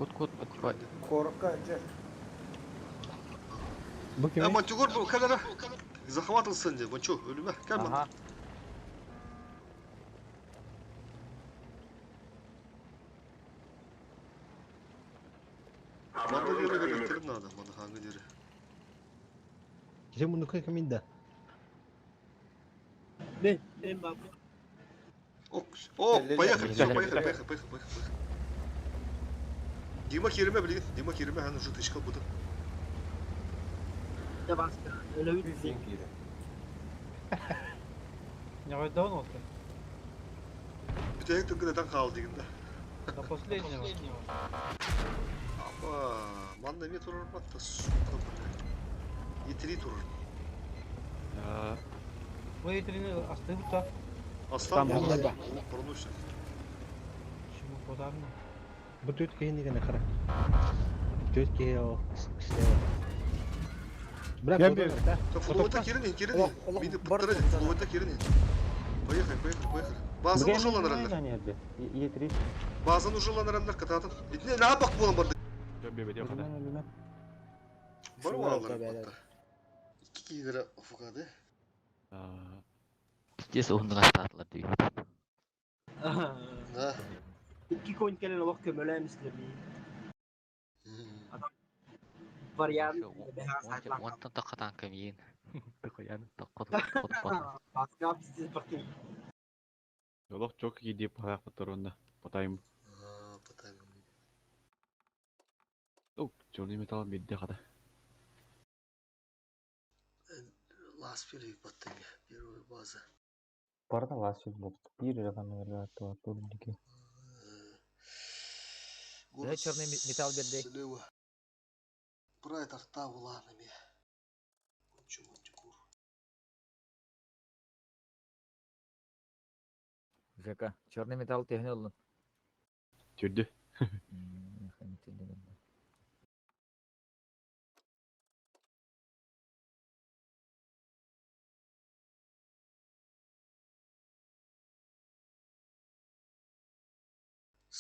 Kut bak. Korka gel. Bu kim? Ama çukur bu kadar. Захватывался diye. Bonço ölüme. Gel bana. Aha. Bana diye belirtelim ne adam bana hangi deri. Kim bunu kiminda? Ben bak. О, поехали, все, Поехали. поехали. Дима Кереме, блин. Дима Кереме, он уже тычкал будто. Ya başka. Öyle bir şey. Не давно ты. Bir tek tık neden kaldı diginde. До последнего. Ama manda ne turur batta suka böyle. Yitiri turur. Вы тренеры остаются. Aslan Tamam, mı? bak. Kuruluş. Почему подарно? Bu Türkiye ne kadar kara? Türkiye o işte. Bırak Gel o bir. da. Флота Керене. Миды подтыры. Флота Керене. Поехали. Bazen ужаланır eller. Bazen ужаланır eller katadın. Ne yapak bu lan barda? Var mı alırım batta? 2 lira ufuk hadi. Just onunla startlar diyor. Ha. İki coin kelen bak kömöle misli. Varian. Ondan da katan kamiyin. Koyan takot. Başka bir şey bakayım. Yoluk çok iyi deyip ayak fotoğrafında. Patayım. Patayım. Oh, Johnny Metal bir de kadar. Last bir battı ya. Bir bazı. Парада ласит вот пире там наверное то турники. Ne черный металл бердей. Buraya tartta ulanım ya. Çukur. Жека, черный металл технолун. Türdü.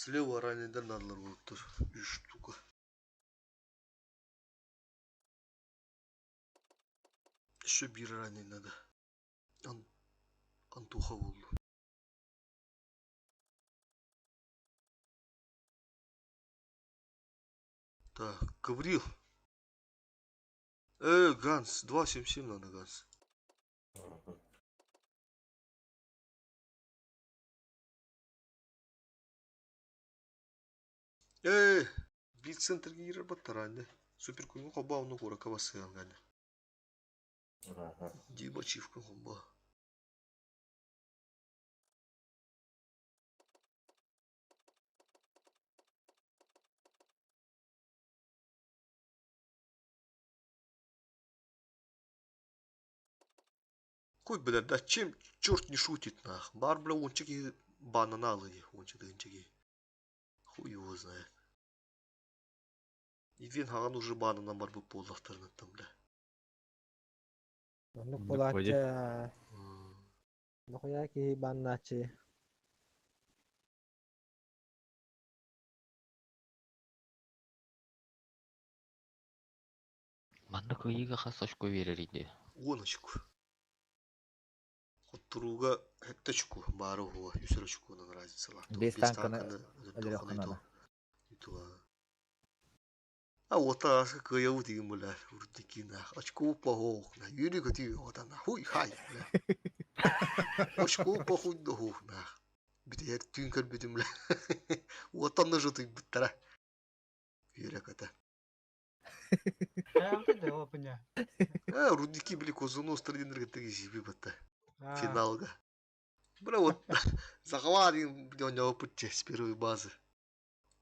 Слева ранее надо вот 3 штука. Еще bir ранее надо. Антуха oldu. Так, Гаврил. Ганс, 277 надо, Ганс. Bir центрге girer battarande. Süper kuyum hoba onu kura kavası yani. Диба чивка hoba. Кой бля, да чем черт не шутит нах? Барбла ончики бананалы, ончики дынчики. Хуй его знает. И вен хаган уже банана бар bu поллахтарны там бля. Ну полача. Ну я ки банначи. Manda kıyıga kasaşko verir idi. Гоночку. Хотруга хекточку бару хуа, юсерочку на разница ла. Без танканы öldürüyor А вот а кая ути гимбула, урдикина. Очку похох на юри готи ота на хуй хай. Очку похуй до хух на. Битер тюнкер битимла. Отан на жотый биттара. Юри ката. Я вот это опыня. Рудники были козуно страдинер гатаги сиби бата. Финалга. Бра вот захватим бдёнё путче с первой базы.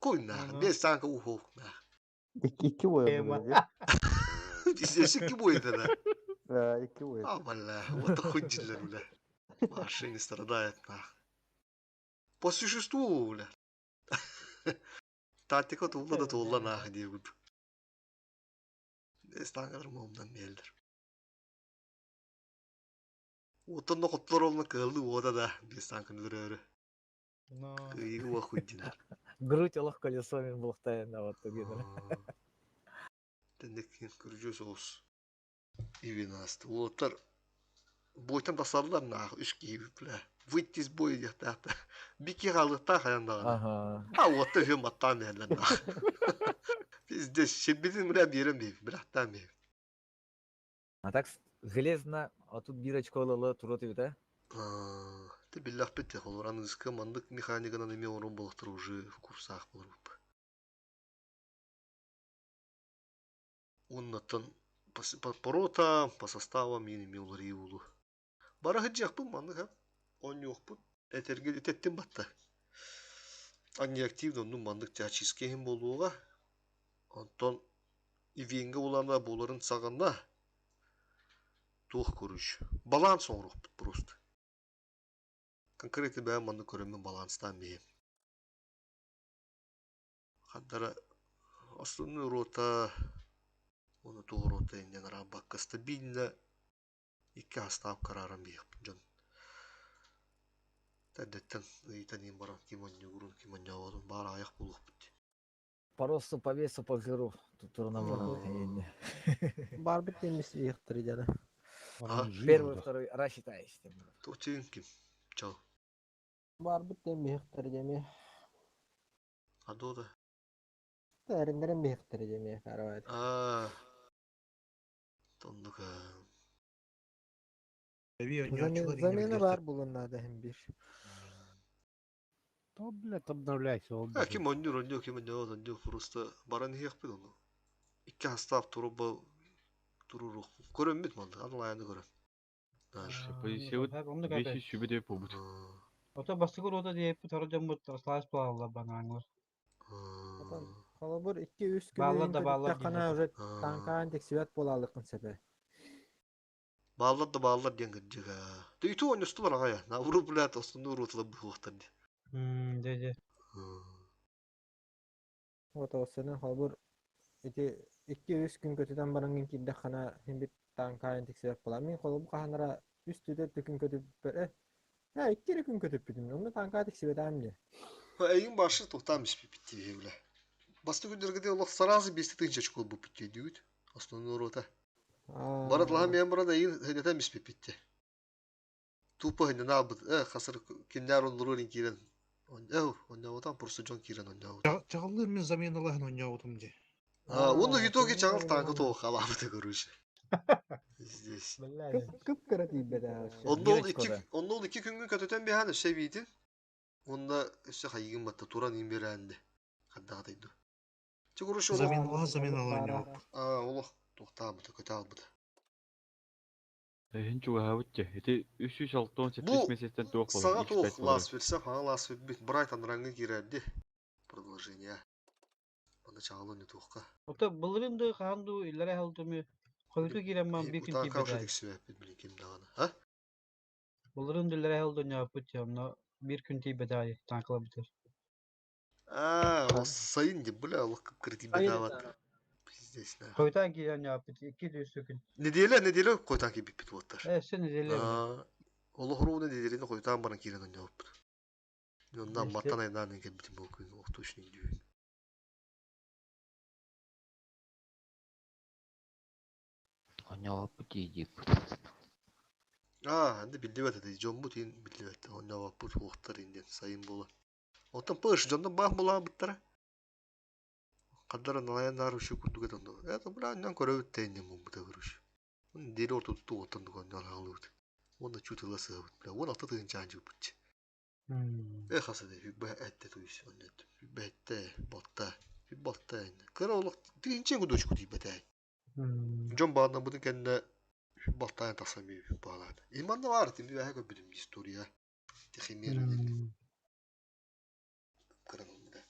Кой на, без танка ухох на. İki boy burada. Здесь iki boy тогда. Да, iki boy. А, бля, вот такой дилер, бля. Машина страдает, нах. По существу, бля. Тактика тулла да тулла нах, диюд. Без танка момдан мелдер. Отон котлор олна кылды ода да без танка нөрөрө. Но... Кыйгы вакыт дилер. Грудь олох колесо мен булактайын вот тугедер. Тендек көрүжө соус. Ивенаст. Олар бойтан тасарлар нах үш кийипле. Выйти из боя яхта. Бики халыта хаянда. Ага. А вот ты хем аттан мерлен нах. Здесь шебедин мра берем бе, брахтан бе. А так железно, а тут бирочка олалы турот бит, Ты биллах петте холоран иска мандык механикана неме орун болуктур уже в курсах болуп. Оннаттан по порота, по составам мени милри улу. Бара хыджакпын мандык, он жокпут. Этерге этеттин батта. Они активно ну мандык тячиске хем болууга. Онтон ивенге уларда боларын саганда тух көрүш. Баланс оңрукпут просто. Конкретно бәм мандык көрөмүн баланстан бейм. Хаддара основной рота оны тух рота инден рамбакка стабильно икки астап карарам бейм. Жон тәддеттен ыйтанин барам кимоння урун кимоння олун бара аяк болуппут. По росту, по весу, по жиру. Тут турна барам. Бар бит эмес ыйыктыр жана. Первый, второй, рассчитаешь. Тотин ким? Чал. Бар бит эмес ыйыктыр жеме. Адода. Тәрендерен бейыктыр жеме карабайт. Тондука. Замена бар булуннада hem bir. То, блядь, обновляйся. Кимоння ронню кимоння олонню просто баран хиякпыт ону. Икки хастап туруба турурук. Көрөмбүт малды, анлайны көрөм. Даже. Позисиот Onu da 500 şubede побут. Ota basıkır oda diye bir tarıcan bu slash bağlı bana anlar. Kalabur 2-3 Bağlar da bağlar gün kana уже танкаан тексибет болалыкын себе. Bağlar diyen gıcıga. Düйтü oynustu bana gaya. Na vuru bilat aslında urutla bu vaktan diye. Dedi. Вот осыны kalabur 2-3 gün kötüden barangın kilde kana hem bir tankaан тексибет bolar. Мен kalabur kahanara üstüde tükün kötüp bere. Ya 2 gün kötüp bidim. Onu tankaан тексибет amne. Эйин башы тоқтамыш биппити бевле. Басты күндергеде олық саразы бесті тыынча чукол буппити дүйт. Основной рота. Барат лаха мен барада эйин хедетемиш биппити. Тупо хеден абыт. Хасыр киндер олурын кирен. Оння отан просто жон кирен оння отан. Чағалды мен заменалахын ойнауытым же. Оны в итоге чағал танкы тоғы қалабыты көруші. Здесь. Kıpkara tibede. Onda ol 2 gün kötüten bir hane seviydi. Onda işte haygın batta turan inberendi. Kadda kadaydı. Çıkırışı olur. Заменалах ойнауыт. Olur. Toxtabıdı, kötü alбыды. Хэн чуга хавытча. Эти 306 Bu 8 месяцтен туох болот. sana tox las verse, ha las verse. Brighton rangı girerdi. Продолжение. Bana çağılın toxka. Ota bılırın da kandu illere haldı mı? Koyutu giren ben bir gün Tanka uşak tibede. eksibet bilmeli kim dağını. Ha? Bılırın da illere haldı ne yapıt ya? Bir gün tibede tankla biter. O sayın gibi böyle Allah kıpkırtı bedavat. Bizdesine. Koyutan giren ne yapıt? 200 gün. Ne diyeler koytan gibi bit botar. Sen izleyelim. Allah huru ne diyeler koytan bana kiren ne yaptı. Ondan İşte- matan aydan ne gibi bu gün oktu işini diyor. Onyawa puti jip. Hadi bildi vete de John Butin bildi vete. Onda var bu oktar inden sayın bola. Otan pış John'dan bah bola bittara. Kadar nalayanlar uşu kurdu gedan da. Ya da bula nan köröv teyne mu bu da görüş. Onun deri orta tutu otan da ondan halıdı. Onda çutula sığıt. Ona tatın cancı bıç. Hasa de hübbe ette tuyus onnet. Hübbe ette botta. Hübbe botta enne. Kara olak dinçe kudu şu kudu bete. John bağdan bunu kendine hübbe botta tasamiyi hübbe bağladı. İman da var değil mi? Heka bilim historia. Tehimir Kara olmadı.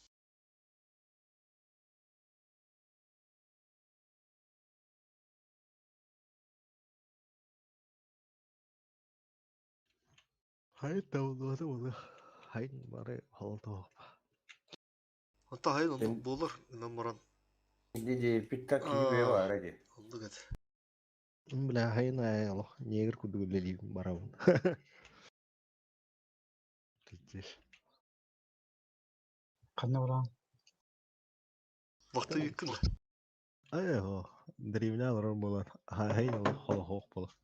Hayır da olur. Hayır bari oldu. Hatta hayır onu bulur. İnanmaran. Иди, питтак gibi var hadi. Oldu gede. Bla hayır ne Allah. Neger kudu leli baravun. Peki. Kanna bulan. Vakti yıkın da. Ay o. Drivna alır bolar. Hay Allah hoq bolar.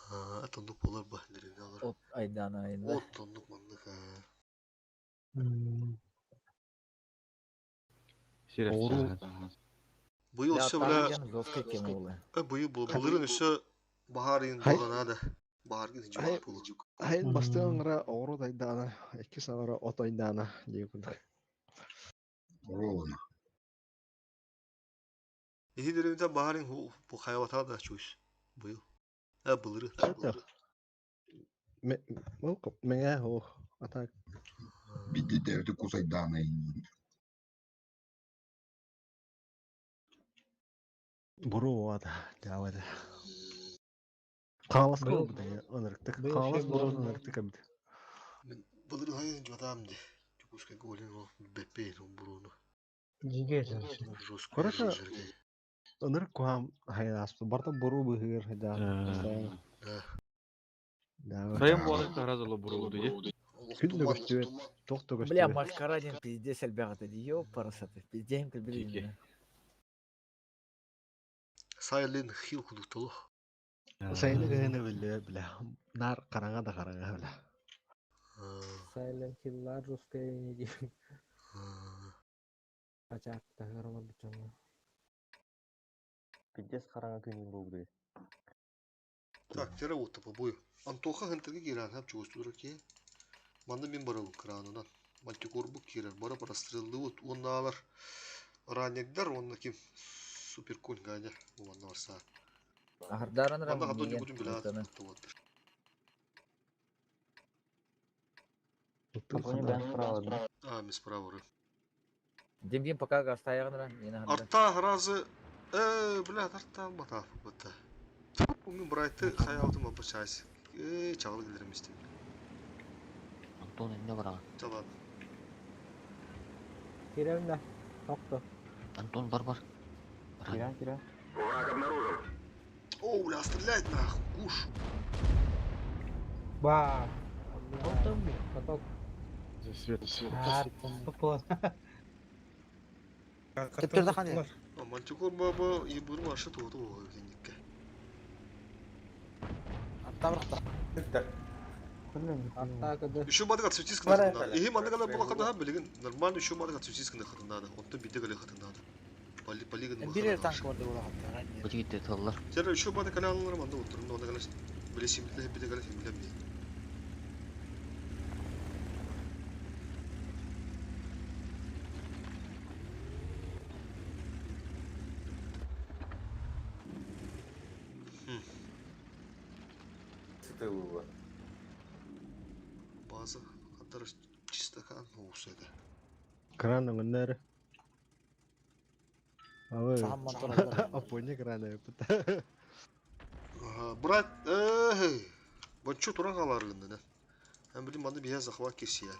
Ha, tonluk olur bu. Nereye alır? Ot aydan ayında. 10 tonluk manlık ha. Şerefsiz. Bu yıl Ya olsa tabii bile canım zoska kemi olu. bu yıl bulurun üstü baharın Hay- dolana da. Bahar gidince Hay- vakti olur. Hayın bastığınlara oğru daydana. 2 sanara ot aydana. İyi dönemde baharın bu hayvata da çoğuz. Bu yıl. Ha buluru. Menge ho. Atak. Bitti devde kusay danayın. Buru ada. Davada. Kalas Buyur. bu da ya. Onarıktık. Buyur, Kalas şey buru bulalım. onarıktık abid. Buluru hayın jodamdı. Çokuska golün o bepe burunu. Jige. Josku Korasa- josku. Onarık kuham hayas. Barta buru bihir hada. Sayın bu arada taraz olu buru diye. Күнде көстүбет, тохто Бля, көстүбет. машкарадин пиздец әлбәғаты ди. Ёп парасаты. Пиздем кіл Жеке. білейін. Sayılın hil kudutulu. Сайны гыны биле, биле. Нар караңа да караңа биле. Silent Hill'lar Ruskaya ne diyeyim. Kaçak da yaramaz bir canlı. Пиздец қараңа күнің болды. Так, тера вот по бою. Антоха хантырга киран хап чугустура ки. Манда мен бара бу кранынан. Мантикор бу киран бара прострелды вот онналар. Ранегдар онна ким супер кун ганя. Bu manda varsa. Ахырдаран Манда хатон рамиген. жигутун билат. Атоны бән справа. А, мен справа уры. Демген пока гастаяғын ра. Мені хандар. Арта разы блядь, арта алмата бата. Мен брайты хаялдым апа чайс. Чагыл келерим истем. Антон önüne bırak. Çalan. Girelim de. Toktu. Антон бар. Bırak. Киран. О, бля, стреляет нахуй, куш. Ба. Toktu mu? Katok. Свет. Çok bulan. Тептерде кане? Мантикор баба ебур маршы туду генекке. Hatta kadar. Şu madık at sütis kına. İyi madık at bu kadar bilgin. Normal şu madık at sütis kına kadar. Ondan bir de gele kadar. Pali gına. Birer tank vardı bu hatta. Öteki gitti tollar. Sen şu madık kanalları manda oturun onda gele. Böyle şimdi bir de gele şimdi mi? Bazı kadar çista kan olsaydı. Кран нэр. Авы. Сам монтор. Апоня кран yapıt. Брат, бачу туран қаларғында. Hem bileyim bana bir yer zahva kesiyor.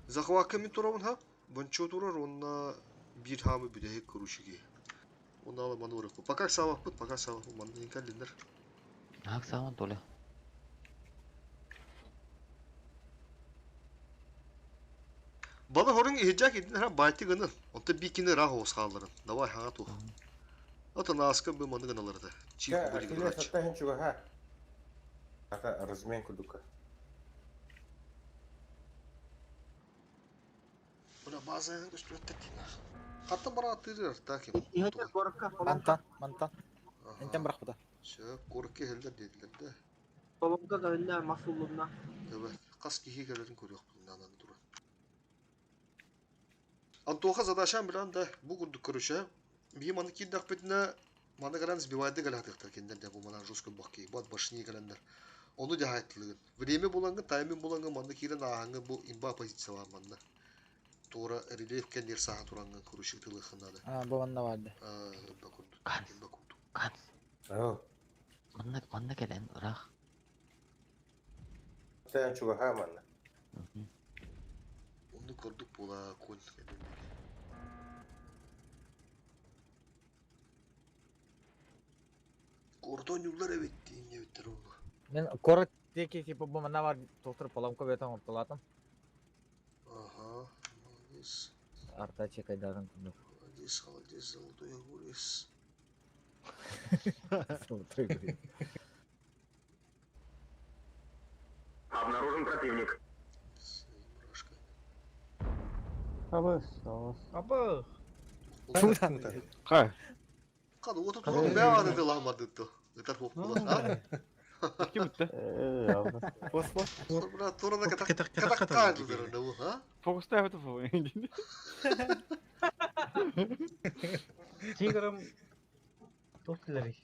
Zahva kemi turabın ha? Banço turar onunla bir hamı bir de hek kuruşu ki. Onu alıp bana bırakı. Pakak sabah put, pakak sabah bu bana inkar lindir. Hak sağman dolu. Bana horun ihecek edin ha bayti gını. Onta bir kini rah olsa kalırın. Davay hana tuh. Ata naskı bu bana gınaları da. Çiğ kubuli gını aç. Buna bazen üstüne tettiğine. Hatta bana attırır ta kim. İhete korka falan. Mantan. Enten bırak bu da. Korku helder dediler de. Babamda da önüne mahsulluğuna. Evet. Kas kihi gelerin koruyor bundan duran. Антоха задашан bilen de bu kurduk kuruşa. Bir manı ki dakbetine manı garan zbivayda galatıktır kendiler de bu manı josku bakki. Bu başını gelenler. Onu da hayatlıgın. Vreme bulangı, timing bulangı manı kiren ahangı bu imba pozisyon var manı. Tora relief kendir saha turangı kuruşu tılığında da. Ha bu banda vardı. İmba kurduk. Kan. İmba kurduk. Kan. Manna gelen bırak. Onu kurduk bula kon. Kordon yıllar evet deyin evet onu. Мен корот теки типа bu banda var. Doktor palamka beton ortalatım. Aha. огурец. Арта чекайдарын күндік. Холодец, золотой огурец. Обнаружен противник. Мурашка. Абыс, абыс. Абы! Қай? Кады отуп турган бааны дыламады то. Гытар боп болот, а? Икки бүтті. Ор бра турана катак дыр да бу, а? Фокустай бітті фокус. Тиграм тофтилери.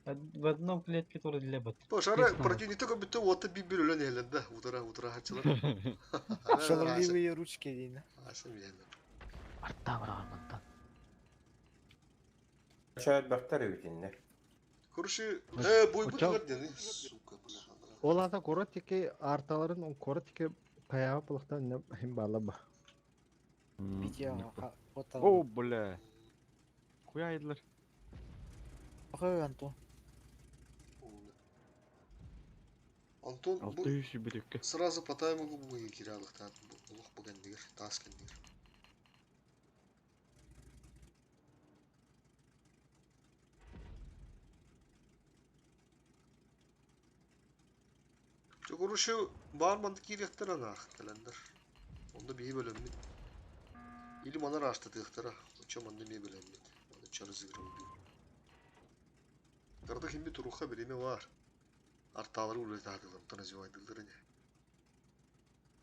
В одном клетке тоже для бот. Пошара противник көп бүтө оты бибир өлөн эленде. Утара хачылар. Шалымливые ручки дейін. Асым яна. Артта барамантан. Шайт бактар үтүнне. Көрүшү, бой бутар дени. Сука, бля. Оларда коротики арталарын он коротики паяга пулактан хим балаба. О, бля. Куя айдылар? Антон, бу 600 бирекке. сразу по таймингу бу киралыктан улук бүгендигер, таскендигер. Чогурушу барманды киректер анах келендер. Онда бии бөлөммүт. Или мана раштатыктара, очо манда бии бөлөммүт. Мана чары зыгрылды. Тарда кимби туруха биреме бар. Арталары улетадылым, таназивайдылдыр эне.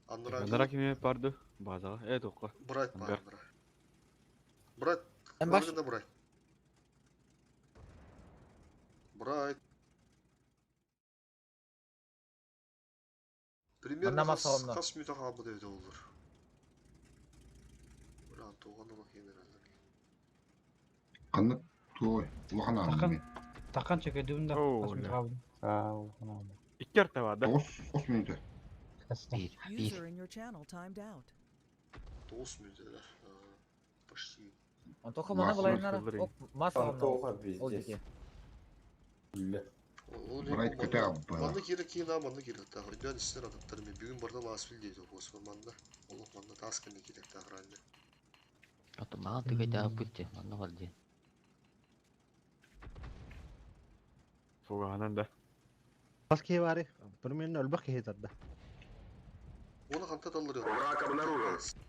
Аннара кеме барды? Базаға. Тоққа. Брать бар, брать. Брать. Баргында брать. Брать. Примерно қас минута қалды дейді олар. Бля, тоғаны ма генералдар. Қанды той, ұлғана алды. Тақан чекайдуында. Икки арта барды. 9 минута. Bir. 9 минута. Почти. Антоха мана былайнар мас Антоха ол пиздец. деке. Брать көтә абба. Манда керек кина, манда керек та. Өйдөн истер адаттар мен бүгүн барда ласфил дейді. Осман манда. Олық манда тасканы керек та гранды. Ото маған тігейді ап күтті. Манда бар де. Фуғанан да. Бас кие бари. Bir men ölbek kие tadda. Оны қанта талыр еді. Враг обнаружен.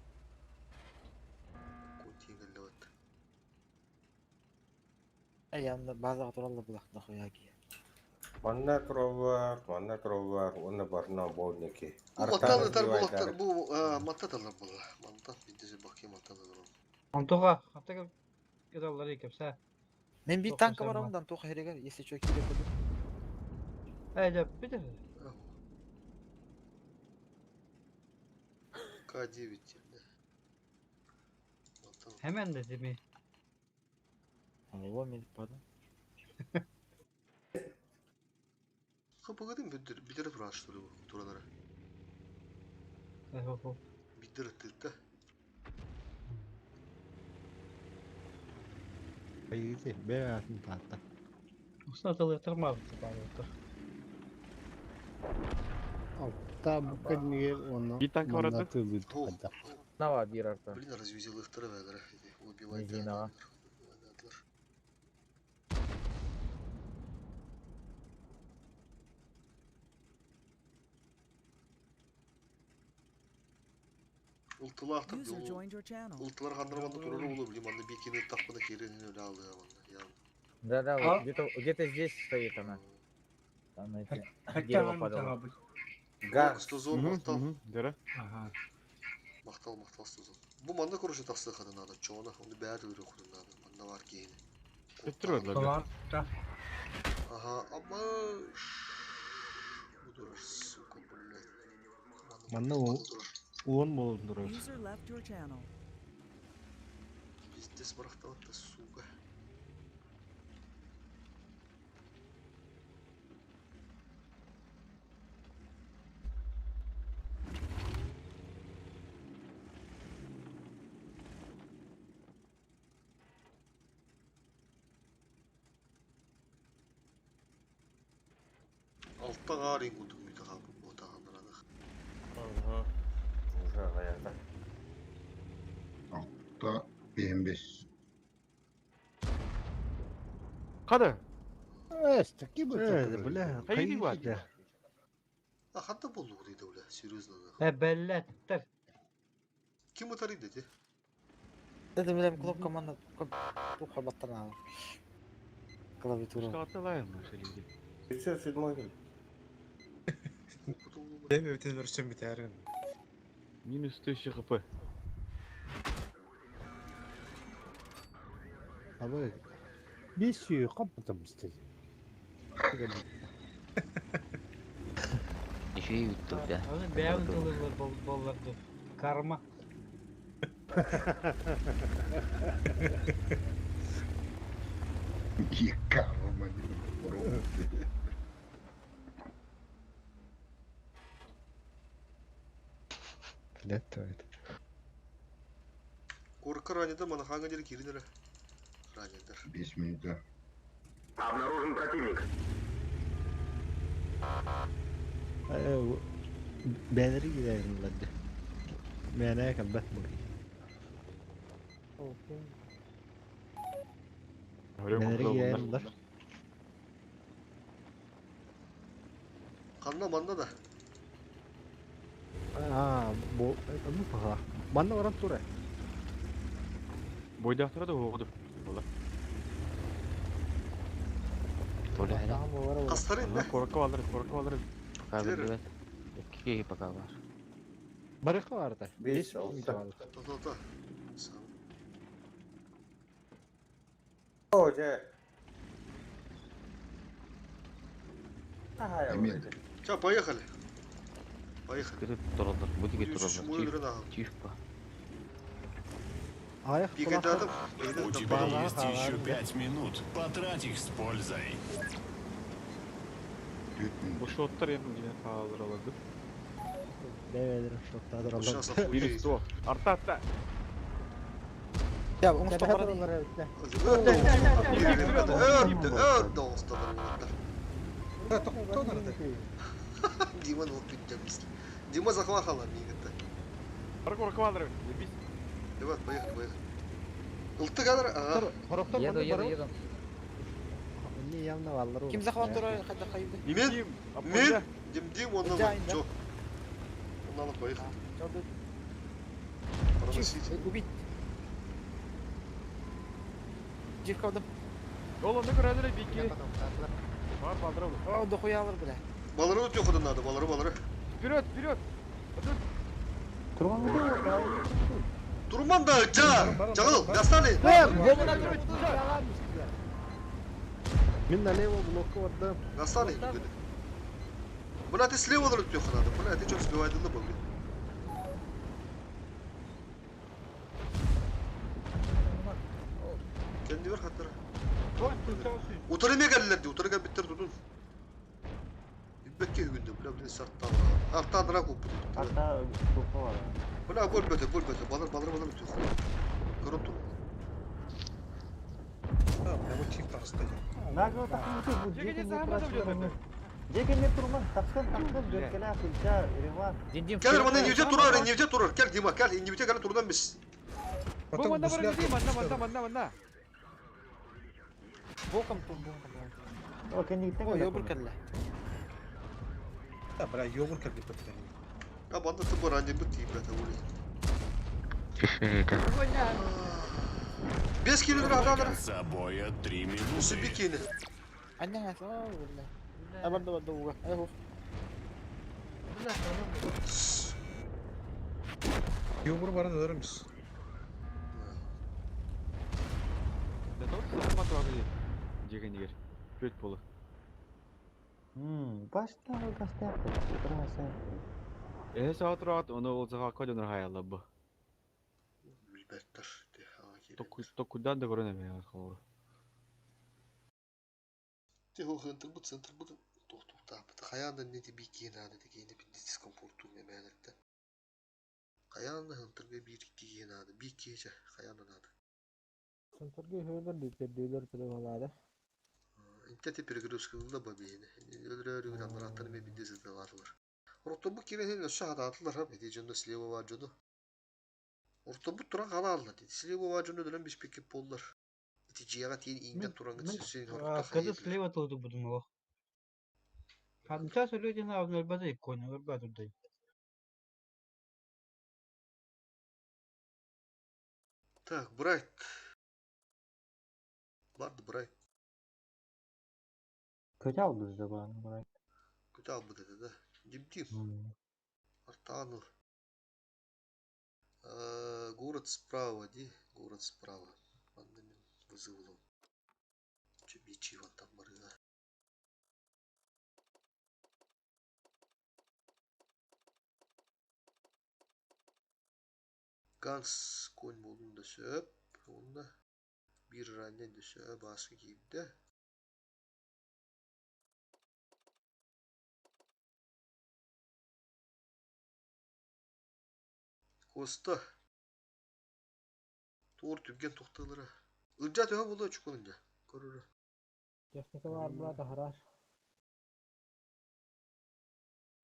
Көтеңгілі өтті. Янда базаға туралы бұлақта қояки. Манна кровар, оны барна болнеке. Маттан болақтар, бұл маттан талар бұл. Мантан бендезе бақи маттан талар. Антоха, хаттага кедаллар екеп, сә. Мен bir tanka var ondan toka herege есе çökü yapıyorum. Әйдеп, бітір. К9 жерде. Hemen de demi. Ого мен падам. Kapıgadın bitir fıraş turu turalara. Bitir etti. Ayısı beyazın tahta. Usna talı yatırmaz bari otur. Altta bu kadar onu. Bir tank var orada. Нава бир арта. Блин, развязал их вторая игра. Убивать. Низина. Ultular tabii. Ultular kandırmanda turunu olur. Bileyim anne bir ikini takmada kerinin öyle aldı ya bana. Да, вот где-то здесь стоит она. Там эти дерево падало. Газ. Стозор мақтал. Дәрі? Мақтал стозор. Bu manda kuruşu taslı kadın adı. Çoğuna onu bəyər öyle kurun adı. Manda var giyini. Kötür ödüler. Aha ama bu durar suka bulle. Manda o 10 bolundur. Bizdes bıraktı hatta suka. Altta ağrıyın kutum bir daha bu otağındır adı. Уже гаята. Utta 5. Kada? Ki bu bile Haydi var. kayışı da. Hatta bollu dedi öyle. Seriously. Bellettir. Kim atarı dedi? Dedim bilem kulak komanda tuh kabattan al. Klaviatura. Скалата лайм шелиги. 307 Минус 1000 хп. Abi bir suyu kapatım istedim. Şey yuttu da. Onu beyan kılırlar bollardı. Karma. Яка Ne evet. Korku ranede mana hangi deri kirinere? Raneder. 5 минута. Обнаружен противник. Beleri gidelim lan de. Mene kan bet bu. Beleri gidelim lan. Kanla manda da. Bu paha. Bana orang tura. Бойдақтары да оғды. Ола. Böyle hele. Kastarın ne? Korku alırız. Kabul et. İki baka var. Barık vardı. 5 Ta. Hoca. Aha ya. Emin. Ya поехали. Поехали. Kırıp durulur. Bu gibi Yüzü şu durulur. öldürün aha. Çift bu. Ayak Bir kere adam. У тебя есть еще 5 минут. Потрать их с пользой. 4 минут. Bu şotlar hem yine kalır aladı. Develerin şoktadır Allah. Сейчас Birisi охуеет. o. Arta. Ya onu Kadar stopara onlara ötle. Öldü ustalar. Дима ну пиздец. Дима захвахала мигата. Korku alırız. Biz Давай, поехали. Ылты kadar. Aha. Horoktan Yedo bana yedo barık. yedo. Ne yanına valları olur. kim захватура хада кайды. Мен. Мен. Дим он Да, да. Чё? Он надо поехать. Çaldı. Проносить. Убить. Жирка aldım. Oğlum ne kadar öyle bir iki. Var baldıra bu. Aa dokuyu alır bile. Балары өте оқыдан надо, балары. Вперед. Турман да, Жаңыл, Гастани. Min налево блока vardı. Гастани. Мына ты слева өте оқыдан надо. Мына ты что сбивает да бұл. Kendi ver hatları. Utarı mı geldiler diye, utarı gel bitter tutun. Bekle günde, bile sartta var. Artta adına kopu. Hatta topu var. Buna gol böte. Balır ötüyor. Kırın tur. Nago takım itu bu Jeke ne turman taksan dökkele akılca rivar. Gel bana İngilizce durur. Gel Dima, gel İngilizce gel turdan biz. Bu manda bana değil manda. Боком тут. Oh kendi gittin О, mi? ёбыр кәллә. Ya bana tıbır anne bu tiyip bete vurur. Çeşmeydi. 5 kilodur adamlar. Конца боя 3 минуты. Üstü bir kini. Anjing asal ulah. Abar do do. Ayo. Yumru bana alır mısın? Сахмат алды. Деген егер. Көт болы. Başta gazete yaptık. Burası. Saat rahat onu olsa koydun hayalla bu. Bilbettir. Dokudan da görünem ya kalır. Тихо, хантер bu центр bu. Hayanda ne de bir kini adı dikeyinde bir diskomfortu memelerde. Hayanda hantır ve bir iki kini adı. Bir iki gece hayanda adı. Сантарга хөөдөр дэдэлэр төлөвлөдө. Инте те перегрузкалда бабине. Öldürüyor anlatır ve bir dizide varlar. Orta bu kini henüz şahada attılar ha. Edeceğinde sleva var canı. Orta bu turan kala aldı. Слева ваджуны дөлөн бишпекке боллар. Эти жияга тиен иңден туран гытсын орта Когда слева толды будем его. Сейчас люди на нөлбады коня, нөлбады дай. Так, Брайт. Барды Брайт. Kötü aldı bizde bana bırak. Kötü aldı dedi de. Дим-Дим. Артанул. Город справа, ди. Город справа. Ладно, мен вызывал. Че бичи вон там барыга. Ганс конь болдун десеп, онда бир ранен десеп башкы кийимде. Коста. Тор түбген тоқталары. Ылжа төһө болду чукунунда. Көрөрү. Техника var burada harar.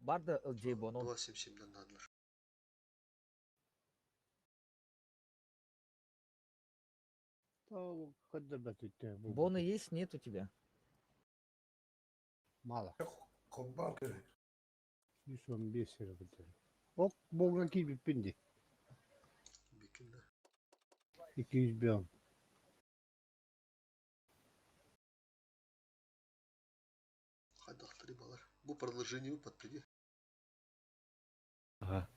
Бар да ылжый бону. 277'den dadılar. Бону есть, нет у тебя? Мало. 건방들. 115 lira bu. Ok, boğan ki bipindi. Bekinde. 200 Hadi aktırayım alır. Bu продолжение выпадты. Ага.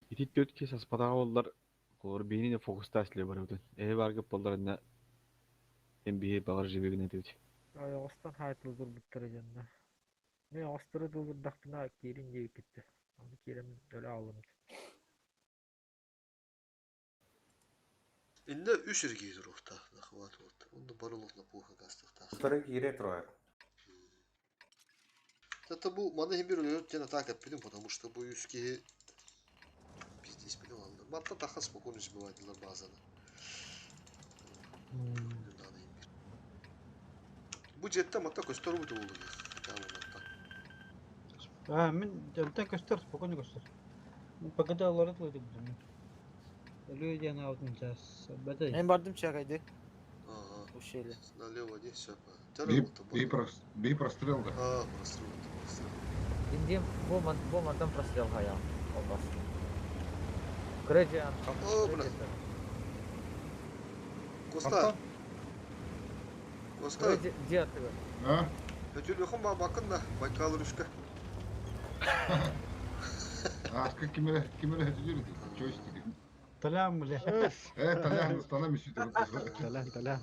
Итит төт кес аспатага болдар. Колор бейнине фокуста асле бар бүтүн. Баргып болдар анда MBA багар жебегине төт. Ayağıstan hayatlı dur bitireceğinde. Ne astırı dur daktına kerin diye gitti. Onu kerim öyle alındı. Inde 3 ergeydir ofta. Захват вот. Onda barolukla puha gastыкта. Старый кире троя. Это bu bana hem bir oluyor. Gene takip etmedim потому что bu 100 ki biz de ismini aldı. Matta daha spokojno избивайдылар bazen. Bu jette matta көстөр буту болду. Мен жантан көстөр, спокойно көстөр. Пока аларды толды будем. Люди на аутын час. Бадай. Мен бардым чагайды. Ага. Ушели. Налево не все. Bir прострел да. Прострел. Индем бомадан прострел хая. Обас. Грэджиан. О, блин. Коста. Коста. Где ты? Ha? Ötülüğün bakın da Baykal Rüşka. Aşkı kime hediyordu? Joystick. Талям, бля. Talyan sana bir şey dedi. Талан.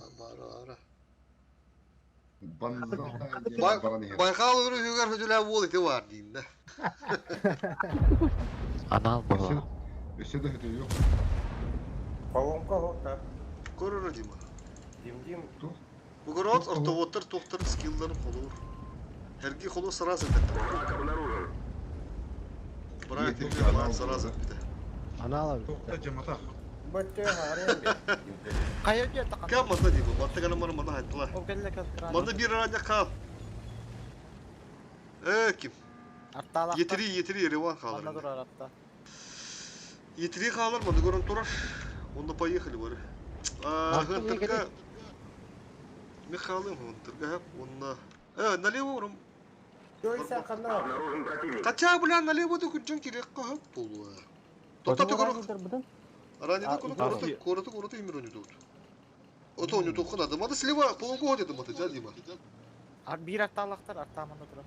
Ara. Banzal. Baykal Rüşka ötülüğün voliti var diyeyim. Anal bu. Üstü de hediyor yok. Поломка вот так. Көрөр Дима. Дим-Дим. Bugün ortavottар tohtarın skill'ların kolur. Hergi kolu сразу bitti. Обнаружен. Брайт или Алан сразу bitti. Ana ala. Бате гарем. Кая где-то. Кем мата Дима? Мата гана мана мана hayttılar. Manda bir arada kal. Kim? Yetiri Revan kalır. Yetiri kalır mı? Görün turar. Onda поехали var. Хантырга. Михаилым Хантырга hep onda. Налево урам. Жойса кана. Обнаружен противник. Kaça bulan налево da күнчен керек кахып болу. Тота көрөк. Ранеда короту имир ойнуду. Ото ойнуду кана. Мада слева полонго ходеди мата жадима. Bir attalaklar attamanda durur.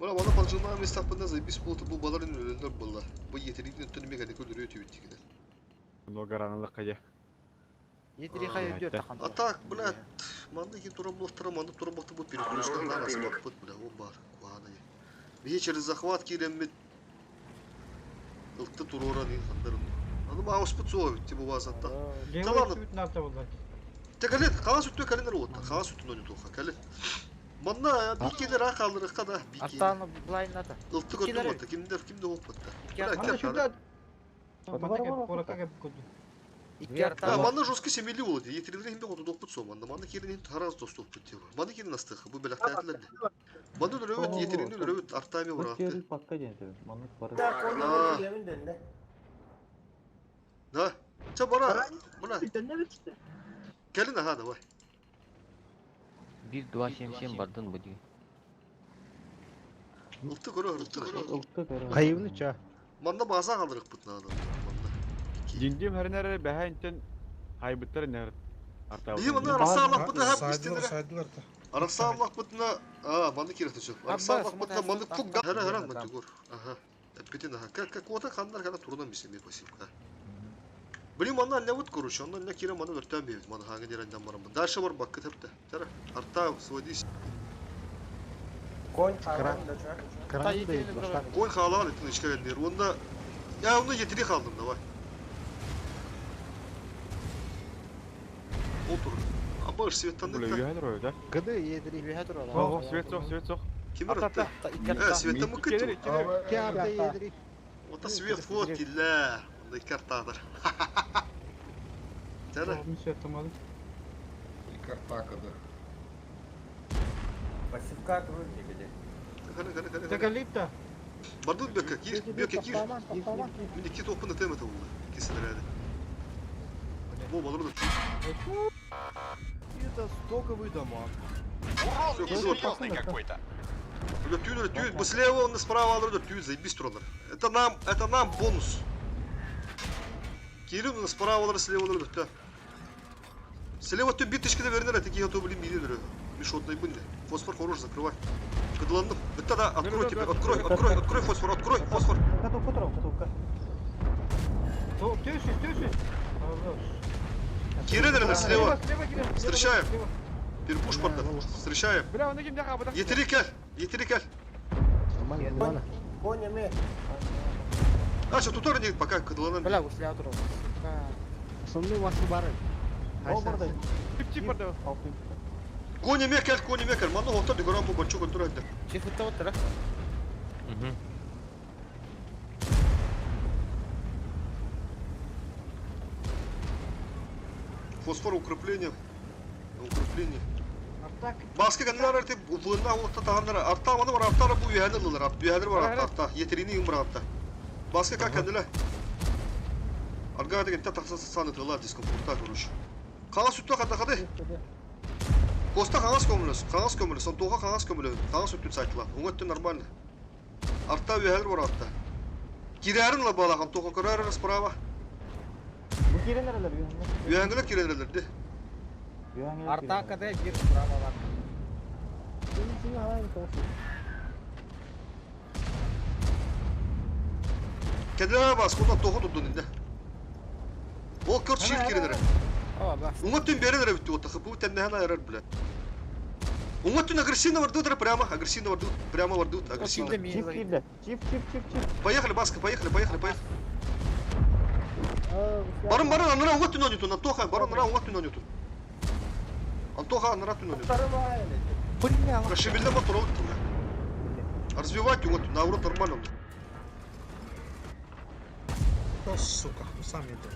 Bana parçalarına mesafında zaybis buldu bu baların ölüler balla. Bu yetenekli tünüme kadar öldürüyor tüyüttü gider. Но гаранлык кая. Yediri kaya diyor takan. Атак, блядь. Манда ки тура блохтара, манда тура бахты будет перекрестка на нас бахпыт, бля, о бар, куана. Вечер захват киремет. Ылты турора не хандырым. Аны маус пуцо, типа вас атта. Текалет, калас үттө календар отта. Калас үттүн ойну тоха, калет. Манда бикедер акалдырык када, бике. Артаны блайнада. Ылты көрдүм атта, кимде окпатта. Анда шуда. Батака поракага куду. А, манда жестко семейли болады. Етерилер химбе қоты доқпыт со. Манда керінен тараз доступ бит. Манда керін астық. Бұл белақта әтілерді. Манда өлөбіт, етеринен өлөбіт, артами бұрақты. Пакка дентер. Манут бары. Да, коня yemin dende. Да. Ча бара. Бuna. Gelin aha da vay. 1-2-7 бардын bu diyor. Ылтты көрі, ылтты көрі. Кайыбны ча. Манда база қалдырық бұтына адам. Диндим хәрнәре бәһәнтен хайбыттар нәр. Iyi manda arasa Allah bıtına hep istenir. Arasa Allah bıtına. Aa, manda kirete çok. Arasa Allah bıtına manda puk. Hara manda gör. Aha. Bitin aha. Kota kanlar kana turundan bir şey pasif. Biri manda ne vut kuruş. Ondan ne kire manda örtten bir. Manda hangi yerden var mı? Daşa var bak hep de. Tara. Arta Suudis. Конь харам да ча. Кран değil başka. Koy halalı ettin işgaller. Onda ya onu yetiri kaldım da vay. Otur. Ama Svet'ten de Бұл үйәлер ойда. Gıdı yediri. Соқ, свет соқ, свет соқ. kim var hatta? Svet'ten mi kıtı? Ki arda yediri. Oda Svet fot illa. Onda iki kartadır. Tara. Не все автоматы. Пассивка трудник где. Kana. Тагалипта. Bardut beka kir. Beka kir. Mini kit open da temete oldu. Kesin herhalde. Bu balonu da. Это стоковый дамаг. Серьезный какой-то. Тюнер, мы слева, он справа, он тюнер, заебись тронер. Это нам бонус. Кирилл на справа, он слева, он да. Слева ты биточки, наверное, такие готовы были миллионеры. Мишотные были. Фосфор хорош, закрывай. Кадландым. Это да, открой тебе, открой фосфор, открой фосфор. Тёшись. Кирилл слева. Встречаем. Перпуш порта. Встречаем. Бля, оны кимде қабыда? Етерикель. Нормально. Коня ме. А, что тут не пока кадланам. Бля, усля отыр. Основной васы бары. Тип барды. Коня мекель. Мана отыр дегорам bu бачок отыр. Чифутта отыр. Фосфор укрепление. Басқа каналар тип вылна отта тағандар. Арта мана бар, арта bu üyeler var. Üyeler var arta. Yeterini yumur arta. Басқа как каналар. Аргада генте таксас санытылар дискомфортта көрүш. Каңас үттө када. Коста каңас көмүлөс. Сон тоға каңас көмүлөс. Каңас үттүн сайтла. Оңөттү нормально. Арта üyeler var arta. Кирәрин ла балаган тоға көрөр справа. Bu kire nereler? Üyeler kirelерди. Арта каде бир справа бар. Кедилere bas, bundan tohu tuttun indi. O kört shift kirelere. Уматтын берелер битти вот хапу тенне хана ярар бля. Уматтын агрессивно вардут прямо, агрессивно. Чип. Поехали, Баска, поехали. Барон, анара уматтын онютун, Антоха, барон, анара уматтын онютун. Антоха, анара тунонютун. Расшибильно мотор олуттун. Развивать уматтын, наурот нормально. О, сука, сам иду.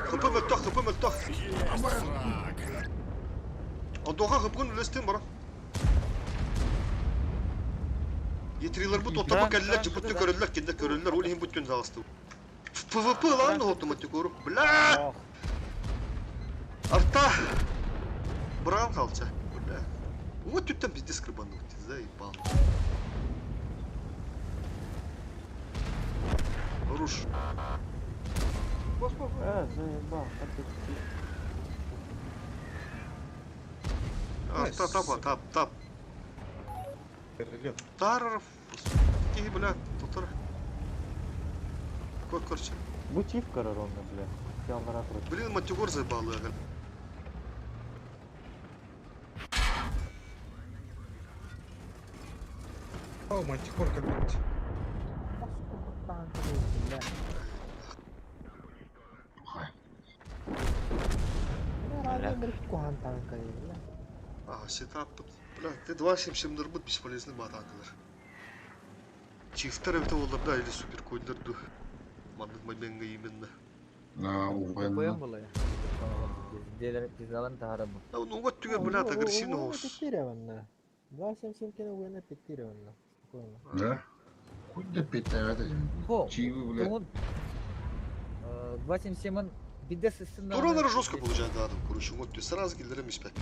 Хыпым öttөх. Антоха хыпкын үлестен бара. Yetirilər bu topa gəllər ki, bütün görürlər, olayım bütün zağıstı. PvP lan otomatik orup, bля! Arta! Bırakın kalça, bля. Вот тут там пиздец скребанул, ты заебал. Руш. Заебал. Тап. Тараров. Какие, бля, тут. Короче. Bu çift karar onda bile. Yanlara atır. Блин, матюгор заебал, я говорю. О, мантикор как-нибудь. Сетап. Бля, ты 2.7 будет бесполезный матанкалар. Чифтер это оларда или супер койдерду. Mandık ben именно. УПМ было. Пиздалан тарамы. А ну вот тюге, блядь, агрессивно Угу, ос. эффективно. 277 кена угу эффективно. Спокойно. Да? Хоть до 5 это Хо, чивы, блядь. он 277 бидес иссин Туранары жестко получает, да, там, короче, вот ты сразу гильдеры миспек.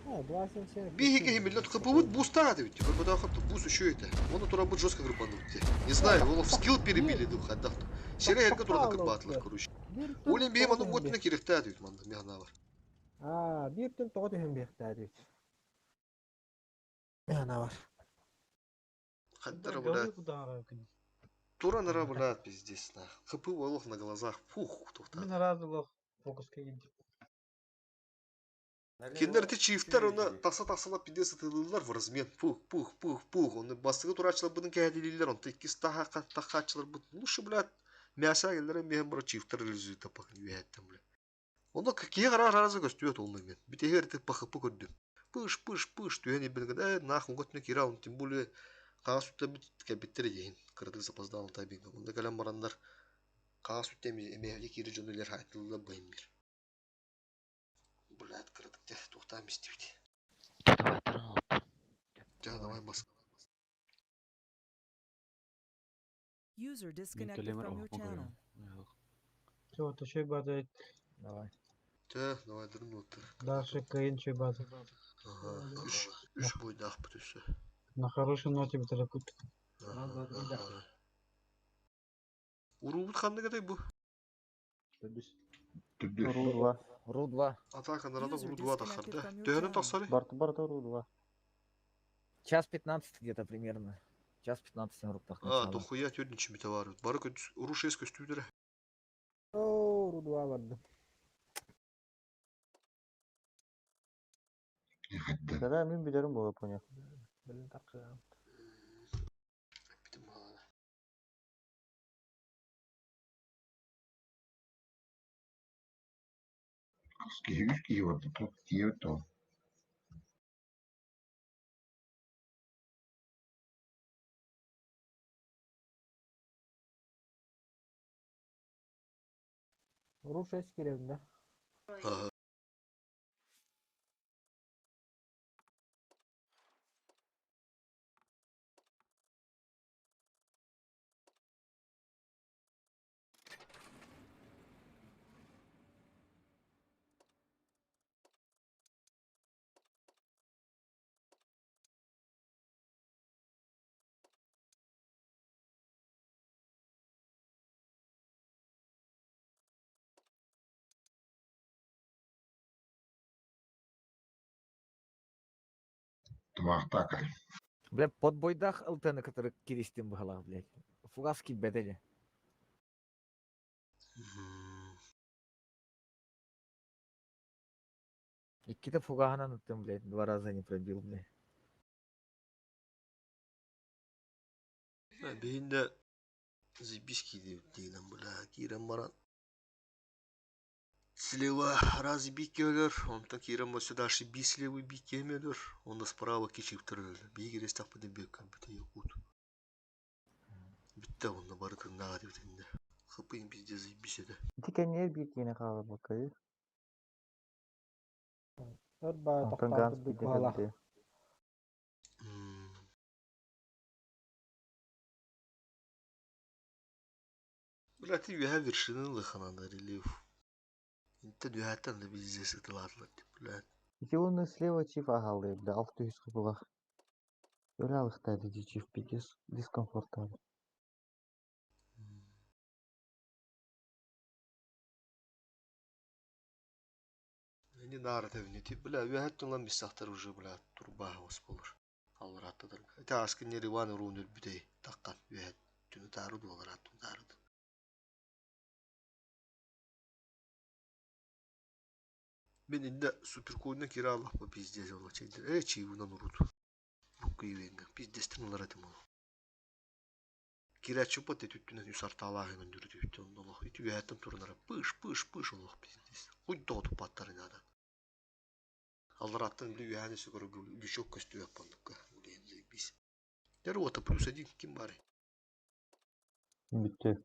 277. Биги гемелет хапывут буста, ведь, как бы да, хапты бус еще это. Он тура будет жестко группануть. Не знаю, он в скилл перебили дух отдал. Серия это тура как батлер, короче. Улин бим ону вот на кирихта, ведь, ман, мягнавар. Bir tün toğut ühün bihtädi. Yana var. Хаттара, Говори, блядь. куда ракин. Туранара, блядь, пиздец, на. Хапы волох на глазах. Фух, тухта. Мен разылық фокусқа келдік. Кендерти чифтер оны таса-тасалап пидес атылылар в размен. Пух. Оны бастығы турачылар бұдың кәділілер. Он теккес тахачылар бұдың. Лучше, блядь, мяса келдер мен бұра чифтер резюй тапақын үйәттім, блядь. Оны кие разы көстүйет олмай мен. Бітегер тек пақыпы көрдім. Пыш, түйен ебінгін. Нахын көтіне кира, он тем более қағас үтті біткәбеттері дейін. Кырдық запаздағын табингі. Онда кәлем барандар қағас үтті емеғлі кері жөнелер хайтылылар байын бер. Блядь, кырдық те тоқтам істейді. Давай таран алып. Давай басқа. User disconnected Телемер from your охма channel. көрем. Все, то шей база. Давай. Давай дұрын отыр. Дальше кайын шей база. Үш бойда ақ бүтісі. На хорошей ноте бітіріп күттік. Урубут қанды кәдай бұ? Ру-2. Атака нарада Уру-2 тақарды. Түйені тақсары? Барта Ру-2. Час 15 где-то примерно. Час 15 на руктах. Дохуя түйенінші мете бар. Бары Уру-6 көстүйдірі. Oo, Rudva vardı. Да, мен bilirim bu Japonya. Belin takı. Bitim bağlı. Скидки вот тут то. Ruş eskirevinde. Твахтакаль. Бля, под бойдах алтена, который киристим была, блядь. Фугаски бедели. Икки-то фугахана нуттым, блядь, 2 раза не пробил, блядь. Бейінде зибиски дейінен бұла кейрен баран. Слева разы биккелер, онтан кейрен басы даши би слевы биккемелер, онда справа кечиптірілді. Бейгерес тақпыден бек кәмпіті екут. Бітті онда бары тыңдаға дейтінде. Қыпыйын бізде зибиседі. Dikenler bir yine kalır bakayım. Dört bayağı Ondan taktar gans bir tuttuk valla. de. Блядь, юha вершинын лыханандар или инте юхаттан да бизнесі тылатлар деп, блядь. İki onun слева çift ahalı bir de 600 kıpılak. Öyle alıktaydı çift bir diskomfort abi. Не нара тевнити, бля, юхаттан лан бисахтар уже, блядь, турбаға ос болыр. Алыр аттыдар. Эте аскын не риван урун өлбүдей таққан юхат. Түні тарыды олар аттын тарыды. Мен инде суперкойна кира Аллах по пиздец ола чейдер. Чиивунан уруду. Букка юенга. Пиздестин олар атым ол. Кира чупат түттүнен юсарта Аллахын өндүрү түттүн Аллах. Ити юхаттан турунара пыш Аллах пиздес. Хуй тоғытып баттарын адан. Алар аттын биле юханесі көрі гүшок көстü yappandıkka. Дәрі ота плюс 1 ким бары? Bitti.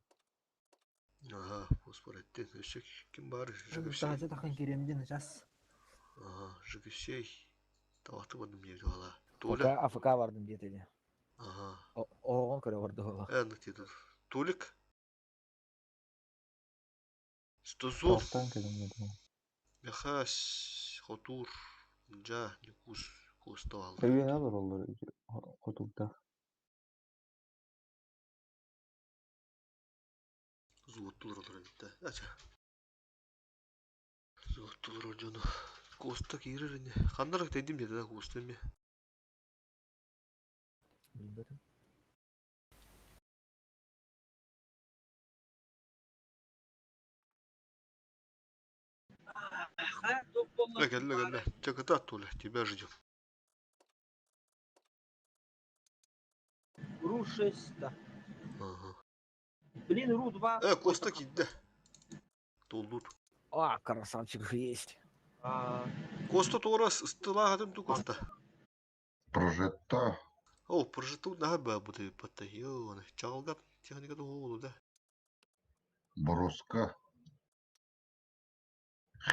Aha, фосфореттен өсек ким бар? Бұл Жигишей. тағасы тақын керемден жас. Aha, жигишей. Таваты бадым жерде бала. Пока АФК бардым детеде. Aha. Оғын көре барды ола. Теді. Толик. Стозол. Толықтан келемеді. Яхас. Хотур. Жа. Никус. Костау алды. Үйен алыр олар қотылда. Зуыттылыр олар әнді. Ача. Зуыттылыр ол жоны. Коста кейрер әне. Қандарық дедім деді да коста әме. Bilmiyorum. Geldi. Çakıtı at öyle. Тебя ждем. Ру 6, да. Ага. Блин, Ру 2. Коста gitti. Doldur. Красавчик есть. Коста тура ыстыла хатым ту коста. Прожетта. О, прожету наға бә бұды бәтті. Йоны, чағылғап техникада олу да. Броска.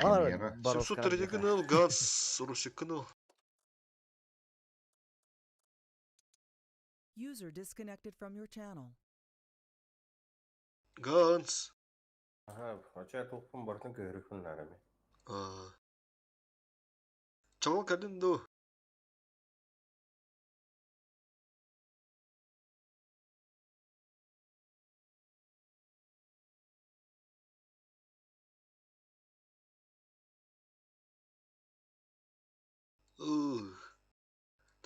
Ана Химера. 730 канал, газ, русик канал. User disconnected from your channel. Ганс. Ага, ача толқын бартын көрікін нәріме. Чағыл кәдін ду.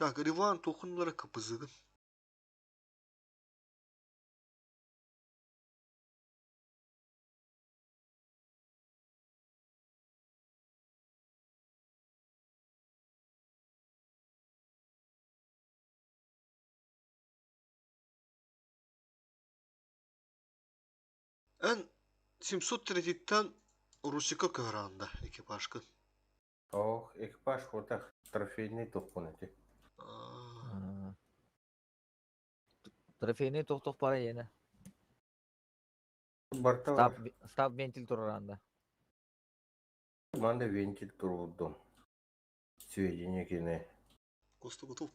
Так, Риван тоқынлары капызығын. Ән 730-тен Русика кағырағында экипажқын. Ох, экипаж отақ трофейный тоқын әте. Трофейный тоқ бара ені. Барта бар. Став вентиль тұраранда. Манда вентиль тұрудым. Сведения кене. Коста готов.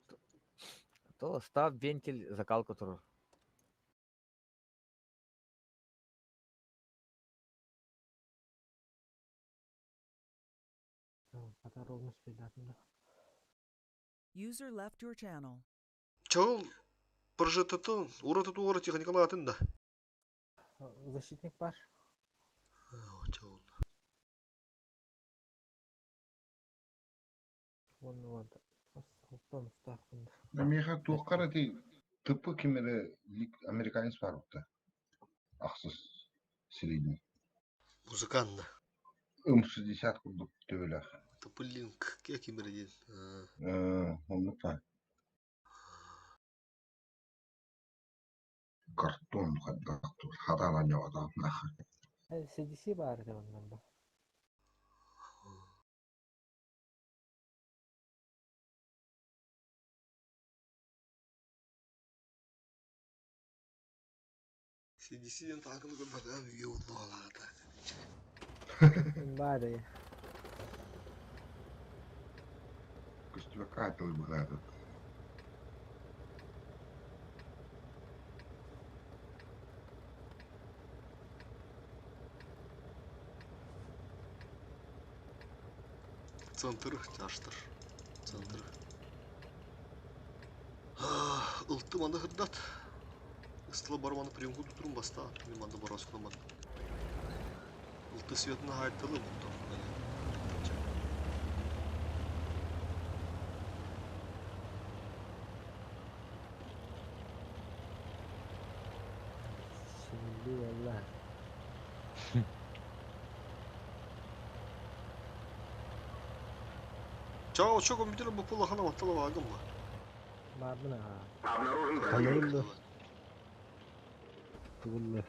То став вентиль закалка тұрыр. Қатар олмыш бейдатында. User left your channel. Чағыл прожетатын, ұратыту ора техникалы атында. Защитник бар. Чағыл. Оны вады. Ұстан ұстақында. Меха туққара ти тыпы кемері американец бар бұқта. Ақсыз средний. Музыканна. 60 күрдік төбелі. Тыпы линк. Ке кемері ден. Оны па. Картон қаддақты. Хадалан жауадан. CDC бар деп ондан ба. CDC-ден тағылы көрбәді үйе ұлды алағыда. Бар е. Күстібе қайтылы бұғады. Центр, тяштыр. Центр. Ұлтты манда қырдат. Истыла барманы приемку тұтырым баста. Мен манда барас құламады. Ұлтты светіна хайттылы бұлты. Şimdi valla. Чао, чо компьютер бы пола хана ваттала вагым ба. Бар бұна. Қалайылды. Тұғылды.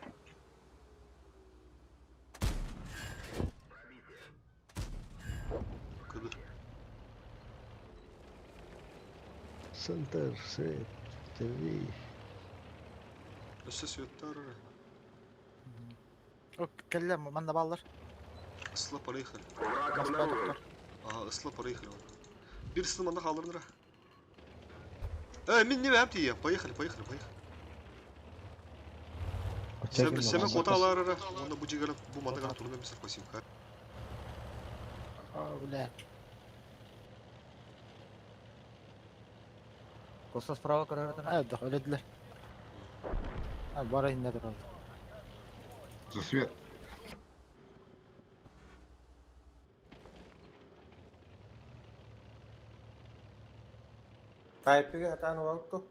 Кыды. Центр, свет, ТВ. Өсі светтары. Келле, манда баллар. Ысла проехали. Доктор. Ага, ысла проехали. Bir ысла қалдырдыра. Мен не бәм тие? Поехали. Сәмен қоталары, онда бұл жегелі, бұл мандағаны тұрын емесір, спасибо. Бля. Коса справа караратана. Да, өледілер. Бара инде тұрады. За свет. Тайпиге атаны валықты.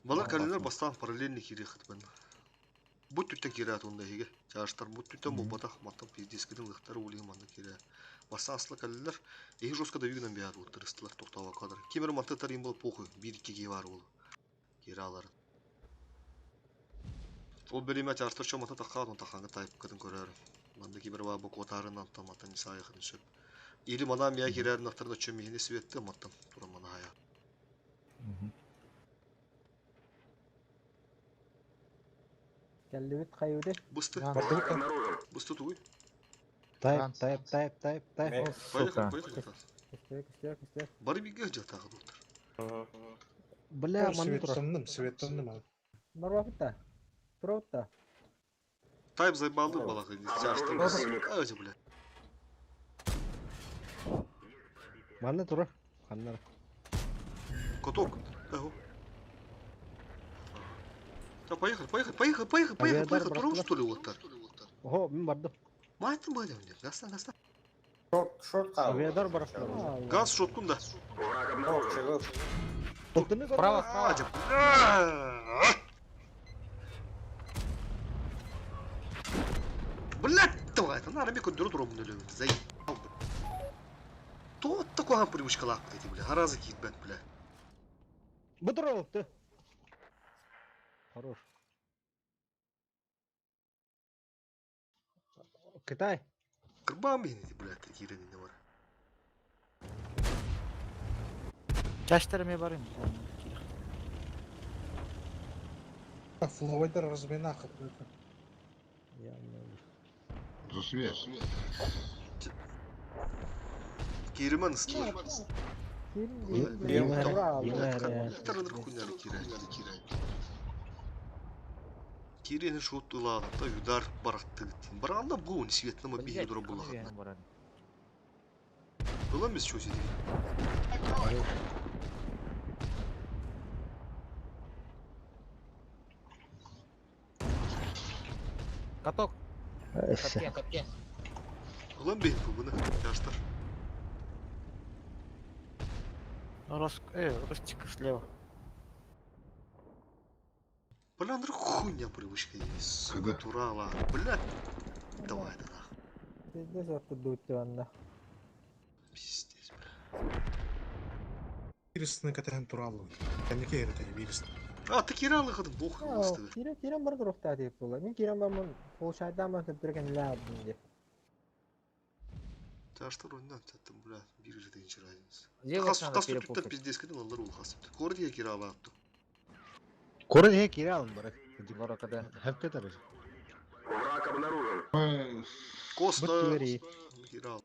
Балар кәлінер бастан параллельный кире қытпен. Бұт түттен кире атында еге. Жаштар бұт түттен бұл батақ маттан пиздескінің лықтары олығы манда кире. Бастан асылы кәлінер, еге жоска да үйгінен бейады өттір ыстылар тоқтауға қадыр. Кемер мантықтар ең болып похуй, бір-екі кей бар ол. Кире аларын. Ол бөлеме жаштар чо мата таққан, он таққанға тайып кәдің көрер. Манда кейбір ба бұл котарын антан маттан несі аяқын сөп. Или мана мия кирерін ақтарына чөмейіне светті маттан тұран мана аяқ. Келлибит кайыды. Бысты. Бысты тугуй. Тайп. Поехали. Кыстер. Бары биге жатағы доктор. Бля, маны тұра. Светтандым. Бар вакытта. Тұротта. Тайп зайбалды балақы. Жаштар. Өзі, бля. Маны тұра. Қаннар. Коток. Эгу. Да, поехали. Тура что ли вот так? Ого, мен бардым. Майтын байды өнер. Гастан. Шорт қалды. Авиадар бар. Газ шоткун да. Справа. Блядь, давай, это надо мне куда-то дробно любить. Заебал, бля. То такой привычка лапать эти, бля. Гораздо кит, бля. Бутеров ты. Хорош. Китай. Кырбам бейін эти, бля, такие рейны не бар. Чаштарыме барым. Фловайдер размена какой-то. За свет. Кириман ыстылар. Кирені шот ұлағында үйдар барақты кіттен. Барағында бұл өні светнама бейі дұра бұлағында. Бұл емес шо седе? Каток. Катке. Ұлан бейін бұл бұны, жаштар. Ростик слева. Бля, андыр хуйня привычка есть. Сука, турала. Бля, давай это нахуй. Пиздец отты дуйты анда. Пиздец, бля. Вирусный катахан туралу. Кәмеке ерді вирусный. А, ты киралы қадың бұқ қылысты. Кирен бар дұрықта дейіп бола. Мен кирен бармын полшайдан ба көптірген ләбін де. Жаштар ойынан тәттім, бля, бір жетеген чырайыңыз. Қас тұттан пиздес кедің алдар ол қасыпты. Көрді киралы аттым. Коры не киралын бар. Баракада. Хәпте тарыз. Коста. Кирал.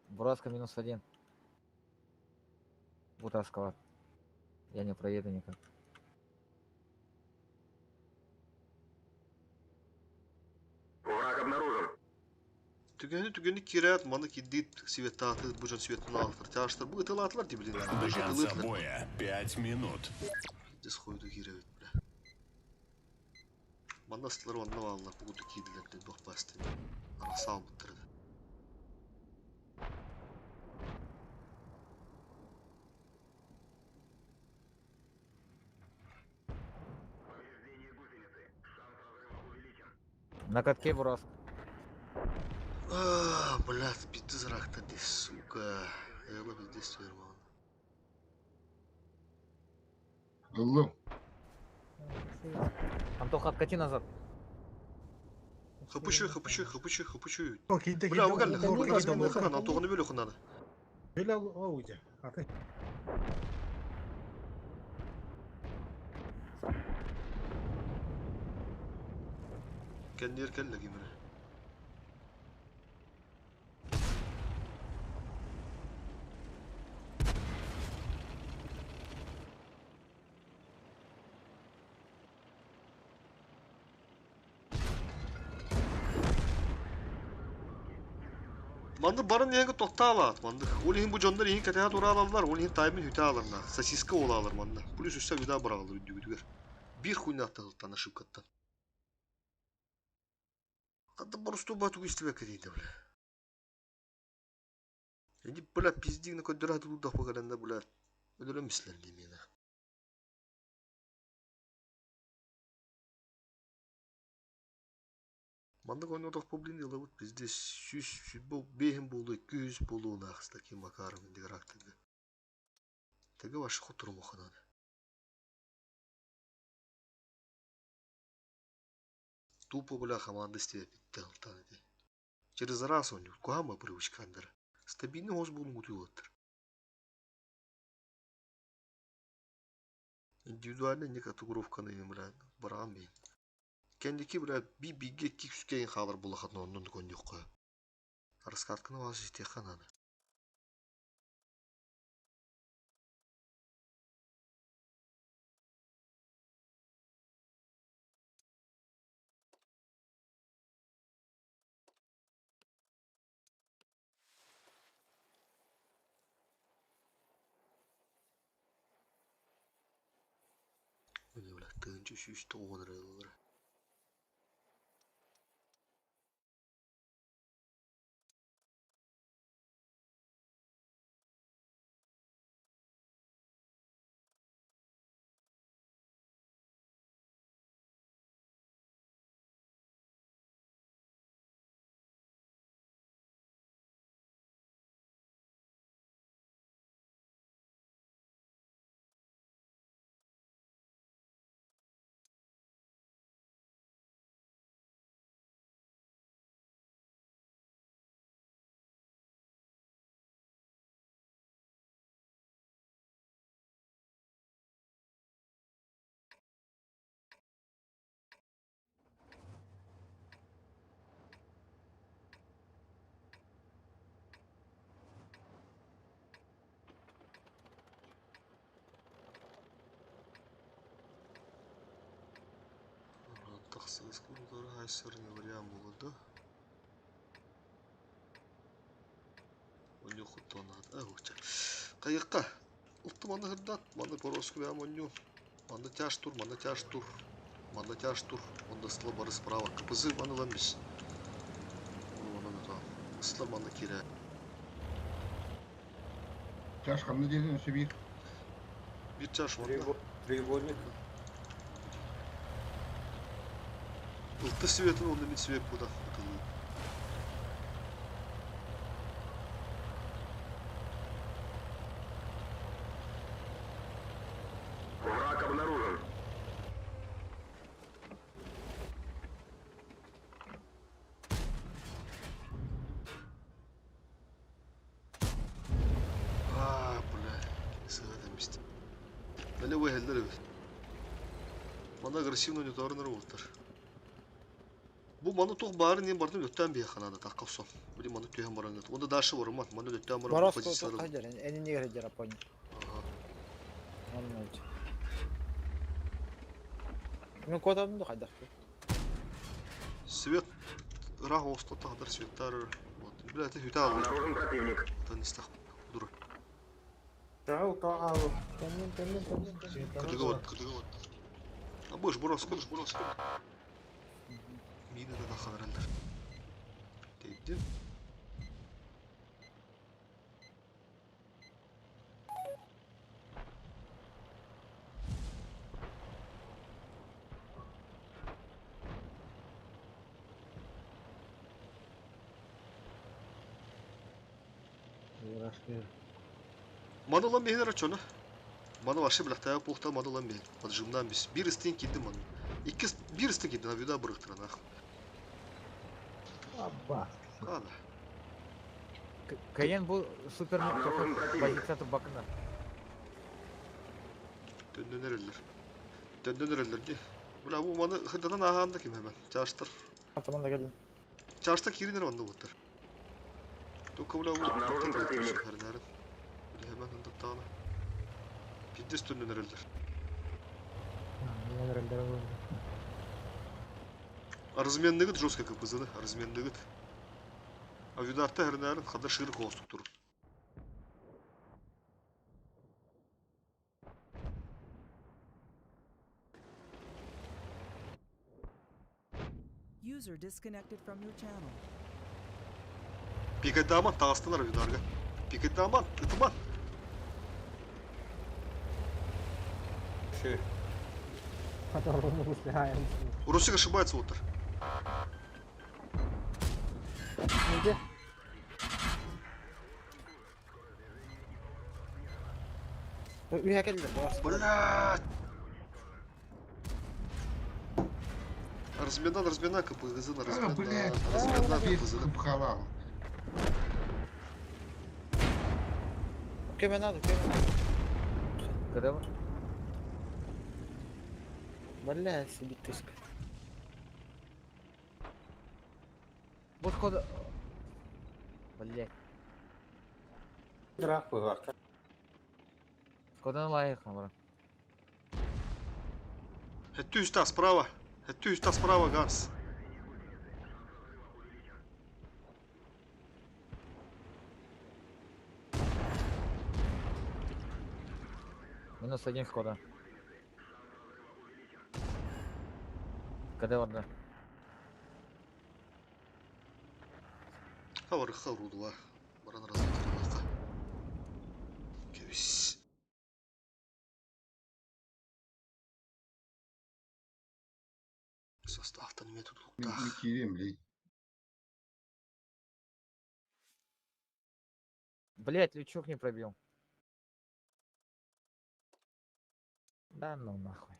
Бураска -1. Бутаскова. Я не проеду никак. Түгені кират, маны киддит светта аты, бұжан светтін алтыр. Тяштар, бұл ұтыл атылар дебілін. До конца боя 5 минут. Дес қойды кирет, бля. Манда стылар онына балылар, бұғыды кейділерден доқ басты. Арасал бұттырды. На катке Бураск. Блядь, пизды зрақтар дес, сука. Эла пиздес верман. Алло. Антоха, откати назад. Хапучу. О, кейді. Бля, выгальны, Антоха не бөлі құнады. Öyle olacak. Hadi. Kendi yerken gibi. Mandı barın yenge tokta alat mandı. Olihin bu jonlar ihin kataya dura alarlar. Olihin taymin hüte alırlar. Sasiska ola alır mandı. Polis üstte bir daha bırakılır üdügüdüger. Bir kuyun attığı tanışıp kattan. Kadın borustu batu istibek edeydi bile. Şimdi bula pizdiğini ködür hadi bu dakika kadar bula ödüle mislerliyim yine. Mandık onu da problemi değil bu bizde süs bu behin bulu 200 bulu naqstaki makarım indi garaktırdı. Tege başı oturum oxunan. Тупо бля команда степи талтади. Через раз он куама привычкандыр. Стабильный хоз болун утуотыр. Индивидуальный не категоровканы бля барам бейн. Кендики бля би биге кикскейн хабар булахатны оннун көндүк кой. Раскатканы ваз житехананы. Öyle bля тынчы шүшті оңырылыр. Тақсыз кылдары айсырны вариант болды. Оню хутонат. Ағуча. Қайыққа. Ұлтты маны хырдат. Маны пороску бәм оню. Маны тяж тур, маны тяж тур. Маны тяж тур. Онда сылы бары справа. Кыпызы маны ламбис. Сылы маны кире. Тяж қамды деден өсе бір? Bir тяж маны. Треугольник. Ұлтты светін онда мен свет бұда. Враг обнаружен. Бля. Сыгадам бісті. Дәлі өйелдер өй. Мана агрессивно не торыныр болтыр. Bu manı toq bari ne bardım ötten bir yaxanada taqqa son. Biri manı tüyən baran götür. Onda daşı var man. Manı ötten baran Барос позициялары. хайдар, энини гережер апони. Нормально. Мен кодамды хайдар. Свет рах оста тахдар светтар. Вот. Бля, ты хюта алды. Обнаружен противник. Таныстақ. Дур. Тау. Кырдыгы вот. А бош бурас. Мины да тахадарандар. Тейді. Маны lan behin araç onu. Mano вообще блахтая пухта мано lan behin. Поджимдан biz. Bir istin kildi mano. Bir istin kildi. Навида бырықтыра нахуй. Abba. Ладно. Кайен бұл супер позиция турбакында. Tönden eriller di. Bula bu manı hırdadan ahanda kim hemen. Çarştır. Tamam da geldim. Çarşta kirinler mandı butlar. Dokka bula bu doktor götürüş hırdaran. Bula hemen hırda tağla. Piddes tönden eriller. Арызмендігіт жестко кыпызыны, арызмендігіт. Авидарта хырнарын қадар шыры қоғыстық тұрып. User disconnected from your channel. Пикет даман тағыстылар авидарға. Пикет даман, ытыман. Ши. Урусик ошибается отыр. Неге? Үйе келді. Блядь! Размена кыпызын, размена кыпызын. Халал. Кеме надо, кеме надо. Когда вы? Блядь, сидит тыска. Вот куда... Блядь. Драк бывает. Куда лайк, брат? Хетту üstte справа. Хетту üstte справа, Ганс. -1 Skoda. Когда orada? Хаварыха урудула. Баран разведкалака. Кебис. Составтан метод луктах. Блин. Блять, лючок не пробил. Да ну нахуй.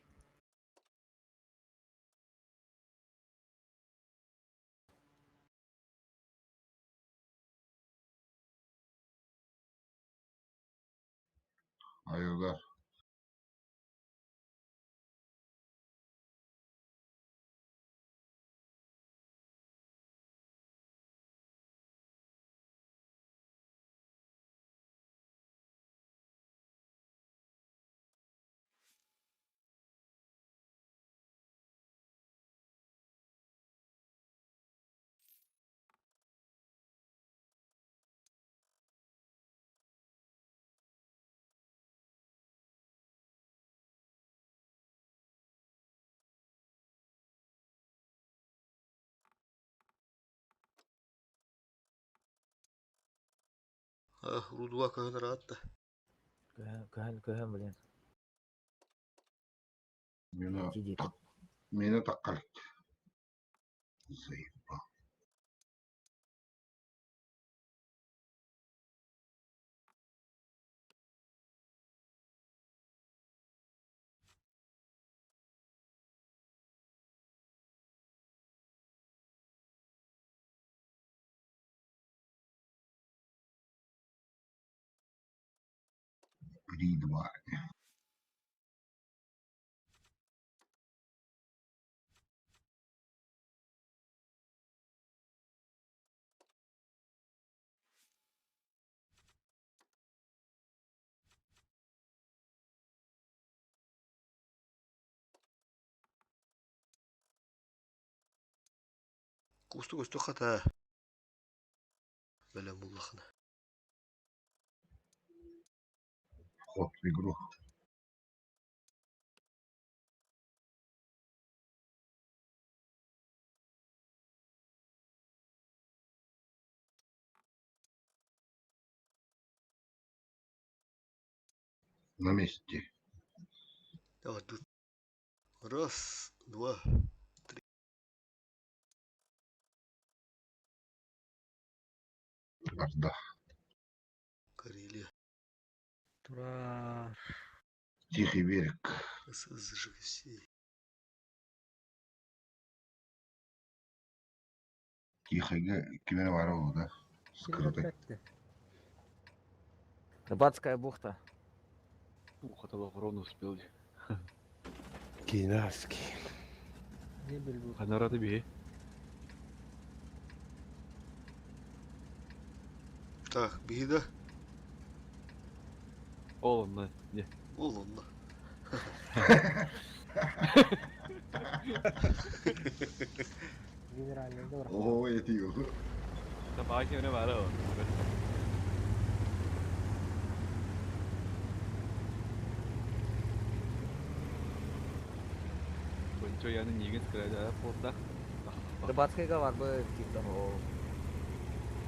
Hayırlar. Урудула каган раатта. Көһөн, блин. Мені таққалет. Заебал. Два. Кусту хата. Белем буллахына. Вход в игру. На месте. Давай тут. Раз, два, три. Да. Карелия. Тура. Тихий берег. Зажигси. Тихий кемер бар ол да. Скрытый. Рыбацкая бухта. Хатало ровно успел. Кинарский. Не білбу. Ханарады бе. Так, беда. Олонна. Не. Олонна. Генеральный дор. О, я тигл. Табаки öne var o. Buncho yani nigin skrada porta. Рыбацкайга бар бы типа о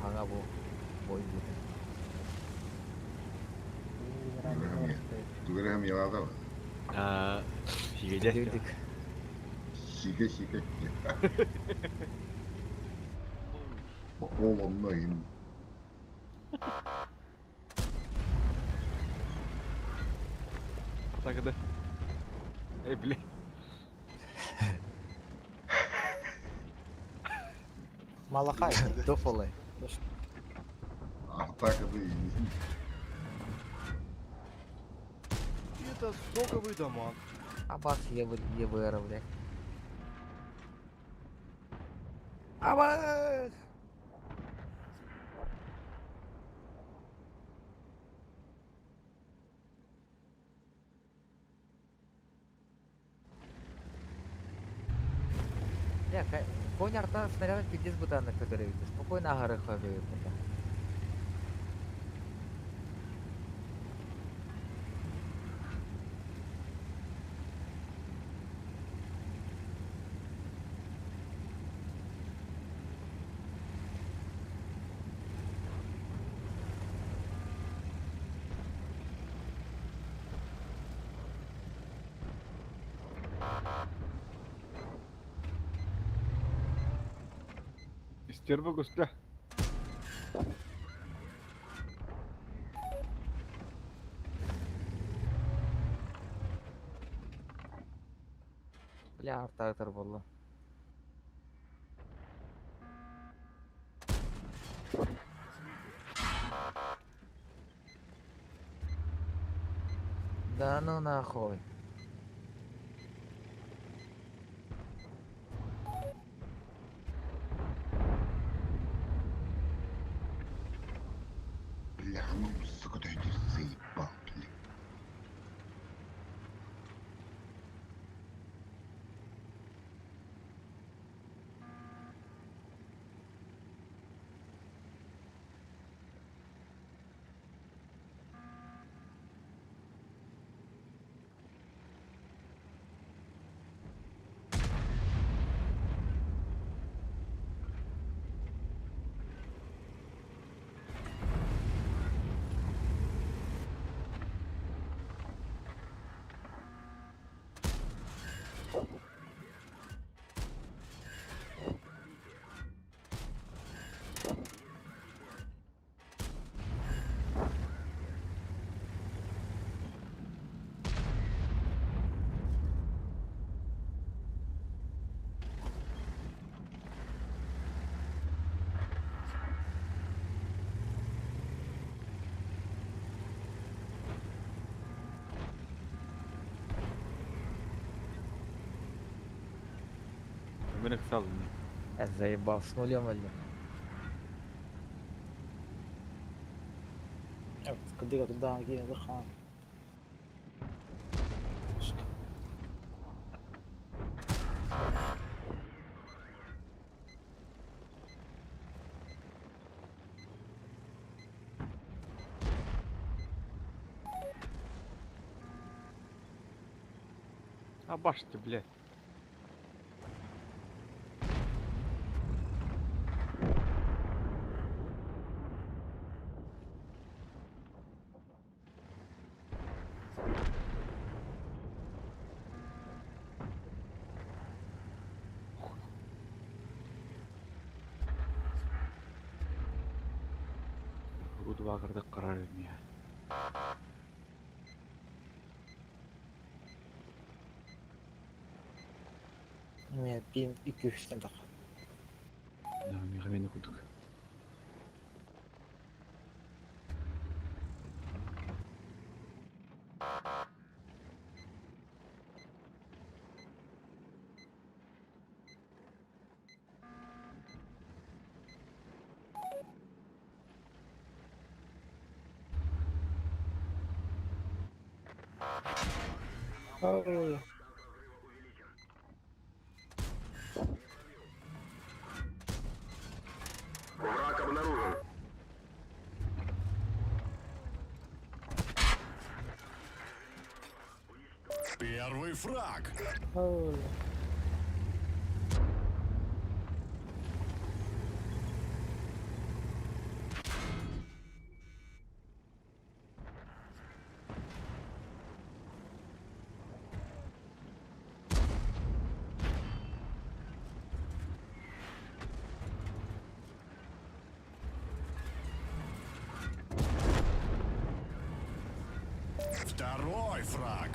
аңа бу бой бу. Генеральный дор стоит. Туграм ялада. А, хигеде. Дюдик. Сика. Олонна ин. Так это. Эй, блин. Малахай. Тофолай. Атака да ин. Это стоковый дамаг. А бац ЕБР, блядь. Абах! Я конь арта снаряд пиздец бутанок, который видишь. Спокойно агары ходит. Стерва густа. Бля, арта болды. Да ну нахуй. Бля, ну, сука, ты заебал, бля. Мене ксал. Я заебал с нулем, блин. Кадыга туда, где захан. А баш ты, блядь. Руд вагырды карар эмне. Нет, пим 200 так. Мені кудук. Oh. Враг обнаружен. Первый фраг. Oh. Второй фраг.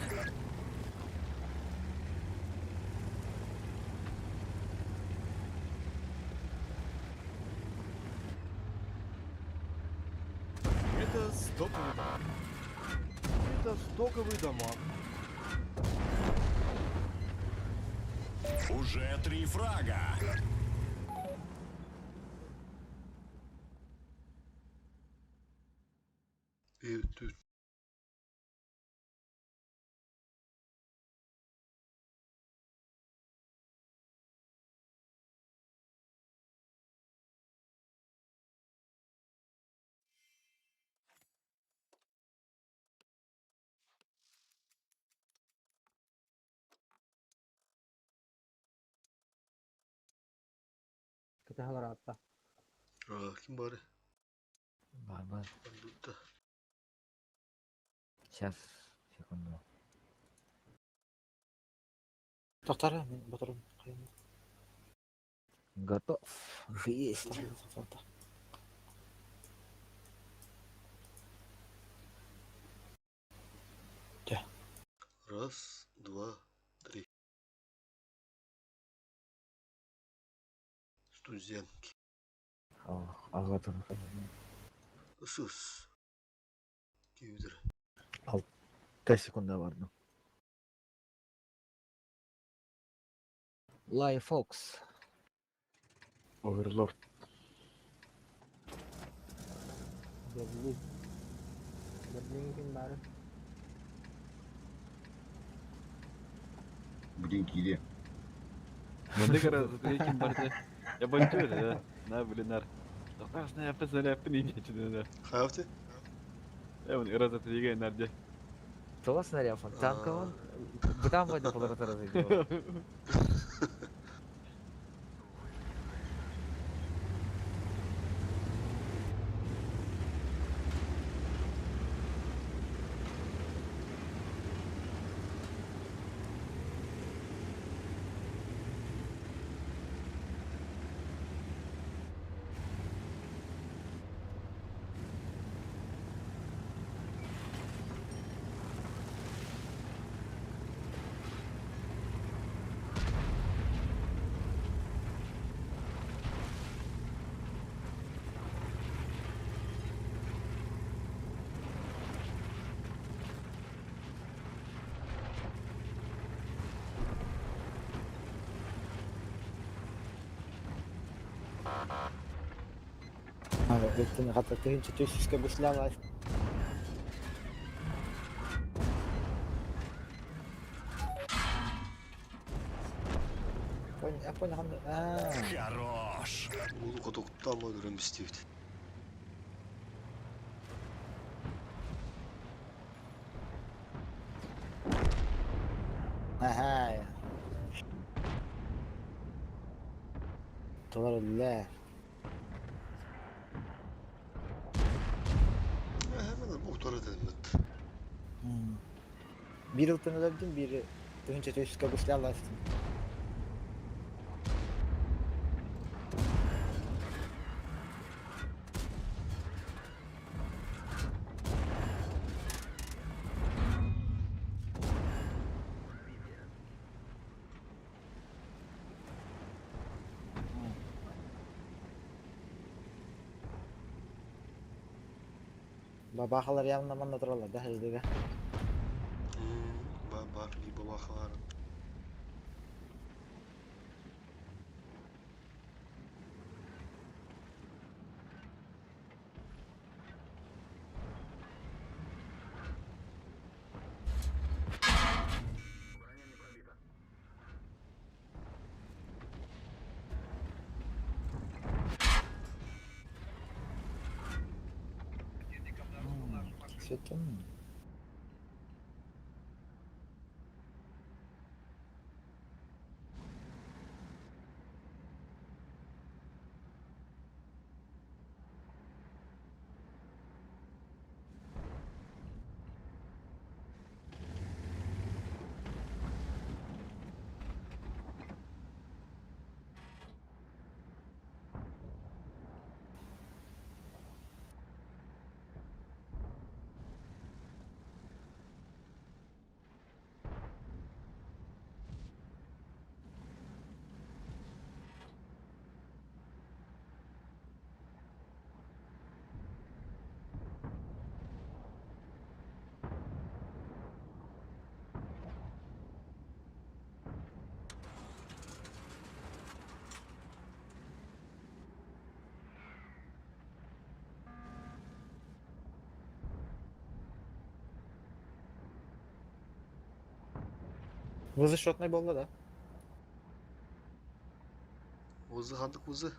Это стоковый дамаг. Это стоковый дамаг. Уже 3 фрага. И тут Ketahalar atla. kim bari? Бар. Тут Сейчас, секунду. Тоқтар, мен батырым. Готов. Есть. раз, два, три. Студентки. Готов. Sus. Кивдер. 6 секунда vardı. Live Fox. Overlord. Berlin. Berlin kim bari? Блин, Кири. Bende kadar kim vardı? Yabancı öyle ya. Ne bilinler. Dokaz ne yapıyorsun ne yaptın iyice içinde. Hayatı? Evet, irazat iyi enerji. Кто снаряд? Танковый? Там вроде полтора раза делал. Беттин хататын чеческе бышлалар. Я понял. Хорош. Бұл құдықтан ма көрем істейді. Ага. Doğrular. Hemen muhtar edelim ben. Bir yıldan öldüm, biri dönünce çeşitli bıшлалар. Babakalar yanında bana dururlar da hızlıca. Бар, либо бахаларын. Светлана. Вызы счетный болды, да? Вузы қандық вузы?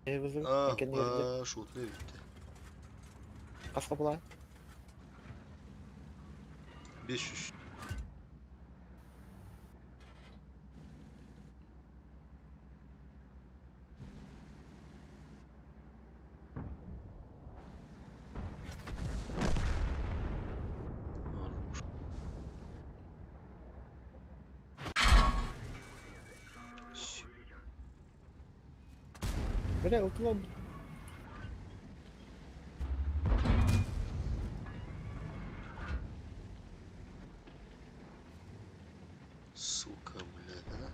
Вызы А, мекен жерде. шутный бітті. Қасқа бұлай? 500. Бля, ұтылам. Сука, блядь, а?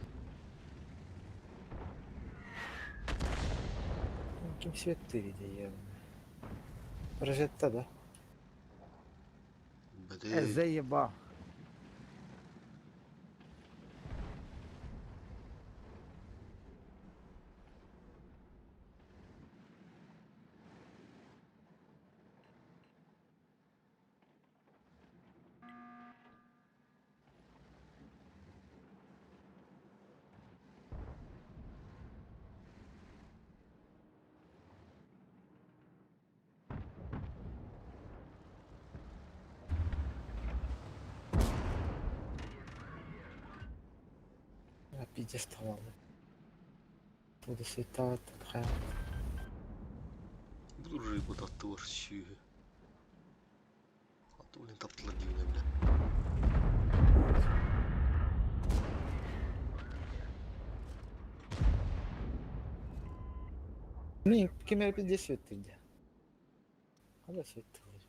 Ким свет ты види, явно. Розетта, да? Блядь. заебал. Пиздец tavallı. Burada света, такая. Бұл рыбу татты бар сүйі. Аты өлен таптылар деймін әмді. Блин, кем пиздец свет ты где? Когда свет ты возьмешь?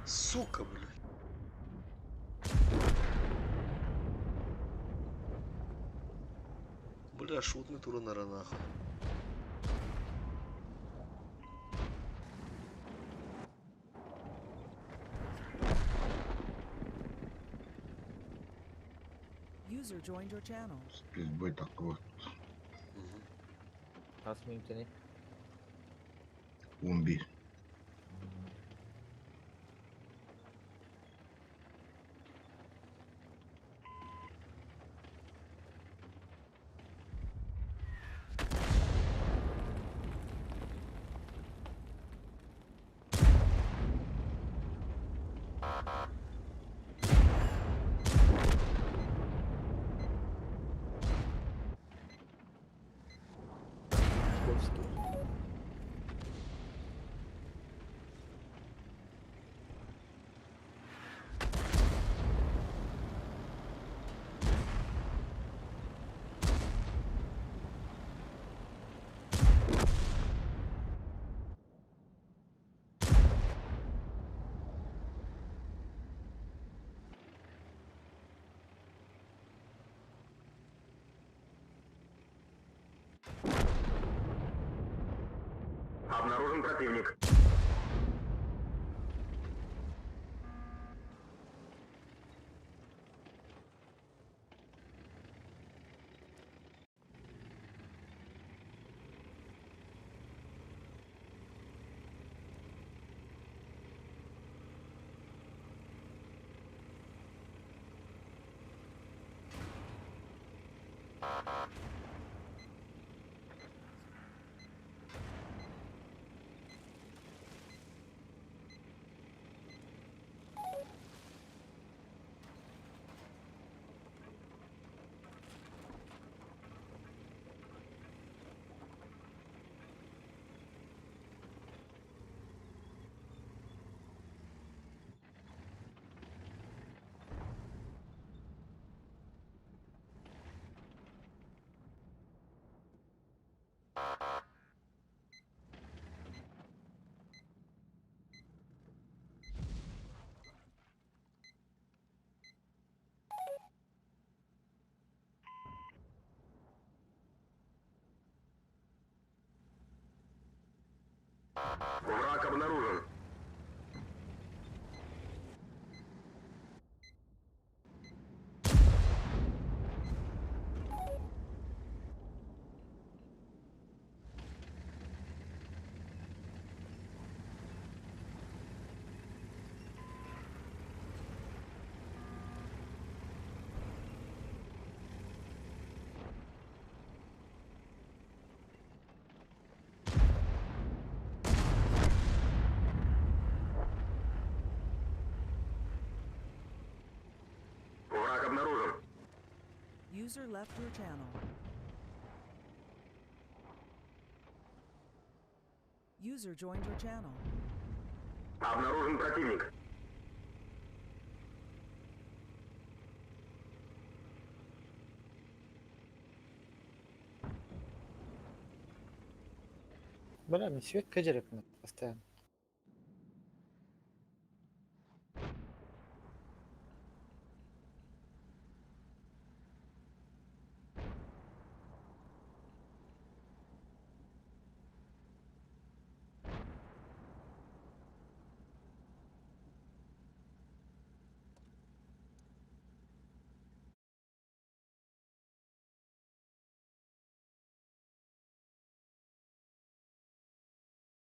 Сука, блядь. Бля, шутный тура на ранаху. User joined your channel. Пиздбой такой. Kas mıyım seni? 11. Польский. Обнаружен противник. Враг обнаружен. Враг обнаружен. User left your channel. User joined your channel. Обнаружен противник. Бля, мне свет кадерик постоянно.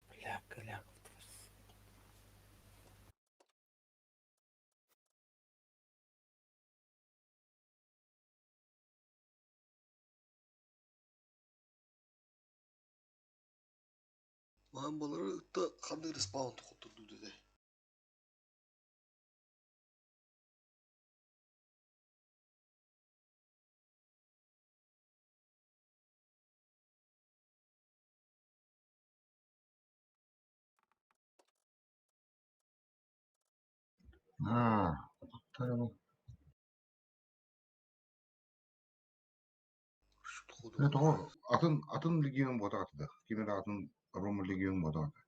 Бля, коляк. Мамбалары ытта қандай респаун тұқытырды деді. Это атын легион ботағатыда. Кемер атын Рома легион ботағаты.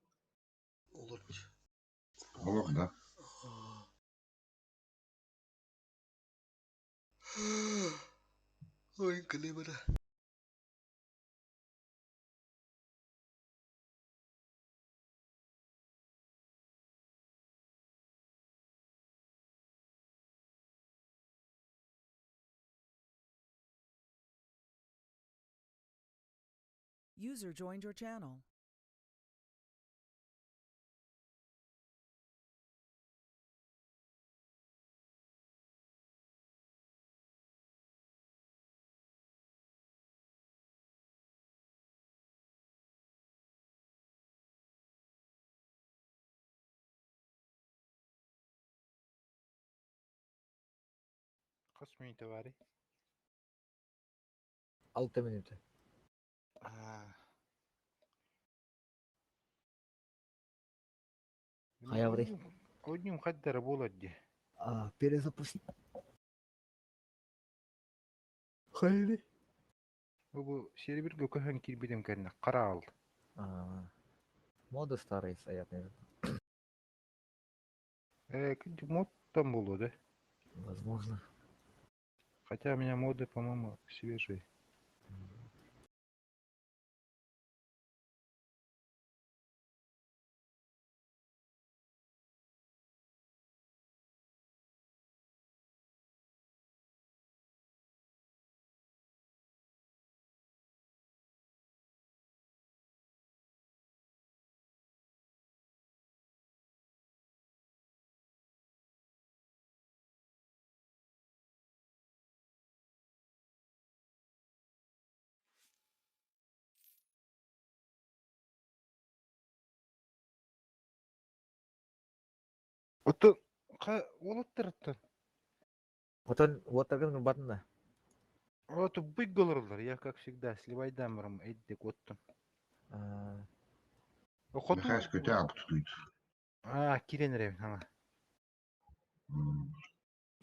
Олармыш. Олар, да. Ой, кіле бәрі. User joined your channel. Kaç minute var? 6 минуты. Хаябрый. Одним хаддары болады. Перезапусти. Хайли. Bu server gököhen kirbidim kendine kara aldı. Моды старые стоят, наверное. Kinci mod там было, да? Возможно. Хотя у меня моды, по-моему, свежие. Ото олаттырыттыр. Вот таким батында. Ото быгголорлар, я как всегда сливайдамырым эддик оттун. Мехайс көте алып тұтыйды. Киренерем, аңа.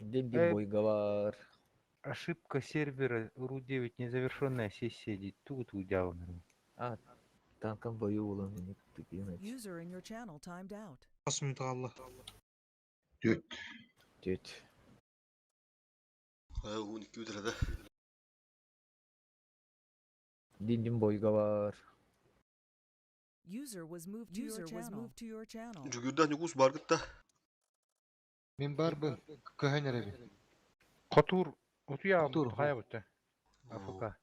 Деньги бойговар. Ошибка сервера РУ-9, незавершенная сессия, тут удяванным. Танком бою улам. User in your channel timed out. Kaç minute kaldı? Тет. 12 өтіреді. Деньги бойговар. User was moved to your channel. Жүгүрдөн югус бар гытта. Мен барбын. Көхөнөрөбү. Котур. Утуя хая бутта. АФК.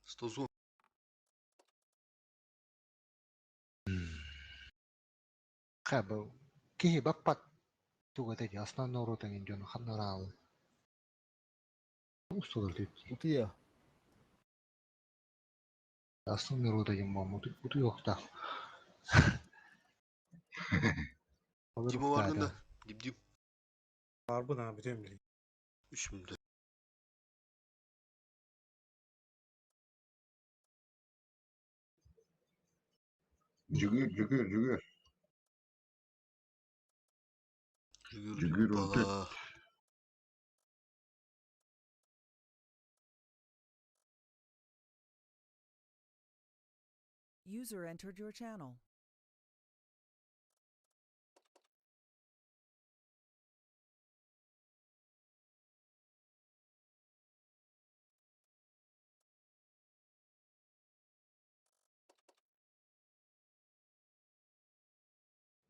Стозу. Кабы. Кихи баппат. Тугата же основной рота ненден ханарал. Устулар дейт. Утуя. Основной рота жеммам. Уту йокта. Ким баргында? Дип. Барбын а бирем билем. 3 мүндө. Жүгүр. Жүгүр бала. User entered your channel.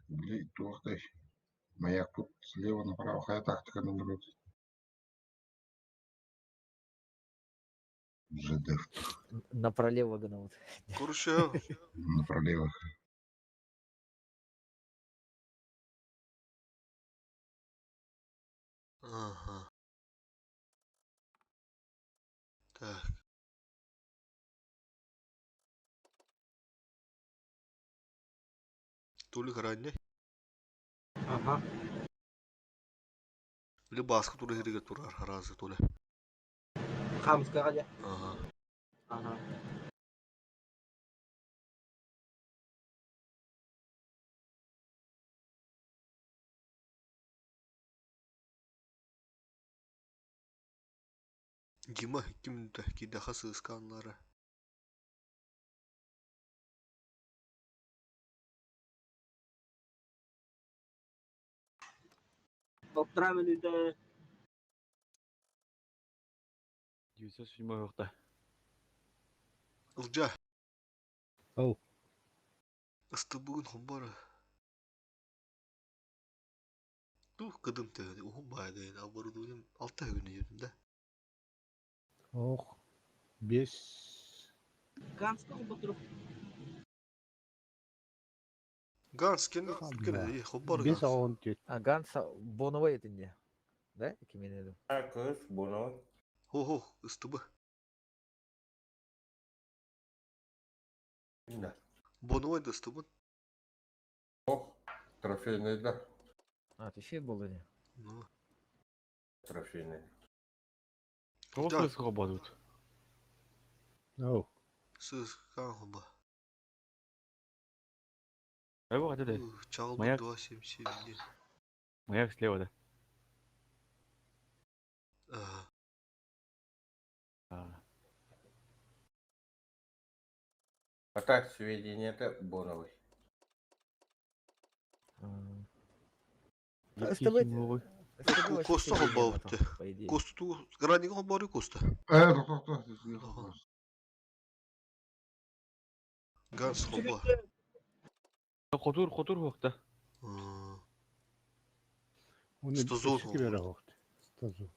Блин, туахтай. Маяк тут слева направо. Какая тактика номер 1? ЖД. Направо гнут. Короче. Направо. Ага. Так. Толик ранне. Ага. Или басқа тура жерге турар разы толе. Хамска же. Ага. Ага. Дима 2 минутта кидаха сысканлары. Полтора минуты. 907 йокта. Ылжа. Ау. Ысты бүгін хомбары. Тух кыдым тегіне ухум байдайын албарудуын 6 күні жерінде. Ох. 5. Ганска хомбатырып. Ганс кені хомбары 5 10 тет. А Ганс боновой етінде. Да? Кемен еду. Кыз, боновой. Хо-хо, ыстыбы. Да. Боновой да ыстыбын. Ох, трофейный, да. А, ты ще был или? Ну. Трофейный. Кого сыска бадут? Ау. Сыскан хомба. Айбо катады. Чалбы Маяк. 277. Маяк слева да. А так, сведения это боновый. Коста хомба өтті. Коста ту гранига хомбары коста. Тоқтат. Ганс хомба. Котур йокта. Стозон хомба. Стозон.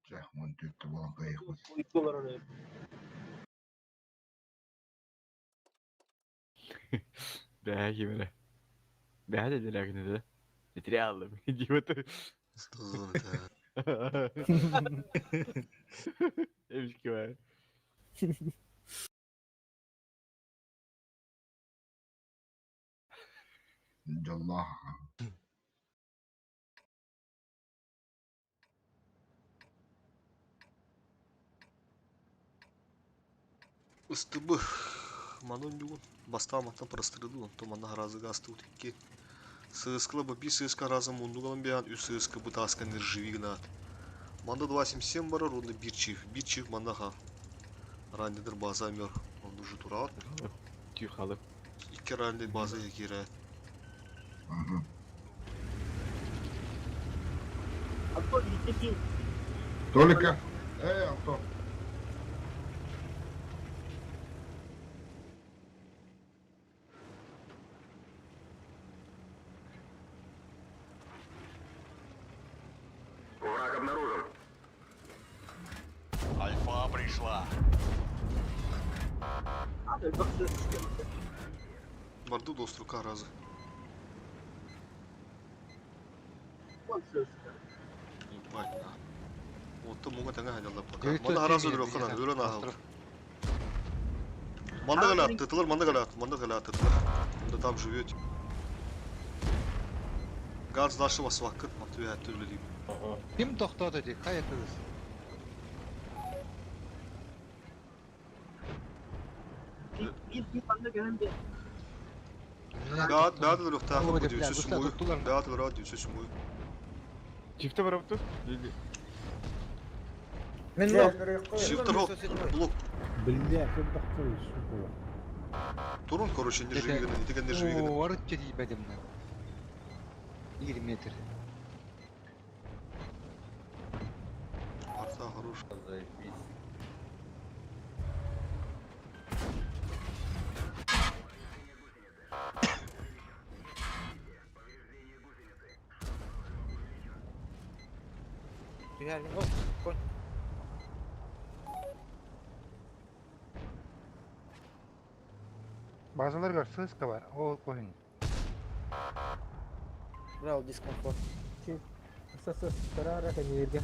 Жах, 14 болан кайық. Бәге мене. Бәге де ләгіне де. Жетіре алдым. Диваты. Стозон это. Эмшки бар. Жаллах. Ыстыбы. Манон бүгін. Бастамақтан простырды он. Томанда разы гасты утекке. Сыскылы бы bir сыска разы мунду қалын биян. Үс сыска бұта асканер живи гнат. Манда 277 бара ронды bir çift. Bir çift manda ha. Randedер база мер. Он уже турат. Тихо алып. 2 рандед база екері. Толика. Антон. Враг обнаружен. Альфа пришла. Барды дострука разы. Ебать, на. Вот то муга таңа хадалап пока. Мана разы өлөр окана, өлөн ахал. Манда галат, тытылар, манда галат, тытылар. Манда там живет. Газ дашы бас вакыт, матуя түрлі дейм. Ким тоқтады дейік, қай етіңіз? Бәді ұрықта ақыл бұд өсесім ойы. Бәді ұрады өсесім ойы. Чифте барып тұр. Мен Шифтер ол, блок. Бля, тут такой, сука. Турун, короче, не живи, не живи. О, арыт жеді бәдімнен. 20 метр. Арта хорош. Базаларға сыска бар, ол қойын. Брал дискомфорт. Сасы тарара кенерге.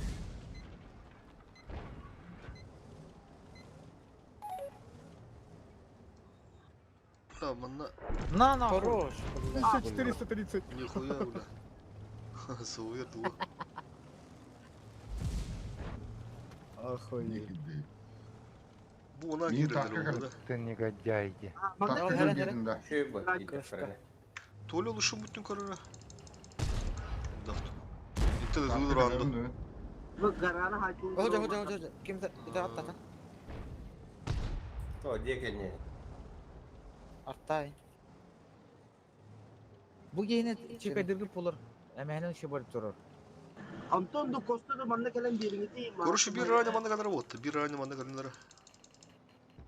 Да, манна. На, хорош. 1430. Нихуя, бля. Суер, дула. Охуеть. Bu ona Мин girer таққа oldu. кірді. Ты негодяйки. Таққа кірдіңді. Толя oluşum bütün karara. Daft. İtte de zıdır andı. Ходи. Кем-то аттата. Что, дегенье? Аттай. Bu yine çipedirgi bulur. Emeğinin işi barıp durur. Антон до Костада манда келен бириңи дейм. Короче bir rane manda kadar oldu. Bir rane manda kadarlara.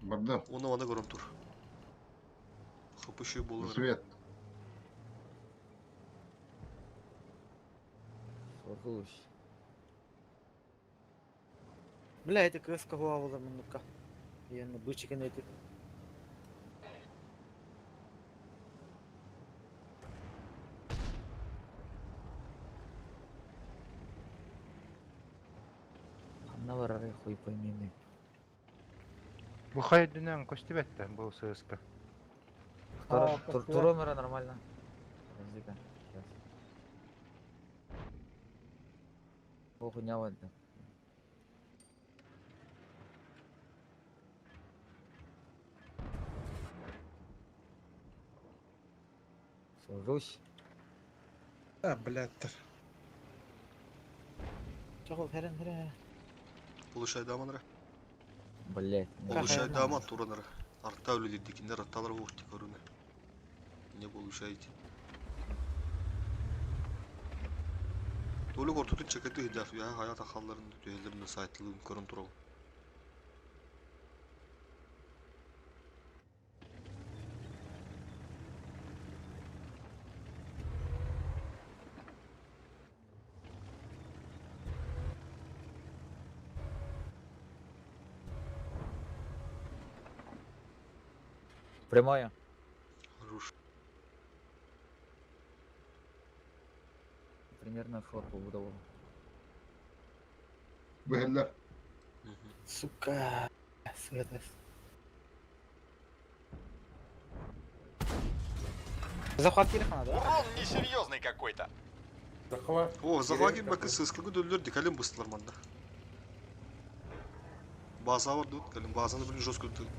Барды. Onu manda görüm tur. Хапışı bulur. Свет. Охуш. Бля, это крыска голову за минутка. Я на бычке на эти. Анна var araya koyup koymayayım. Bu haydunan koştibetten bu sığıska. Туру мира нормально. Подожди-ка. Сейчас. Хуйня вот. Сужусь. Блядь. Чего, херен. Oluşay damanlara. Блять. Oluşay daman turanlara. Artta öyle dedikiler arttalar vurdu koruna. Ne bu oluşay için. Dolu kortutu çeketi hidaf ya hayat akallarının düğelerinde sahitliliğin korun turalı. Прямая. Руш. Примерно фор побудовал. Быһыллар. Сука. Светас. Захват телефона, да? Урон несерьезный какой-то. Захват. О, захват gibi bakın sızkılığı döndürdü kalem bastılar manda. Baza var dut kalem bazanı böyle жестко тухут.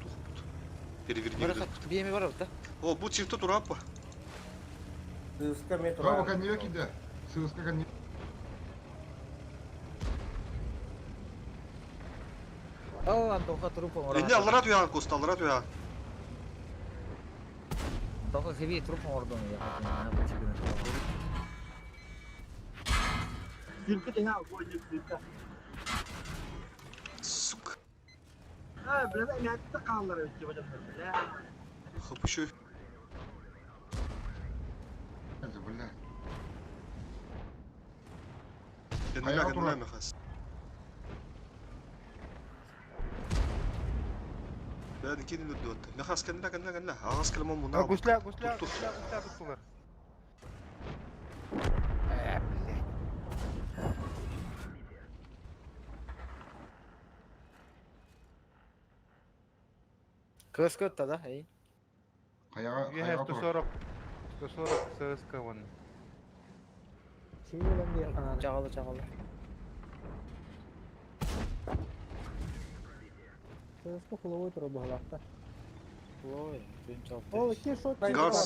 Переверни. Биями бар да? О, bu çifte tur апа. Сыска метро. Право коньяк иде. Сыска коньяк. О, Антоха трупом урон. Енді аллара туяған коста, аллара туяған. Антоха хэви трупом урон. Я хотел на бычке. Зирка теңа бойы зирка. Сука. Biraz emniyette kalırlar ötü hocam mesela. Kapışıyor. Hadi بالله. Kendine mi khas? Ben iki dinle diyor. Ne khas kendine. Ağız kelime muna. Gusla tuttular. Кыз көтті да, ей. Қаяға тұр. 140 ССК вон. Чийлен диye kanal. Çağalı. Сызка фуловой тұры бұғылақта. Ой, ben çok. Ол iki shot Gans.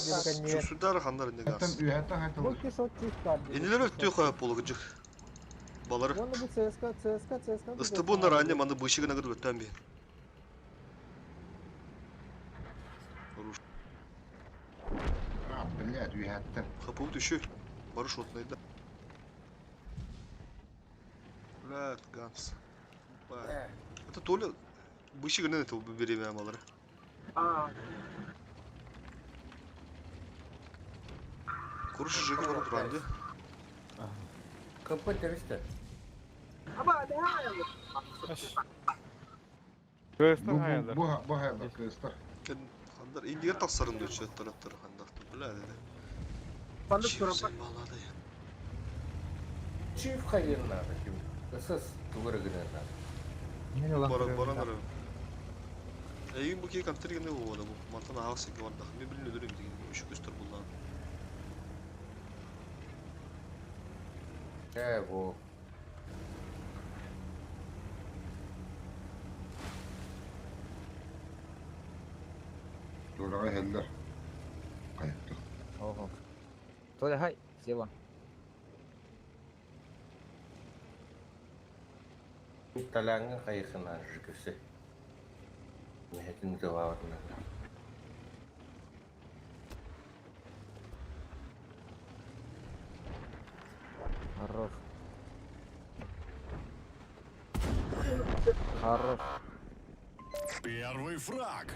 Şuдар хандар инде Хаттан газ. үйәттен қайтылыр. Бұл iki shot çift var. Енелер өттү коюп болгучу. Балары. Оны бұл CSK. Ыстыбындар анне маны бышыгына кырып өттөн бе. Блядь, үйәттен. Хапу düşü. Barış otlaydı. Блядь, Ганс. Это то ли бышыгына это береме амалары. Kuruş jıgı onu durandı. Kapı teröriste. Ama ne hayal? Kızlar hayaldir. Bu hayaldir kızlar. Хандар индигер тасарын дөчө тараптар хандакты. Блядь dedi. Balık turapa. Балады. Çift hayırlar kim? Isız tuvara giderler. Барандар. Эйин буки контергенде болду бу. Мантан агысы кебарда. Мен билин өдөрөм деген үш көстөр булган. Bu. Doğrağa heller. Kayıttı. Oho. Толя, хай, села. Talangı kayıkına rüküsü. Mehetin cevabına. Хорош. Хорош. Первый фраг.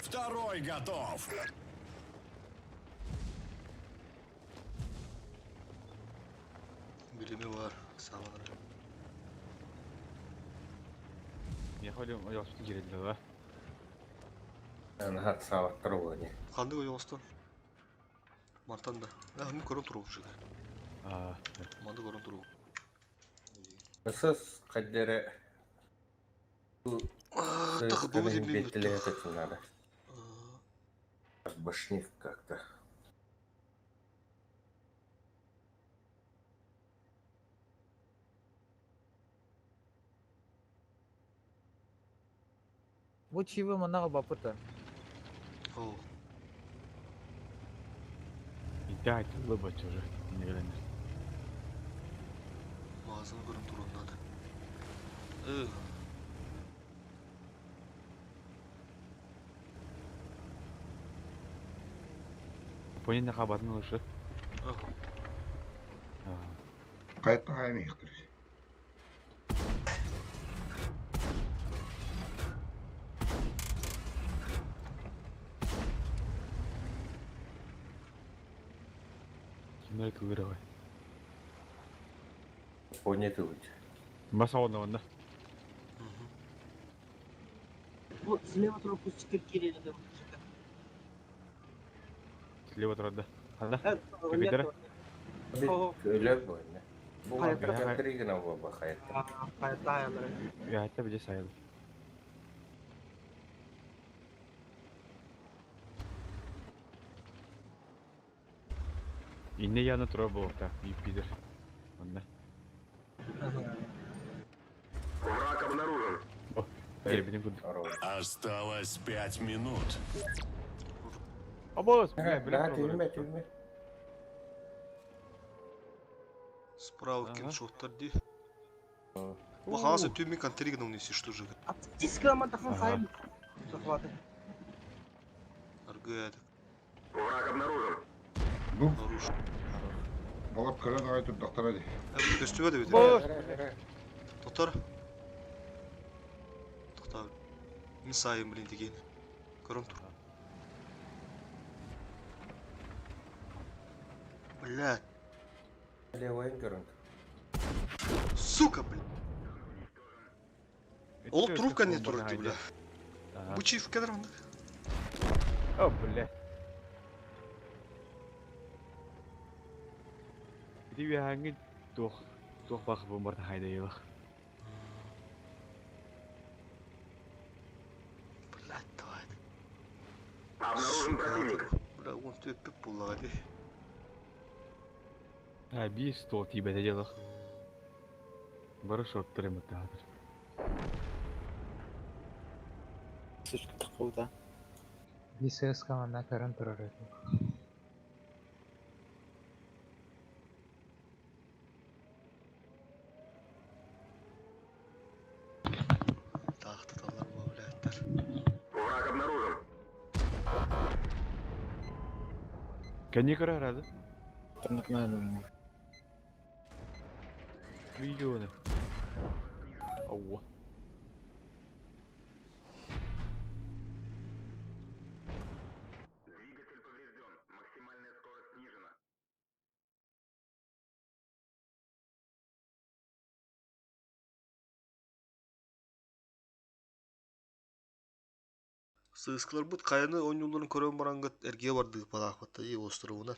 Второй готов. Birimi var. Sağlar. Я ходим, я что girdi va. Yani hat savattır o ne? Kandı o yolstan. Martanda. Ya hem korun turu şu. Mandı korun turu. Isız kaddere bu Так, было ли бетеле это надо. Башник как-то. Bu çivi mana bapıta. О. İddia etti ulabach уже. Не gelene. Mağazanı korun turu надо. Понятно, хабатын лучше. Kayıttı haymi yıktır. Kimler kıvırıyor? Понятый быть. Masa onda. Bu слева трубку стикер dedim. Слева труда. Hadi. Evet. Kapitara. Öyle bu ne? Bu Hayatta. hayatta bu bak hayatta. Hayatta hayalleri. Ya hatta bir de sayalım. İnne yanı trobo ta. Юпитер. Onda. Враг обнаружен. Benim kurduk. Осталось 5 минут. Абос, Да, тюрьме. Справа кем шоқтар де. Бахасы төмен контригна унеси что же. Аргает. Враг обнаружен. Ну, балап кірен айтып доктора де. Әбіл көстігі де Бос. беді. Тоқтар. Тоқтар. Мен сайын білін деген. Көрім тұр. Блядь. Левый ингарант. Сука, блядь. Ол трубка не тұрды, бля. Бучив кадрон. О, бля. Иди хангin тух бах бомбарда хайдайбах. Блядь, давай. Обнаружен противник. Бля, он төпіп болады. Bir stol tibete geldik. Barış şortları mı dağıdır? Слишком какого-то. BCS команда көрін тұрар еді. Тақты талар ма, блядьтар. Враг обнаружен. Kendi karar herhalde. Нормально. Миллионы. Ауа. Двигатель поврежден. Максимальная скорость снижена. Сыскалар бұд қайаны ойнуларын көрен бараңғыт әрге бардығы балақ батта ей островына.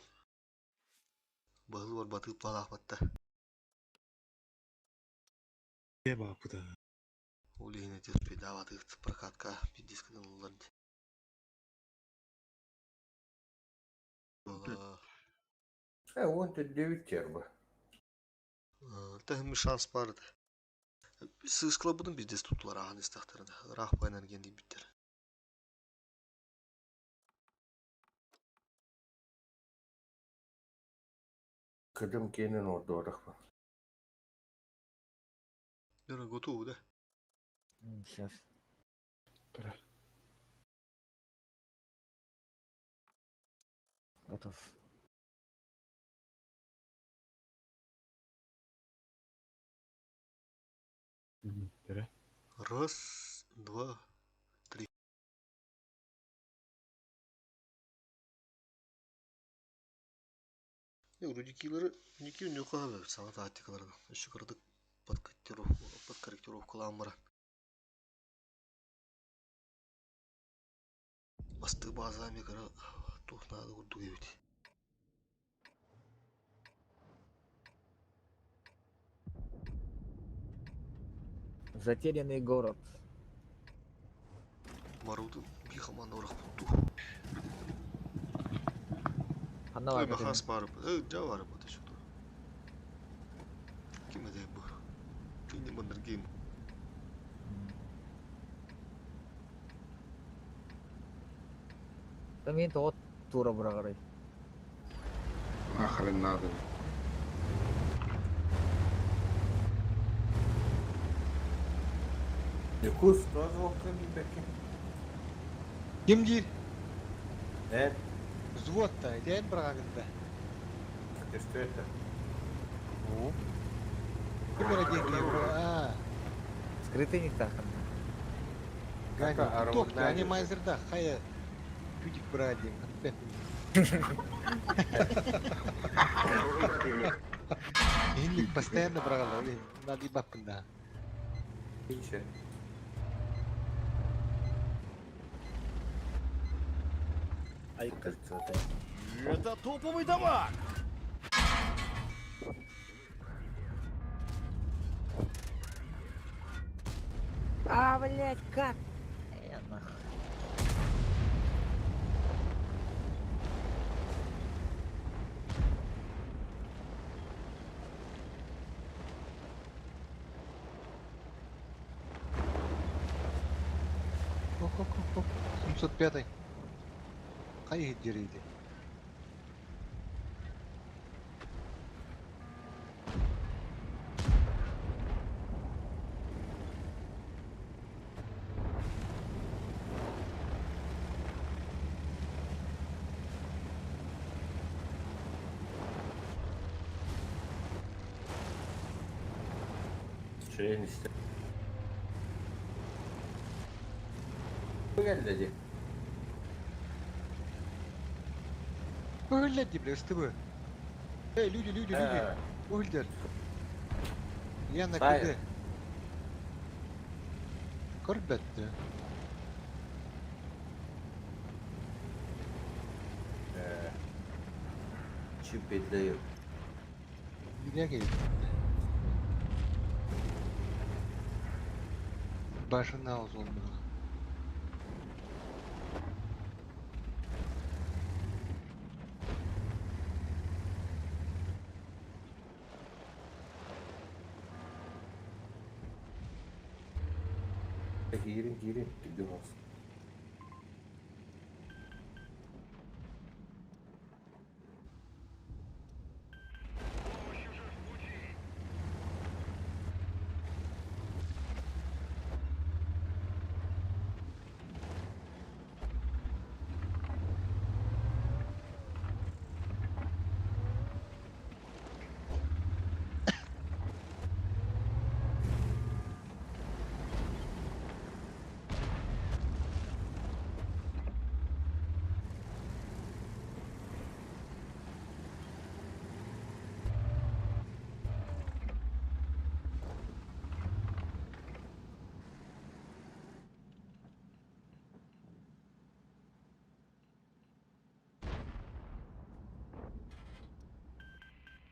Бағыл бар батығы балақ батта. Где бабуда? Улейна теспей даватығы прокатка пидискадан оларды. Он тут 9 терба. Тәхімі шанс барды. Сыскалар бұдың біздес тұтылар ағын істақтарында. Рақ байнар кенде біттер. Кыдым кенен ордорах. Дөрі готовы, да? Сейчас. Готов. Раз, два, три. Рудикилары неке не указывают саңа тактикаларда. Еще кырдык подкорректировкалан бара. Басты базами кара тухнады урду кебет. Затерянный город. Марудын бихаман орак бутту. Анналар Ой, махас барып. Жавары бата что-то. Ким эдей бу? Кини мандыргим. Мен тоғыт тура бұра қарай. Нахрен надо. Якус назвал кандидатки. Ким дейір? Взвод-то, дәйін бірағында. Ты что это? Кім бірі деньги? Скрытый не так. Токта, анимайзерда, қая тюдик бірі дейін. Енді постоянно бірағалар, надо ебаппында. Ничего. Ай, кажется, Это топовый табак! Блядь, как? Нахуй. 205. Кай жерийди? Şeyin işte. Bu geldi dedi. Öyle di, блядь, СТБ. Эй, люди. Ульдер. Я на Фаер. КД. Көрбетті. Çip belli. Неге. Башына узылды. Girin. Gidiyor olsun.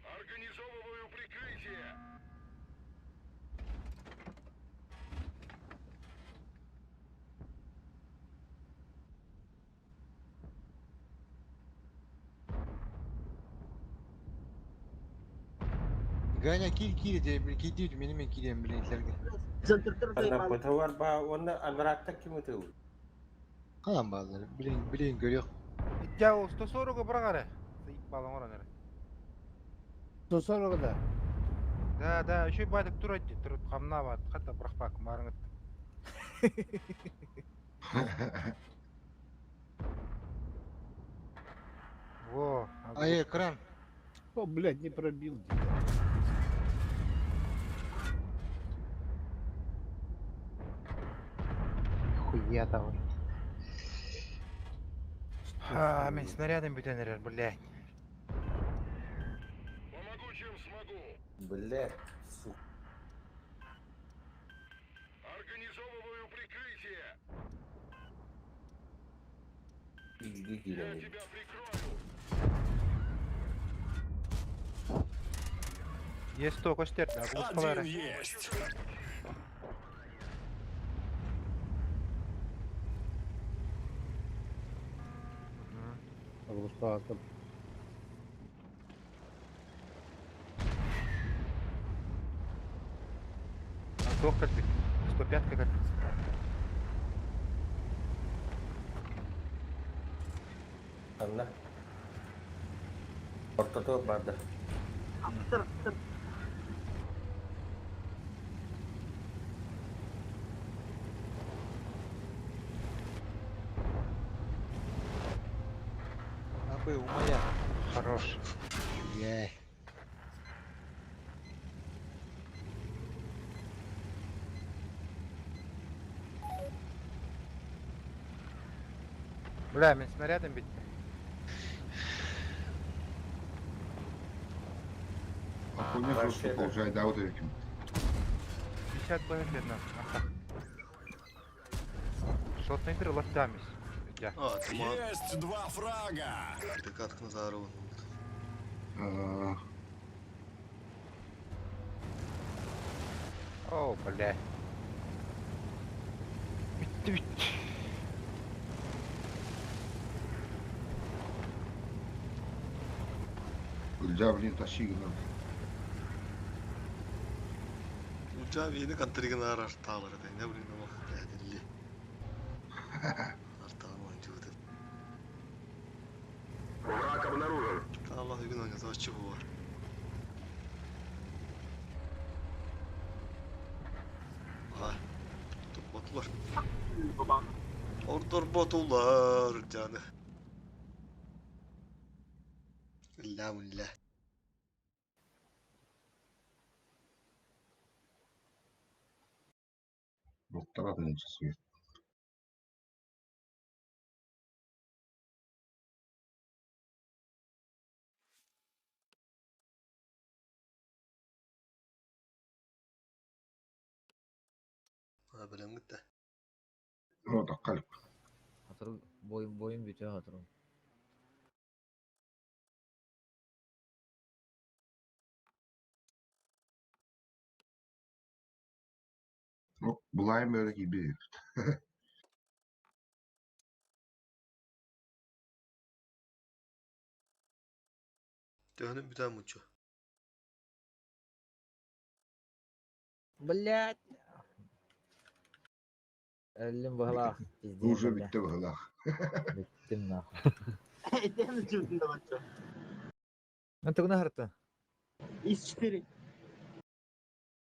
Организовываю прикрытие. Ганя кил deyip менімен килем білейсерге. Anda foto var ba onda Amirat'ta kim ötüyor? Kalan bazıları. Bileyim görüyor. Ya o 140-га бара кара. Балаң ора нере. Сосорогда. Да, еще бадык турат ди, турат камна бат, хата брахпак марыңыт. Во, Ай, экран. О, блядь, не пробил. Хуя там. мен снарядом бітенерер, блядь. Помогу, чем смогу. Блядь, сука. Организовываю прикрытие. İlgi Я girelim. тебя прикрою. Есть то көстерді, Один ақылышқалары. есть. Оглушпатом. Антох кәлбек, 105-ка кәлбек. Anda. Ortada vardı. Абы, у моя. Хорош. Яй. Бля, мен снарядом бітті. Охуенно просто продолжай, да, вот этим. 50 километров на мастах. Шотный пир локтамис. Я. А, туман. Есть два фрага. Декатка Назарова. О, бля. Бітті. Ульджа, блин, тащи надо. Uçağı yeni kantırgın arar tağları da ne bileyim ama yani 50. Artalama. обнаружен. Allah gün oynasa açı bu var. Aha. Botular. Ordur botular canı. Elhamdülillah. Doktor adını suyu. Ha bilem gitti. O da kalp. Hatırım boyun bitiyor hatırım. O bulayım böyle gibi. Dönüm bir tane muço. Блядь. Ölüm bıhlak. Уже bitti böyle. Bittim nah. Edelim cürdünde bakacağım. Nanti guna harta. İs-4.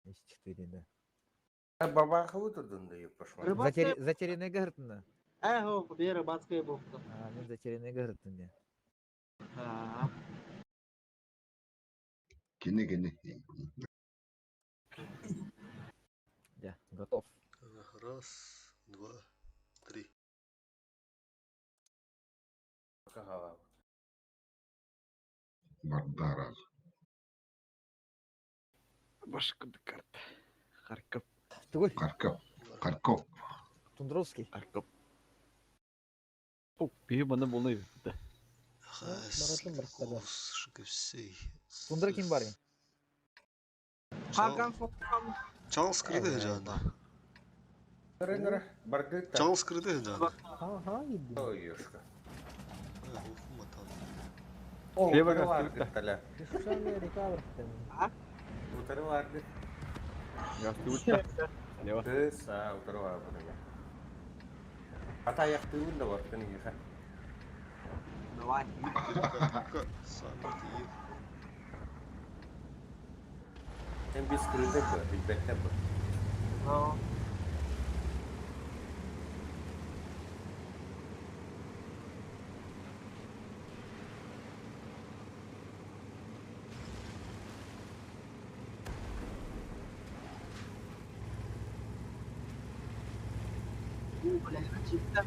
İs-4 Баба хавутурдун да yapışma. Затерянный гартында. Ho, bir рыбацкая болду. Мен затерянный гартында. Ha. Kendi. Я готов. Раз, два, три. Какава. Bardaraz. Başka bir kart. Харьков. Тугой. Харьков. Тундровский. Харьков. О, bir bana bulunuyor. Маратым биркада. Тундра ким бар? Hakan Fokkan. Charles kırdı canı. Нара бардык. Charles kırdı canı. Ha gitti. Ой, ёшка. Okuma tamam. О, Лево утары как vardı тыкта. tala. Düşüşen de recover ettim. Утары vardı. Ясты утта. Лево. Kız, утары vardı. Hata yaptığın da var senin ya. Давай. Sanat iyi. Hem biz kırıldık mı? Feedback'ten mi? Ha. Блядь, cidden.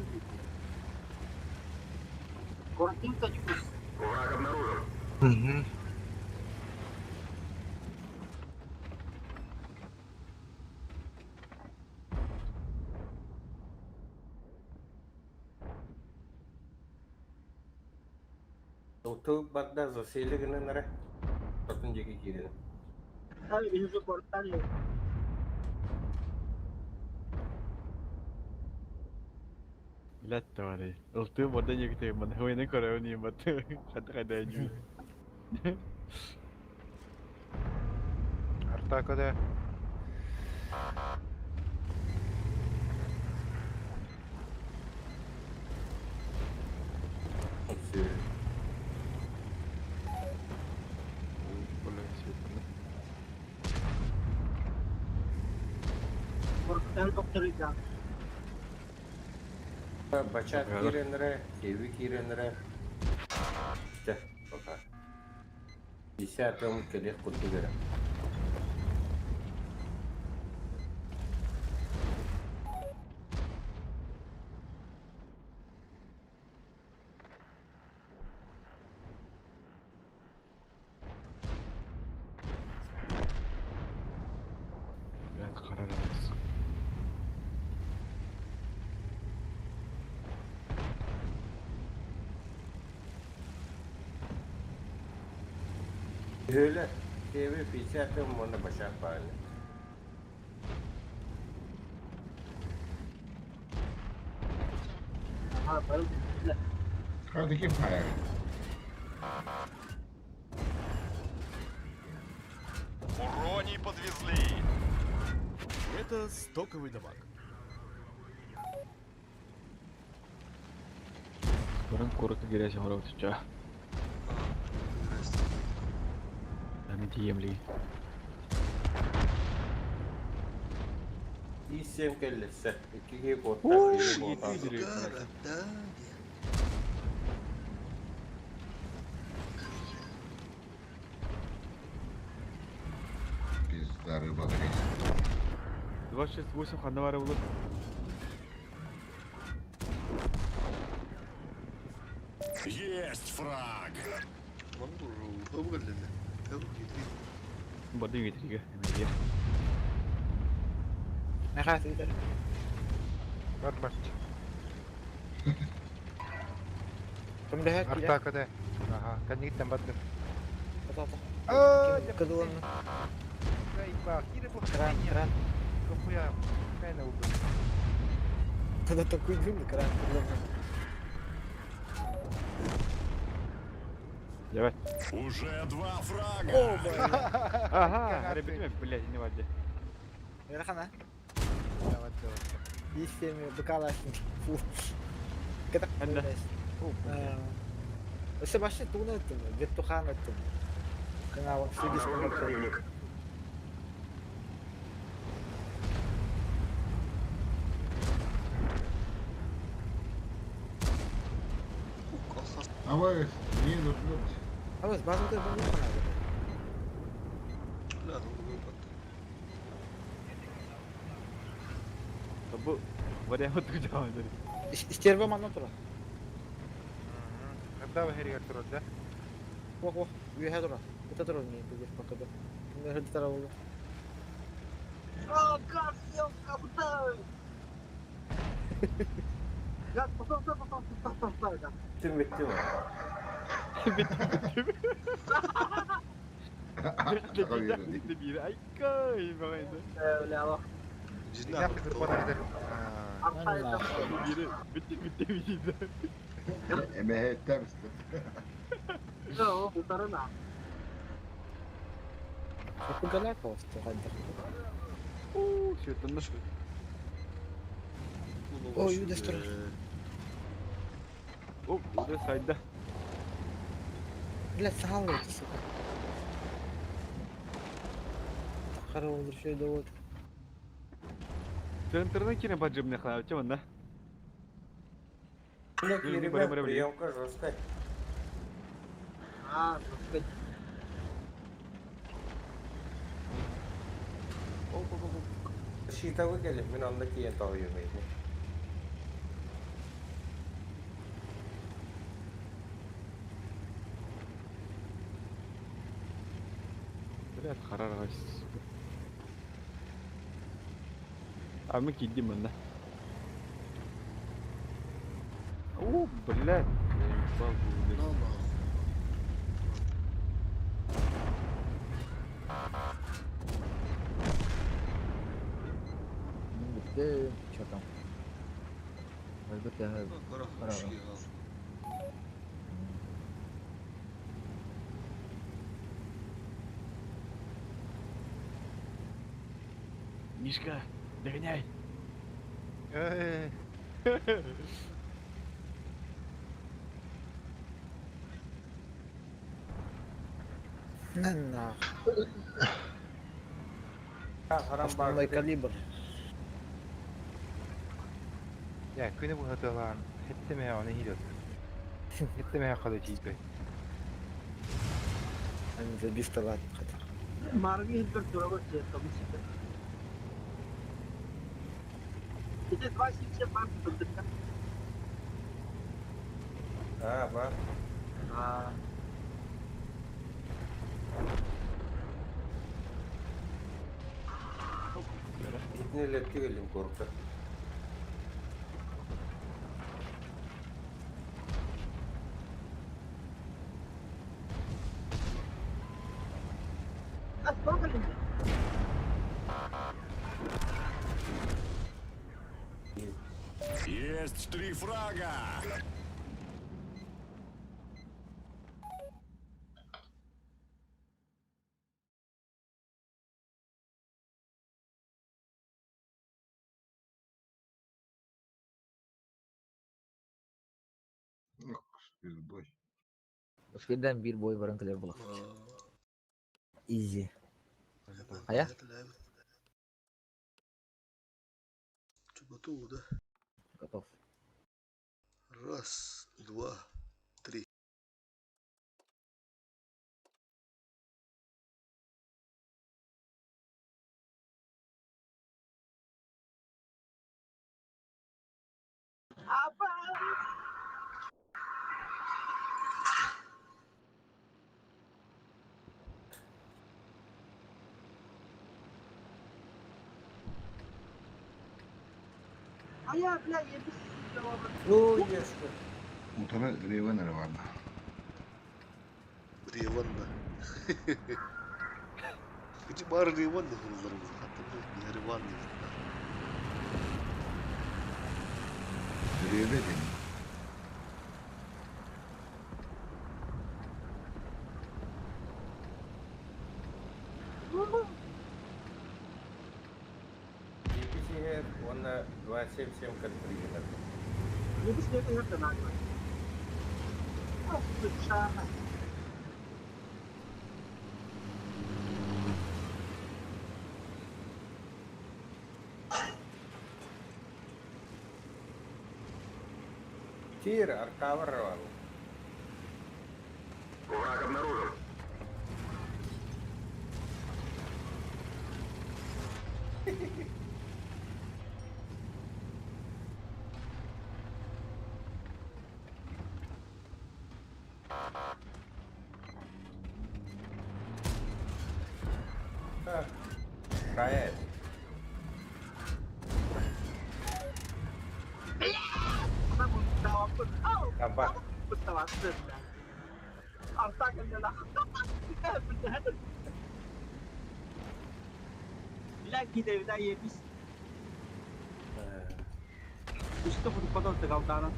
Коротенько чуть. Враг обнаружен. Untuk bagda засели гына нара. Потом жеке кирене. Tabii birinci korktan yok. Лет товарищ. Улты вода не где man. Хой не корел не мат. Хата не. Артакада. Все. Korktan doktoruyla. Бачат киренере, кеви киренере. Да, пока. 10 келек куту берем. Ben karar alırız. Öyle. Kevi 50 mana bachak paale. Ha, barın güzel. Hadi kim kaya? Урони подвезли. Это стоковый добак. Buranın korku gireceğim oraya tutacağım. Ами тиемлиги. Исем келлесе. Икиге Уу, бота. Гарада. Пизда, рыба горит. 268 ханавара булат. Есть фраг! Мангуру, обгадлены. Бадың етриге. Эмелге. Нахас идер. Бар. Кем дәһәк килә? Артакада. Ага, каниктан баттыр. Кыдылын. Гайба, кире бу. Кран. Капуя. Кайна убы. Когда такой дым, кран кыдылын. Давай. Уже 2 фрага! Ага, ребятами, блядь, не вади. Ярахана. Давай. Исеме бакалашник. Фу. Ката. Анда. Өсө башы туна өттүм. Геттухан өттүм. Канал сидиш өттүм. Давай, не идут, Алыс базада болду канал. لا هو Табу, вариа хөтгө жаа дэр. Истербе манна тура. Когда вы херигер турат да? Ох, ви хадра. Это тура не тугер покада. Не хад тара болду. Газ, елка, бутыль! Газ, постой. Тим биtti mi? Bitti bir ay koy bakaydı. Öyle ama. Yaptı bir bana gidelim. Bitti bir. Emeğetten misin? Yok, kurtarına. Aku galak просто хадда. Что это нашо? Ой, юда стар. О, burada sayda. Блядь, сахал это, сука. Хорошо, возвращай довод. Центрна кино поджимный хлеб, чем он, да? Приемка жесткая. Жесткая. Щитовый келіп, мен анда кейін тау емейді. Блядь, харар сука. А мы кидим, он, да? О, блядь. Что там? Альберт, Мишка, догоняй. На. Основной калибр. Ya günü bu hatalan. Hettemeye onu hilet. Hettemeye kalı çiğbe. Они забистовали. Марги хитбер турабы кабы сипер. Эти 277 пар бildiriyor. Ha bak. İtini lepti geldim korktu. Есть 3 фрага! Пиздой. Eskiden bir boy barın kılar bulak. Изи. Aya? Coba tuh udah. Готов. Раз, два, три. Ну, ешка. Motora Raven vardı. Revan da. Küçük bari Revan da hızlarımızı katıldı. Revan da. Raven. Еписихер, он на 277 конфигуратор. Тир, аркавер рвал. Враг обнаружен. Проект. Tampak. Lagi dari habis. Üstü bu kadar da kaldı.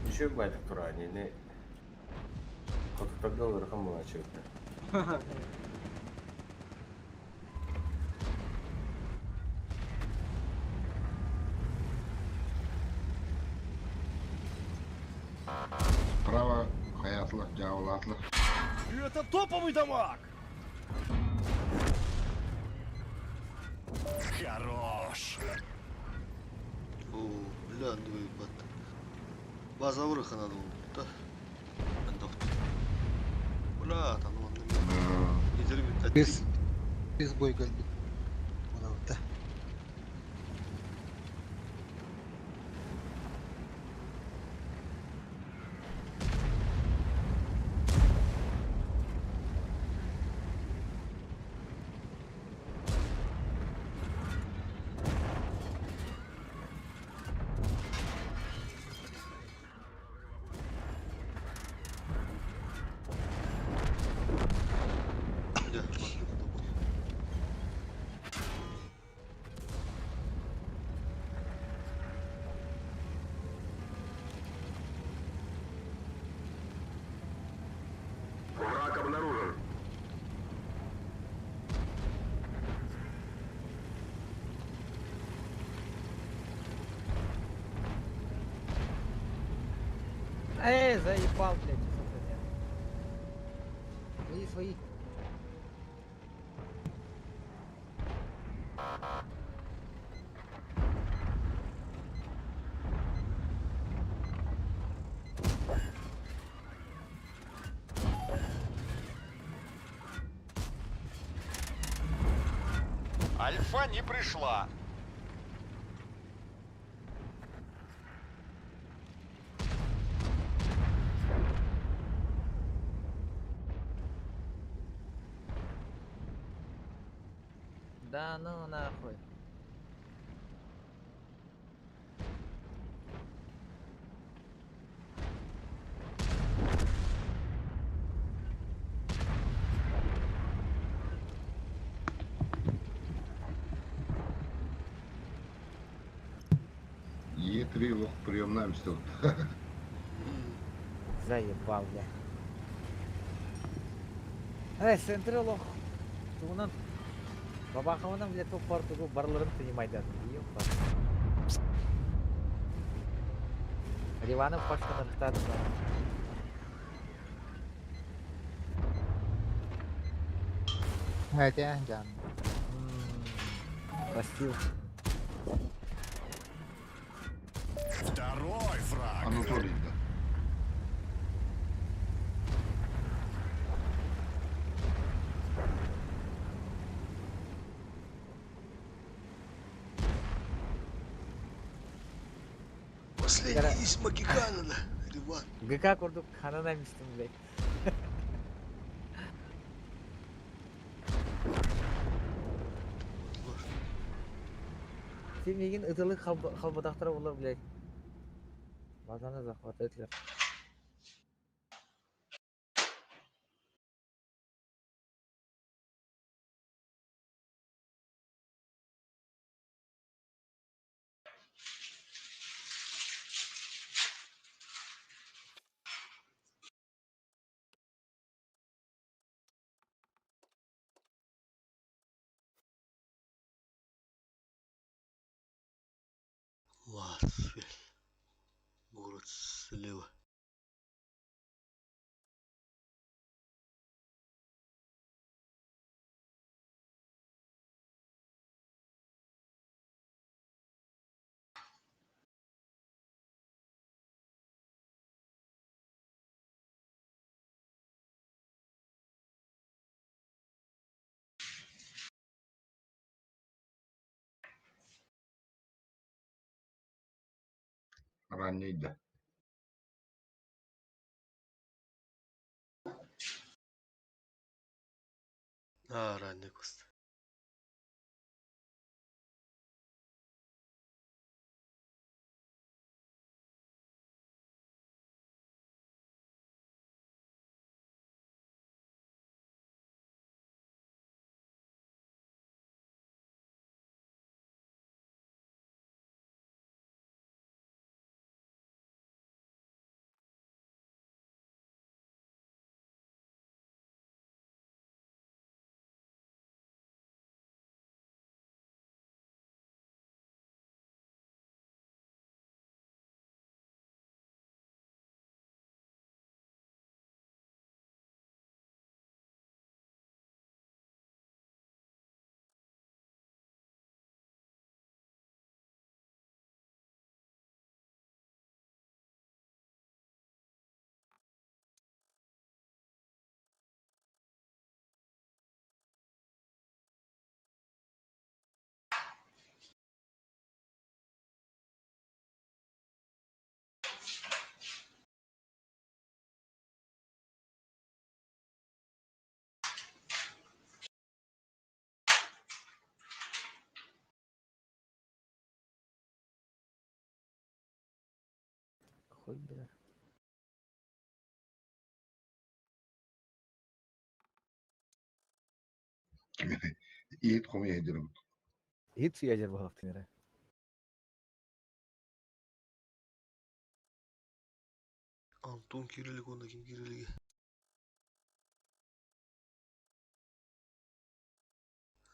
Еще байтик турани, не. Как тогда верхом было что-то. Справа Хаятла, Джаулатла. Это топовый дамаг! Хорош! О, бля, ну и бат. База врыха надо было, да? Бля, там он на меня. Не терпит. Без бой гальбит. Да. Враг обнаружен. Заебал, блядь. Свои. Альфа не пришла. Да ну нахуй. Е3 лох приемная мстил. Заебал, бля. Эй, центры лох. Тугунан. Бабахаванан, блядь, топ португу барларын тыймайдан. Ёпа. Риванов пашкадан статуса. Хотя, Джан. Простил. Второй фраг. Анатолий, да. Последний из Магикана, да, Риван. ГК курдук ханана мистим, блядь. Семьегин ытылы халбатахтара болар, блядь. Базаны захватывателер. Ласвель. Город слева. Ранний, да. Ранний куст. Хуй, блядь. Иет хомя едерим. Hiç yajar bu hafta. Антон Кириллик, он таким Кириллиге.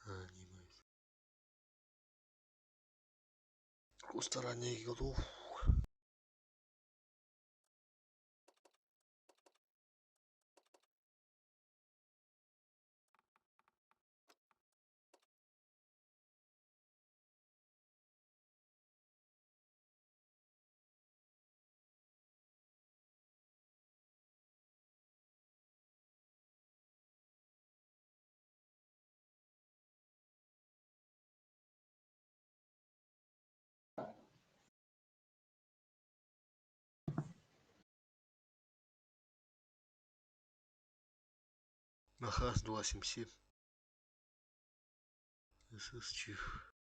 Не Куста ранний готов. Нахас 277. СС Чиф.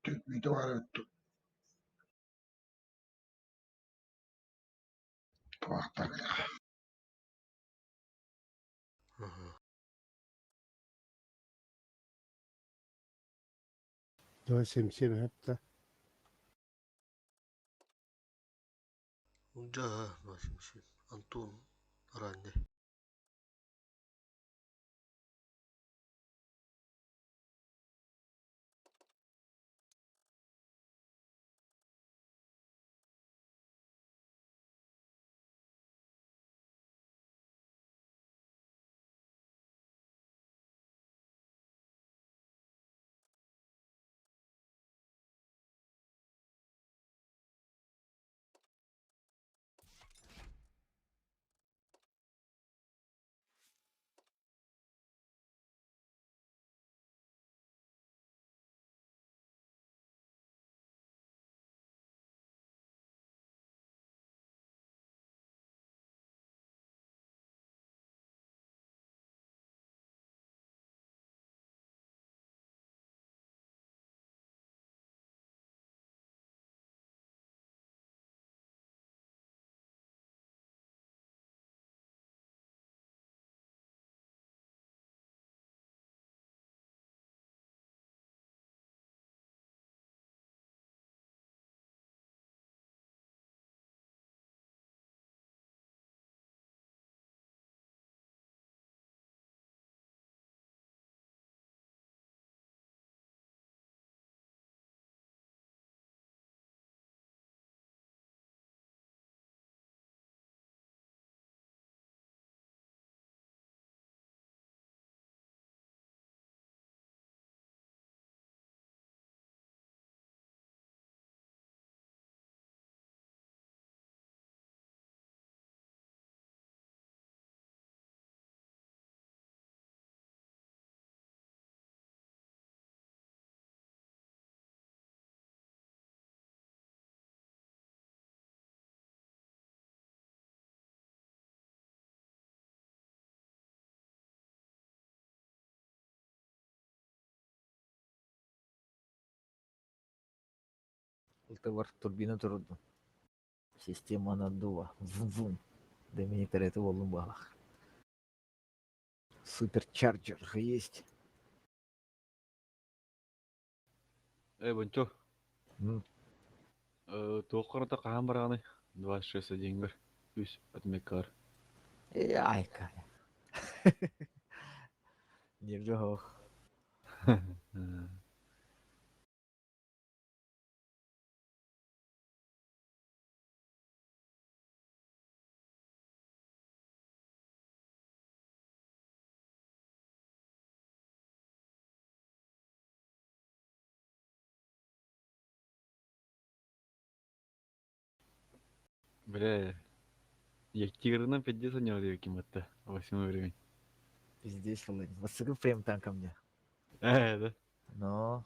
Үйде бар өтті. Туақтар. Давай семсем хәтта. Да, Антон ранее. Ылтыбыр турбина турду. Система наддува. Вум-вум. Доминитор это волн балах. Суперчарджер есть. Бончо. М. Тоққарда қаһан барағаны? 26 деньгар. Үс отмекар. Ай, кая. Не жох. Бля, ектигрынан 50 сеньор диyor kim hatta. 8 времени. Пиздец, Володя. Воссыгы прям там ко мне. Да. Но.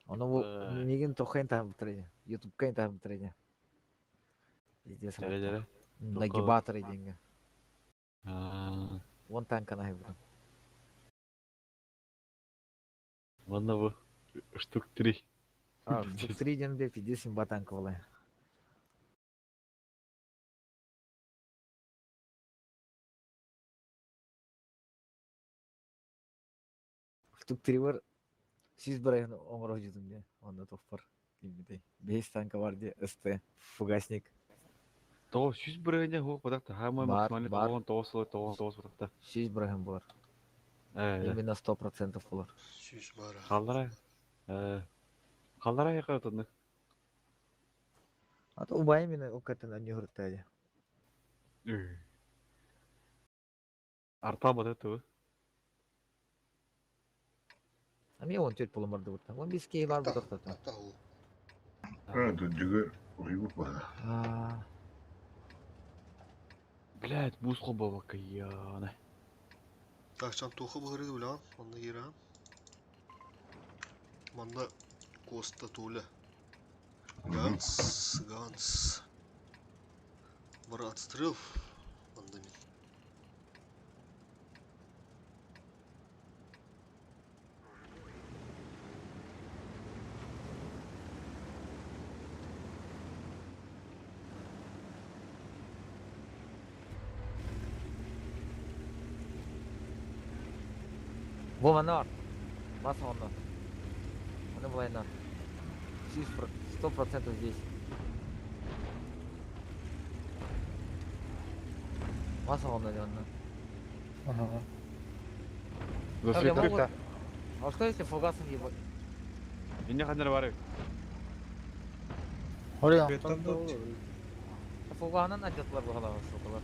Onu negen toqayn tam bitirdi. YouTube'ga tam bitirdi. Пиздец. Жара. Нагибатор иденге. А. Вон танкана хайбран. Ладно bu. Штук 3. Штук 3 денде 50 батанка болай. Штук 3 бар. Сиз барайын оңырау жүдім де. Онда топ бар. Кимдей. 5 танка бар де. СТ. Фугасник. То 100 біріне хоқ бұдақта. Хамай максималит 9 бұдақта. 6 барайын бар. Именно 100% болар. 100 бара. Қалдара яқа өтінді? Ата убай мені оқатын әне хүрттайды. Арта бұды тұғы? Ами 14 пулым барды бұртта. 15 кей бар бұдақта тұр. Дүдігі ұйғып бада. Блядь, буз қол бабака яны. Так, чам тоқы бұғырды білан, онда еран. Манда Коста Туля. Ганс. Бір отстрел. Манда мен. Bu mana var. Bas onu. Onu bulaylar. 100% здесь. Bas onu diyorlar. Засветка. А что если фугасом ебать? Эне хандар бар. Ория. Фуганан ататлар bu hala sokular.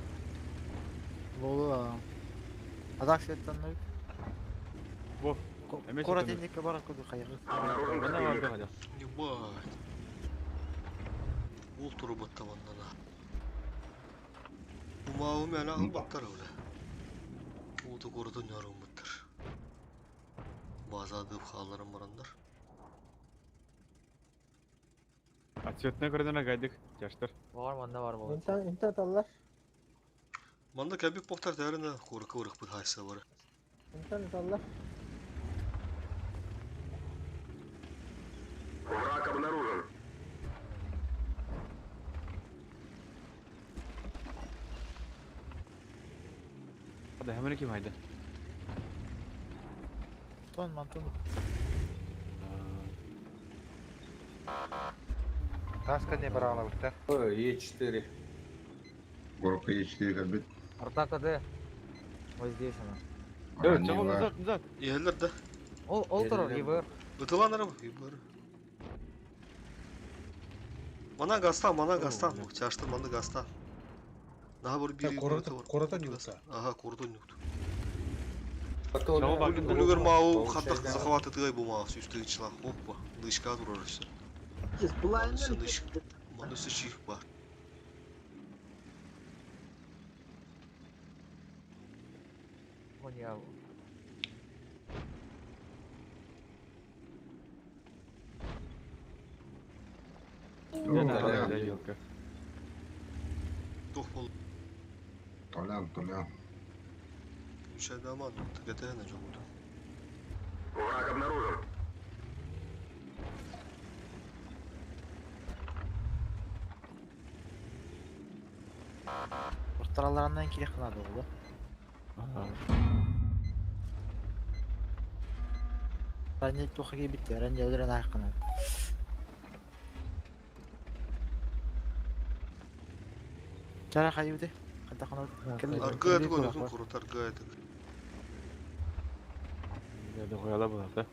Болу. Адак сеттен Во. Эмес. Кора денекке барат көбү кайыр. Мана барды хада. Ебать. Ол туру баттаманнана. Умау мен ағыл баттар өлі. Оты көрден ярым баттар. Базады қаларым барандар. Отсветіне көрден ағайдық, жаштар. Var manda var bu. Инта таллар. Манда кәбек боқтар дәріні көрік бұд хайса бары. Инта таллар. Враг обнаружен. Hadi hemen kim haydi. Мантон. Таска не брала быхта. Е4. Горка Е4 кәлбет. Артака де. Вот здесь она. Чего назад. Ехелер да. Ол тұрыр, ебір. Бұтыланырым, ебір. Мана гастан. Чаштыр мана гастан. Наға бір бері. Коротон юқса. Ага, коротон юқты. Чего багын. Үлігер мау қаттық захваты тығай болмағы сүйістігі чыла. Оппа, дышқа тұрарысы. Манысы чиіп бар. Понял. Тоқ бол. Толян. Үшәді аман, тігетені жоғыды. Враг обнаружен. Орталарынан керек қылады ол. Ранет тоқыге бітті, ранет өдірен айқына. Жара қайыуды? Арғы әді көнесін құрыт, арғы әді. Nerede koyala bu hafta?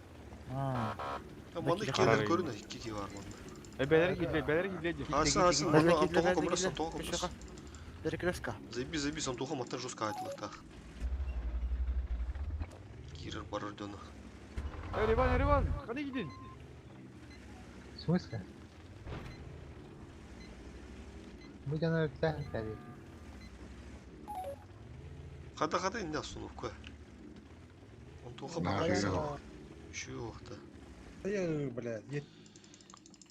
Manda ikkiler körüne, iki var manda. Beler gidildi. Hasan, manda Антоха комрас, Антоха комрас. Перекрестка. Заебись, Антоха маттан жестко айтылық тақ. Кирер бар ордена. Риван, қане гидin? В смысле? Мы жаңа өттән кәді. Қада инде остановка. Антоха бар. Шуақта. Блядь,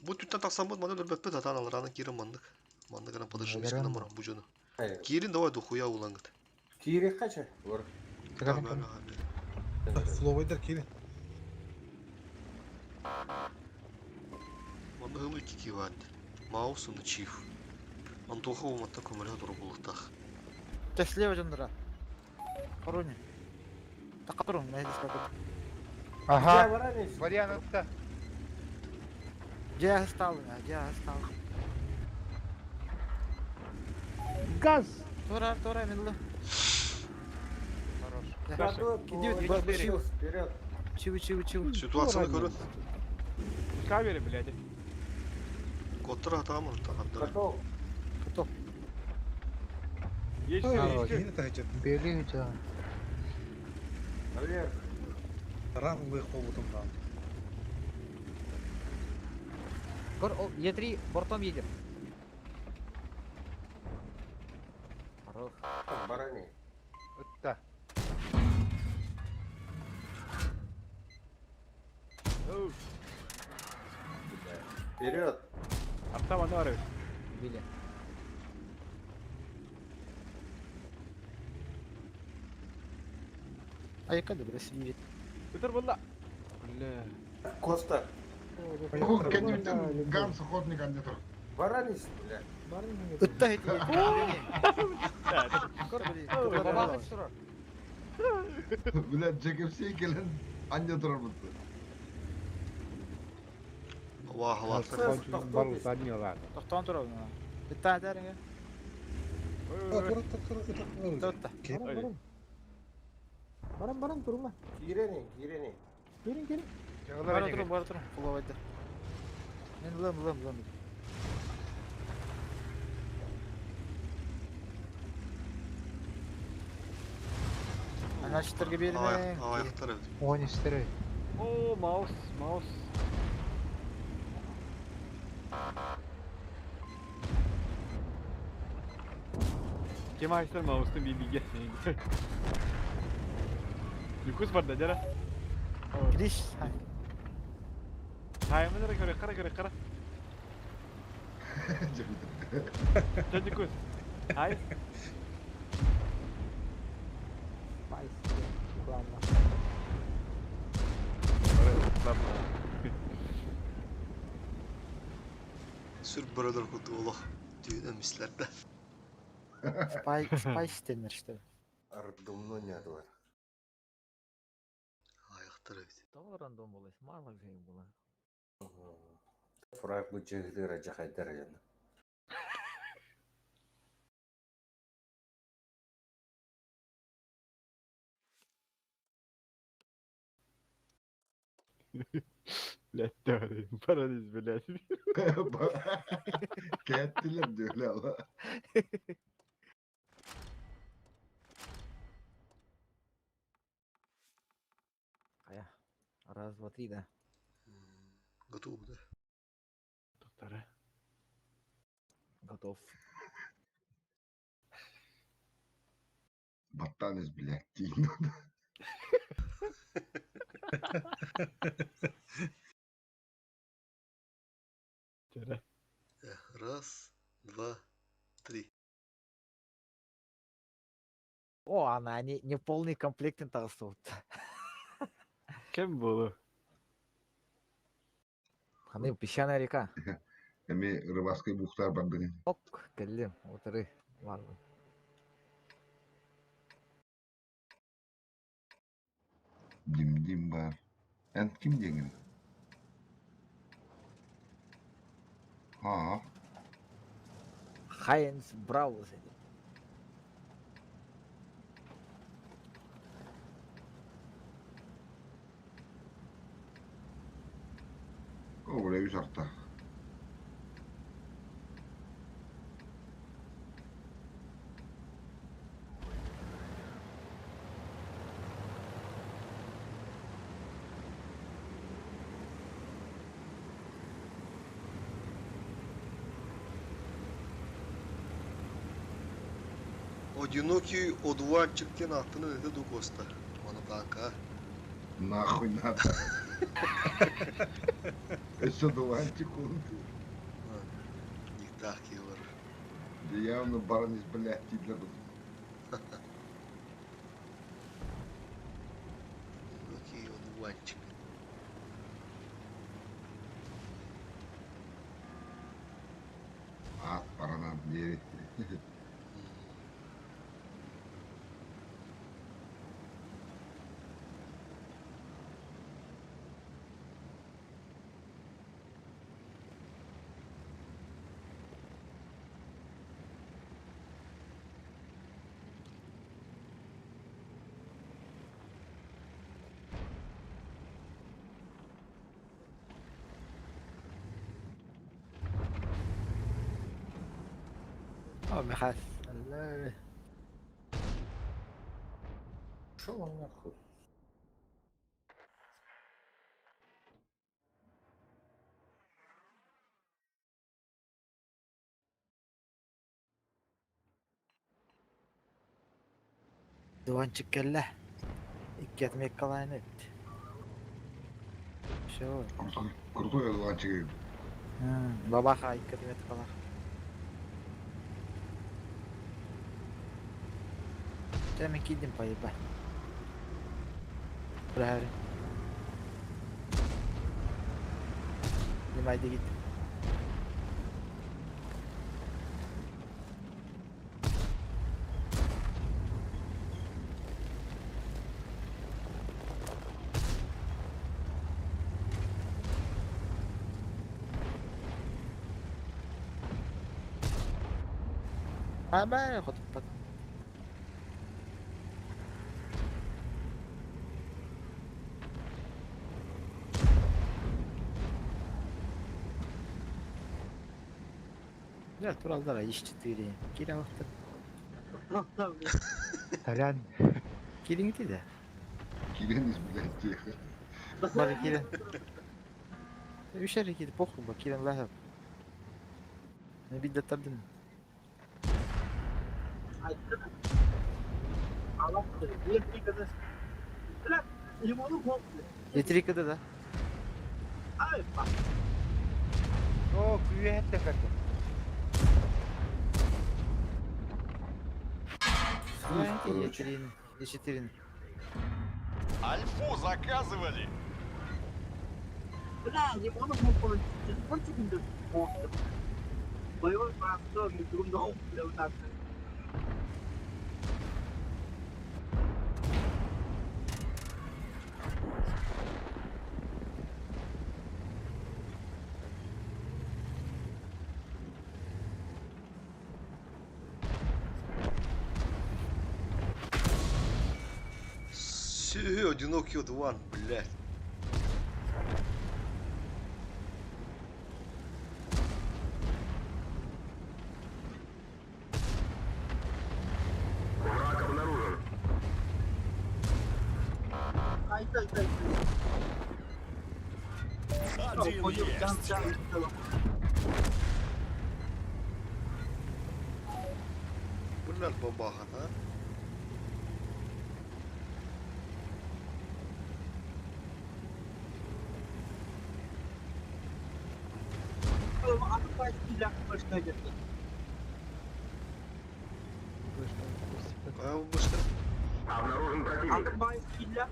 Бұл түттен тақсан бұд, мана өлбәппет атан алыраны кирен мандық. Мандық ана подышым ескені мұрам бұл жөні. Кирен давай дұхуя улаңғыд. Кире қача? Бар. Словойдар келin. Манда ғылы кеке ванды. Маусыны чиф. Антоха уматта көмірі дұры бұлықтақ. Слева жандыра. Короне. Тақа тұрың, мәйдес қақыр. Ага. Вариан отта. Где остал? Газ! Тора, медленно. Хорош. Вперед. Чего? Ситуацияны көрін. Кавери, блядь. Коттыр атамын, тағаддар. Готов. Есть. Берлин, да. Наверх. Рамовый холодом там. Е3 бортом едет. Хорош. Барани. Отта. Вперед. Артта мана бар. Били. Айкады бірі сүйет. Өтір болда. Коста. Кәдімден ганс охотник ande тұр. Баранис, бля. Үтті әйті. Бабағын тұрыр. Bile çekimseye gelen anca durur mutlu. Вах, вах. Balıktan yiyorlar. To'xtab turib. Bitta aytaring. To'xta. Baran durma. Gireni. Gelin. Bora turing. Pulov aytdi. Men bilaman. Ana shitlarga bermang. Ayakları. Oyun isterim. Oo mouse. Kim açtı mouse'un bildiği. Yukus var da jara. Girish. Hayımı kara. Sen yukus. Hay. Sür Brotherhood oğlu. Düğün mislerde. Spy iştenler işte. Ардумно нет var. Ayakları. Tamam random bo'ladi. Ma'lum şey bo'ladi. Фраг bu cehli raja derajada. Lettori. Paranız bilesi. Kettiler diyor öyle ama. Aya. Раз, два, три, да. Готов, да? Доктора. Готов. Battaniz bile giyin. Раз, два, три. О, она не полный комплект толстов. Kim bu? Hani песчаная река. Emi Rıbaskı muhtar bandını. Ok, geldim. Oturı. Var mı? Dim var. En kim dengin? Ha. Heinz Bravo seni. O öyle bir şartta. Одинокий одуванчиктен аттыны эте дукоста. Оны танка. Нахуй надо. Еще дуванчик он. Не так его. Да явно баран из блядь для тут. Одинокий одуванчик. At barana diye. Oh, Mihas. Allah. Что он нахуй? Duvançık kelle. İlk yetmek kalayını etti. Şu. Kurtu ya duvançık. Baba ha ilk yetmek kalar. Demek ki gittim payı ben. Buraya. Limayda gittim. Абай, хоть так. Да, туралдара иш-4. Кире вакыт. Толян. Кирин тиде. Киреніз, блядь, тихо. Бары кирин. Үш әрекеті похуй ба, кирин лахып. Ne biddetlerdim. Elektrikte de. О, küve hep de kaçtı. Ещетерин. Альфу заказывали. Бля, не могу получить. Сколько минут? Боевой простор, не трудно, бля, вот так. Все, одинокий Одван, блядь. Враг обнаружен. Ай, дай. Один есть. Блядь, бабаха, а? Обнаружен противник.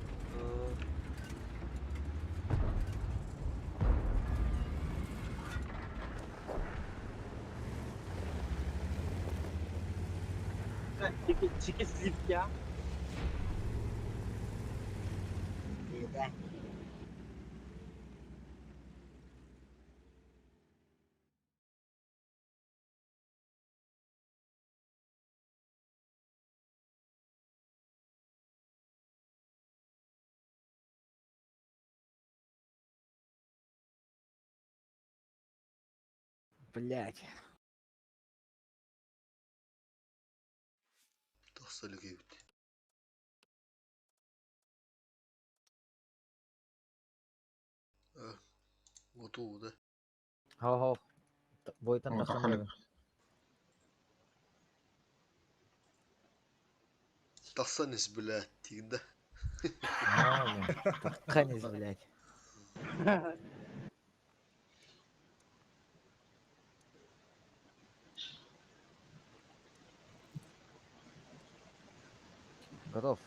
Чеки сливки, а? Да. Блять. Тахсалыгы бит. Вот у, да? Хау. Бойтан О, тахан тахалык. Тахсанис, блядь, тигда. Таханис, блять. Готов.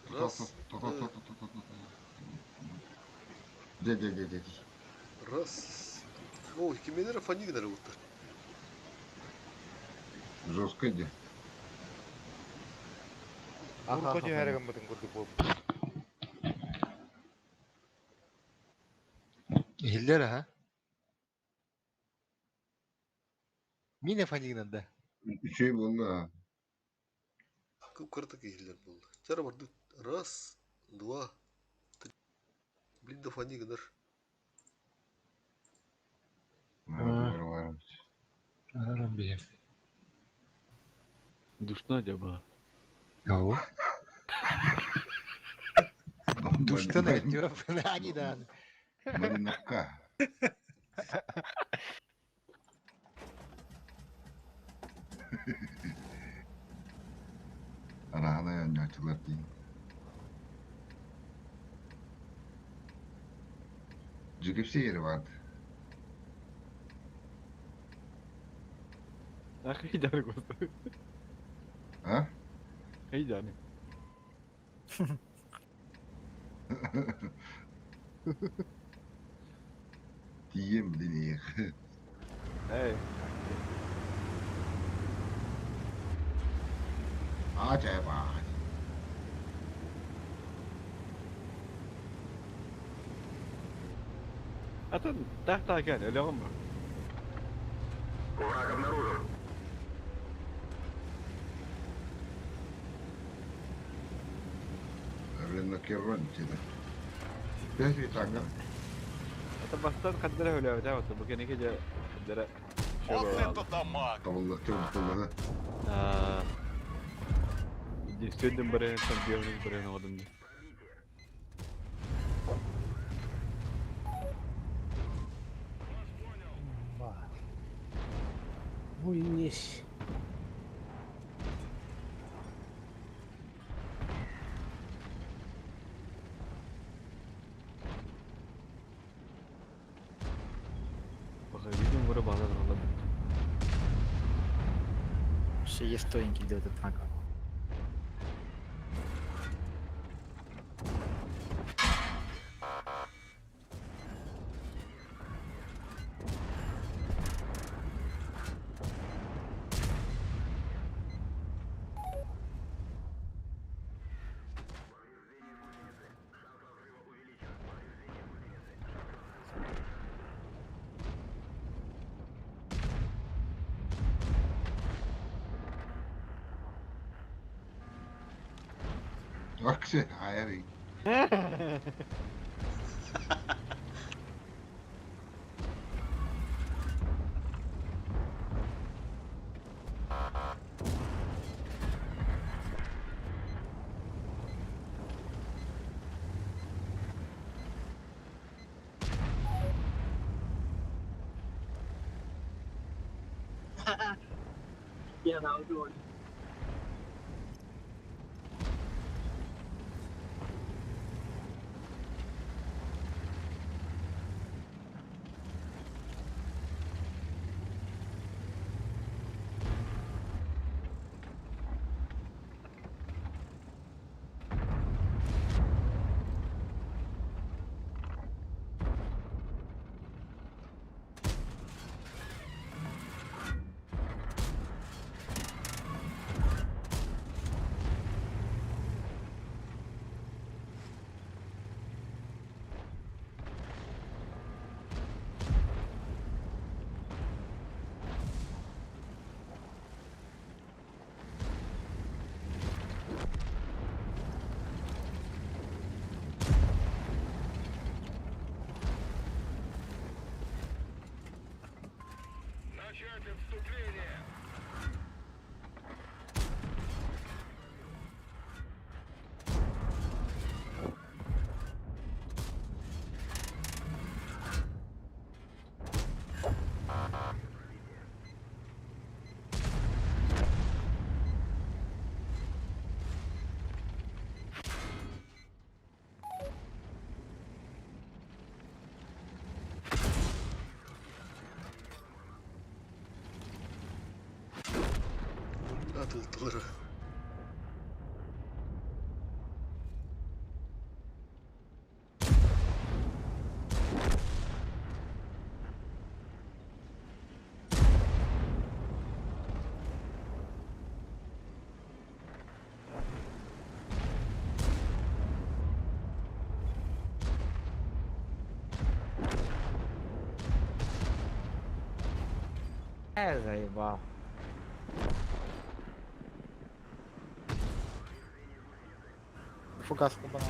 Раз. Де. Раз. О, кемелер фанигнер утыр. Жестко де. Уркоти heregen bütün kurdu bu. Hiller ha? Mine fanigнанда. Şey buldu ha. Кыртык ихлер болды. Жара бар. Раз, два, три. Блин, да фанигнер. Арабия. Душна acaba? Ау. Душтан айтıyor. Фанигдан. Мариновка. Arahana yanyaçılar değil. Cigipsi yeri vardı. Akı canı kostu. Ha? İyi canı. Diyeyim dinleyin. Hey. Acayip ağaç. Atın tahta gel öyle olma. Враг обнаружен. Arena kerran sillä. Pääsi tanga. Это бастан каддара хөлөбүт а бу кенеке же каддара Вот это дамаг! Tavalla tırtılı. Дистөдөн бирен чемпиондун бирен одун. Буйнись. Бага видим бура база турган. Шестойненький да этот танк. Aksi hayri. Yeah, that was good. Начать отступление! Atıldılar. Заебал. Фугаску банал.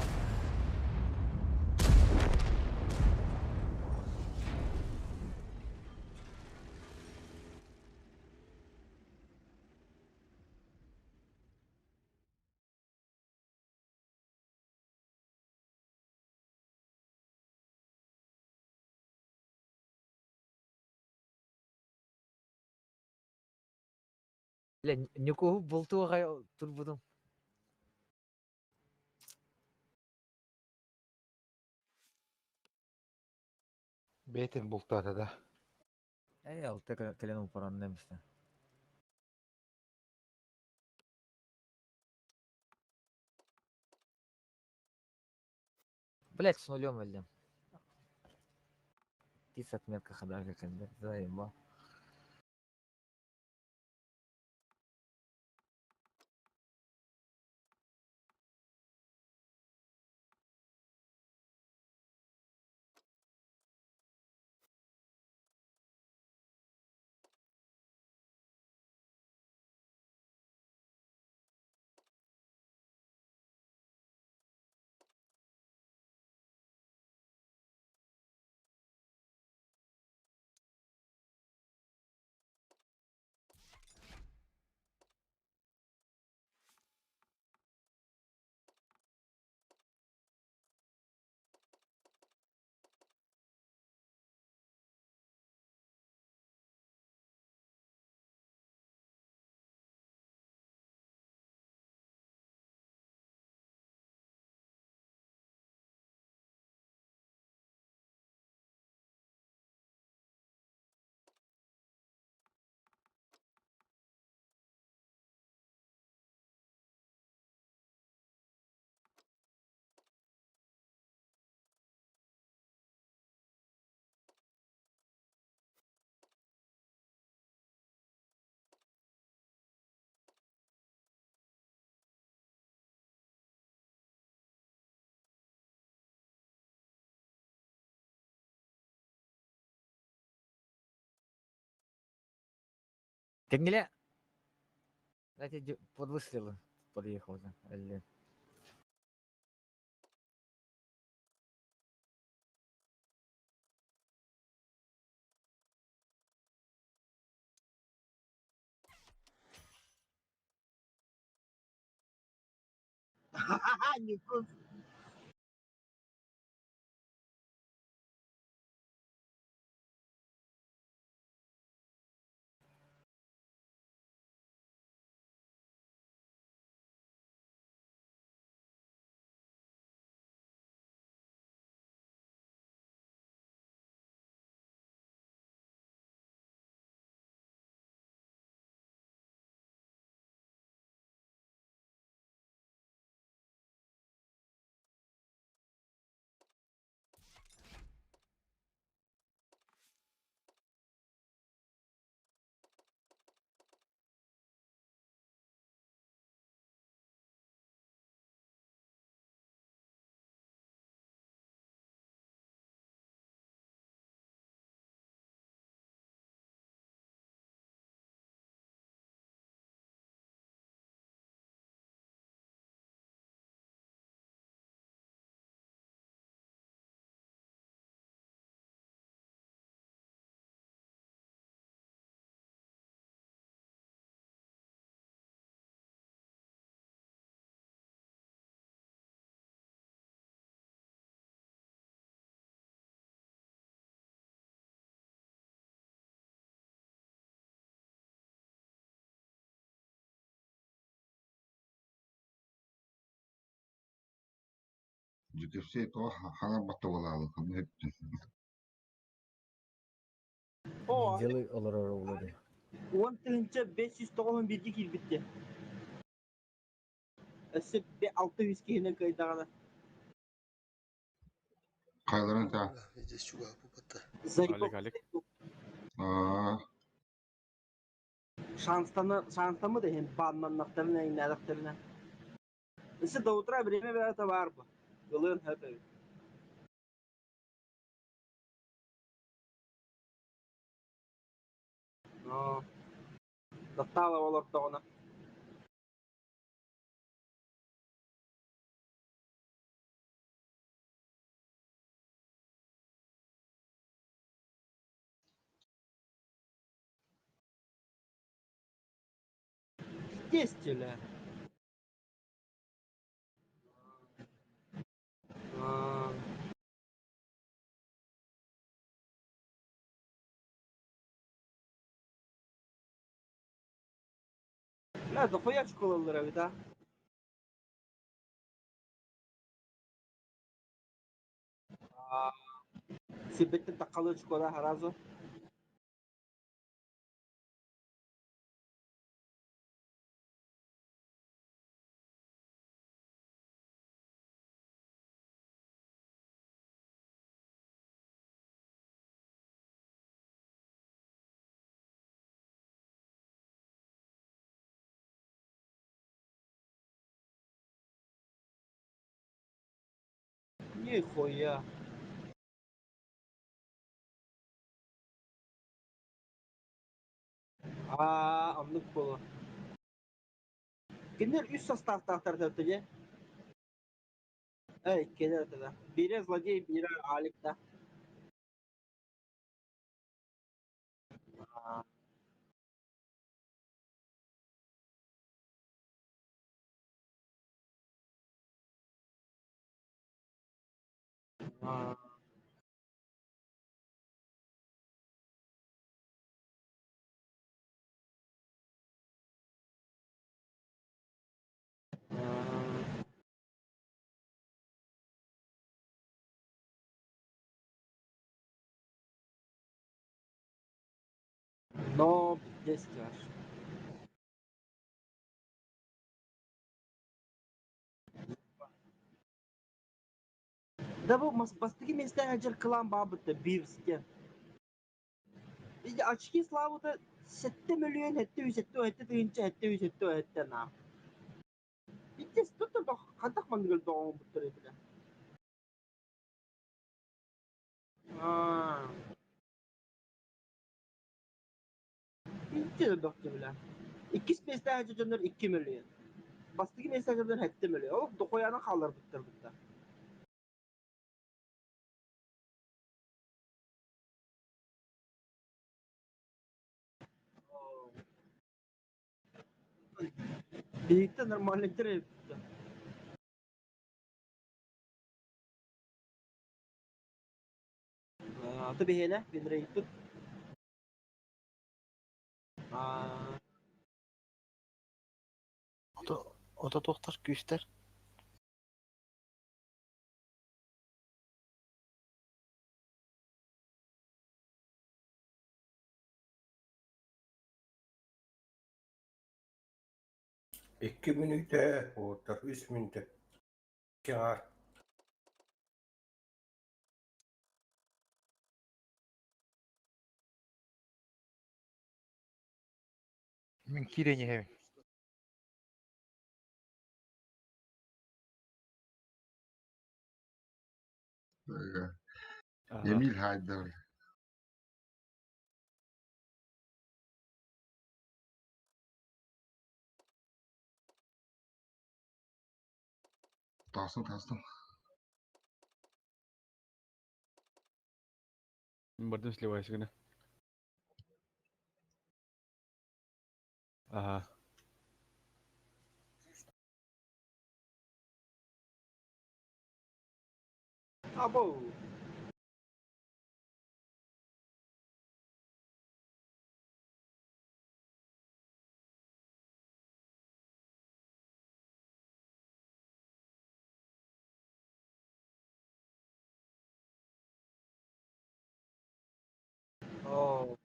Бля, Нюку болтуга турбудум. Beytin bultadı da. Ал телену паран неместе. Блять, с нулем өлдім. Тис отметка хода какая-то. Заебал. Теңгеле. Знаете, под выстрелы подъехал же. Или... Никус. Жетепсей то хаңар батта болалы. Кымны хептен. Делай олар олар. 10 тыгынча 591 килбитте. Эсеп 600 киһинен кайдагана. Кайларын та. Здесь чуга пупата. Алик, Алик. Шанстамы да hem баннаннактарына инадактарына. Эсе до утра время бәрәтә бар бу. Гылын хәтә. No. Достала олар тогына. Естественно. لا дохуя школалар бит, а. Себетте такалы школа харазу. Нихуя. Anlık kolu. Kimler üst составтар тәтеге? Келер тәтеге. Бире злодей, бире аликта. Но действияш. Да bu бастыги месте хәҗер кылан бабытты бирске. Иде очки славыта 7 миллион 700 тыгынча на. Битес тутта да кантак мангыл доң буттыр иде. Bakçı bile. İki mesajı canlar 2 milyon. Bastığı mesajlardan hette milyon. O dokuyanı kalır bitter bitter. Birlikte normalleştirir. Tabii hele bir renkli. O da doktor göster. İki minüte otur, 3 minüte. Kâr. Min kireni hemin. Emil Haydar. Tastım. Birden сливайся гына. Ага. Abo. Oh.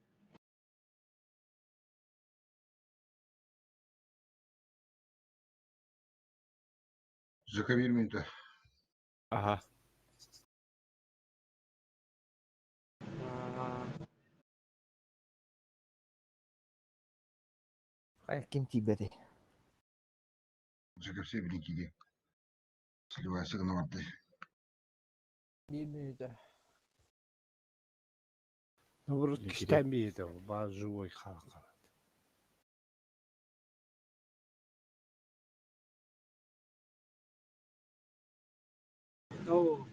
Zaka 1 minüte. Ага. Ким тибеди. Zaka все 1-2'de. Сливайся гына vardı. 1 minüte. Наоборот, кистемейді ол, базы живой халық. Oh.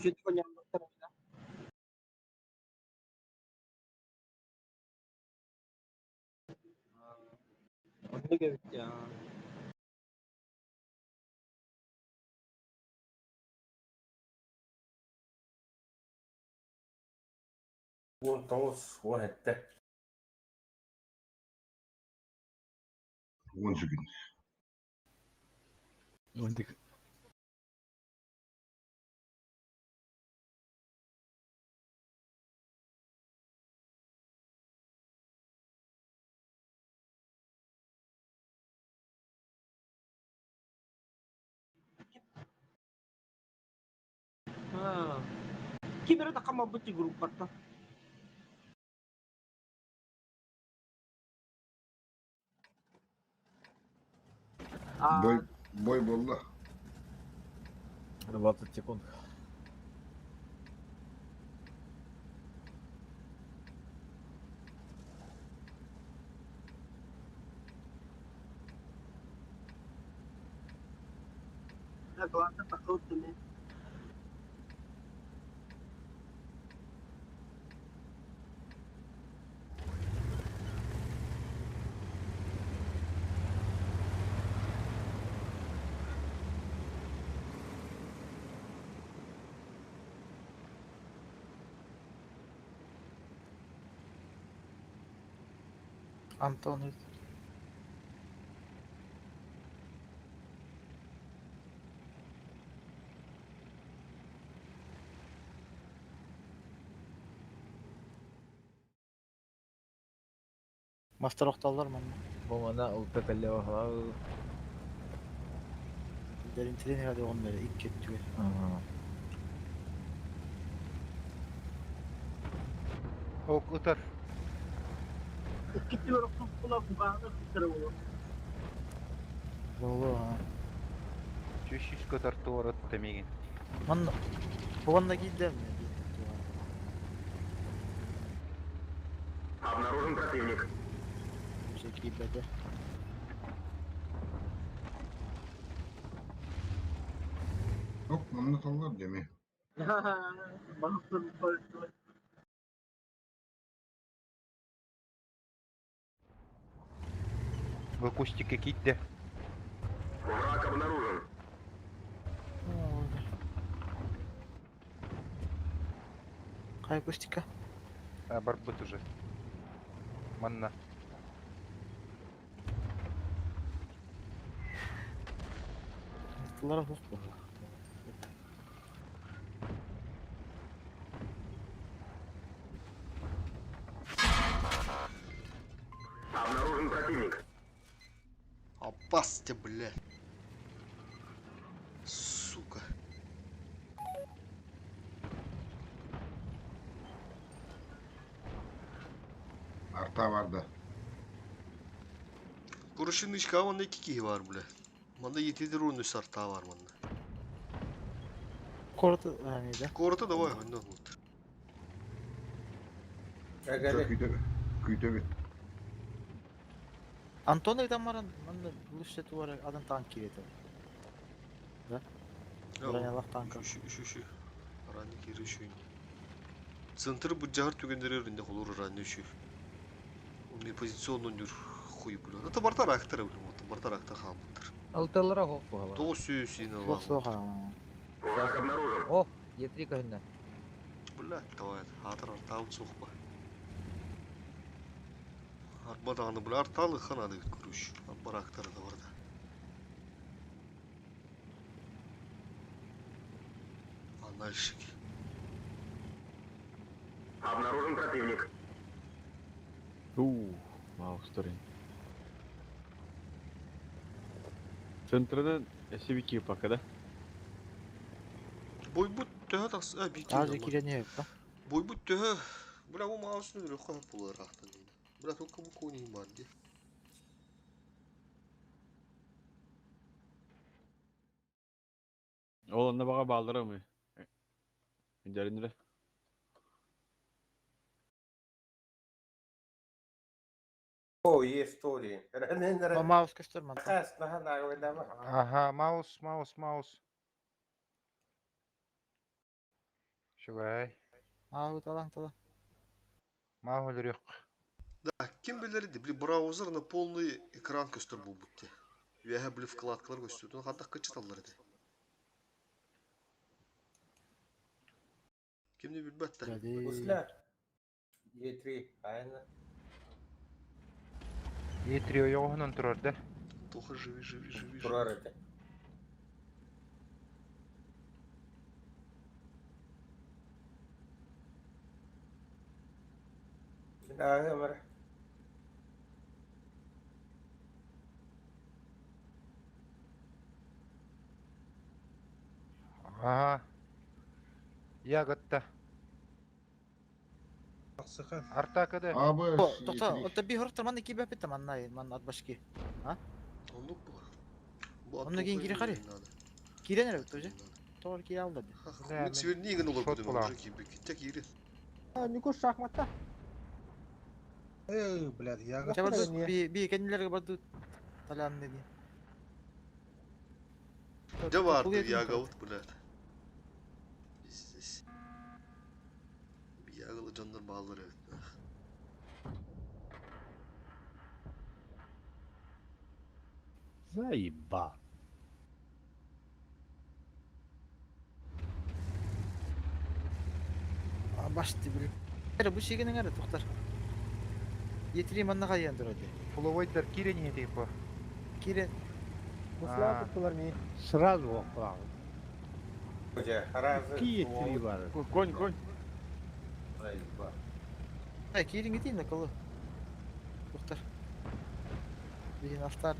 Şu konyanlıkta ne gibi ya? Toos, o hette. 10 sekund. Вантик. Ha. Kimera tak mabot di grup to. Boy bolla. 20 секунд. Nagawanta pa out tuloy. Антон Мастер оқталар мана. Bomana ulta kalle oha. Derin treni hadi onları ilk kettiği. Ok utar. Gitti böyle kula buğanı kıtırı olur. Doğru ha. Чуть-чуть көтәртті орат демеген. Мана бұғанда келдім. Обнаружен противник. Закипеді. Yok, mamnun olurlar demi. Baktım böyle. В акустике китте. Враг обнаружен. Какая акустика? Барбут уже. Манна. Артылар жоқ болды. Обнаружен противник. Опас ты, блядь. Сука. Arta vardı. Kuruşun içka manda 2 kişi var bile. Manda 7 run üst arta var manda. Kortu neydi? Korta da var ondan oldu. Kuytu bit. Антон айдан маран мында лучше туара адам танк киреді. Да? Бронялық танкы. Şu. Rani kiri şu. Центр bu cahar tükenleri önünde olur rani şu. Onun pozisyonunu хуй блин. Это бартар актера блин. Бартар актер хамбутер. Алталара хоқ була. То сүйсіне Жоқ соға. Враг обнаружен. О, етри кайна. Блядь, давай. Хатыр артауын соқпа. Арбадағаны бұл арталы қанады көріш. Бар актері да барда. Анальщик. Обнаружен противник. Маус турин. Центрда SVK пока, да? Бойбут төһө тас бики. Азы кирене yok da. Бойбут төһө. Бля bu маусны үрө қойып болар ақтан дейді. Бля только bu koyayım var diye. Ол анда бага балдыра мı? Дәринде. О, есть Тори. Маус көстөрмөн. Хас, нахана ойдама. Ага, маус. Şuraya. Талаң. Мау yok. Да, kim bilir de bir browser на полный экран көстөр бұл бутте. Яһа били вкладкалар көстөрдү. Кандай кычыталар эди. Kimni bilbette. Uslar. E3. Aynen. E3 yoğunun turardı. Тоха живи. Turar edi. Silahı var. Ага. Я готта. Артакады. Abi. Тоқта, отта би хорттар маны ки бәпетті маннай, ман атбашки. А? Ондук bu. Онна кейін кире қари. Кирен әрі өтті Тоғыр кире алды. Мен свернигін олар бұдым мужики. Тек ири. Никуш шахматта. Блядь, я Чабарды би кәнелерге барды талан dedi. Да vardır ya gavut блядь. Здесь. Yağlı canlar bağlar evet. Заебал. Başты бір. Әрі бұл шегенің әрі тоқтар. Етірей манна қайын тұрады. Пуловойдар кирен ете по. Кирен. Мұсыла тұттылар не? Сразу оқылау. Какие три бар? Конь. Кирен кетейін ақылы. Tutar. Birin aftar.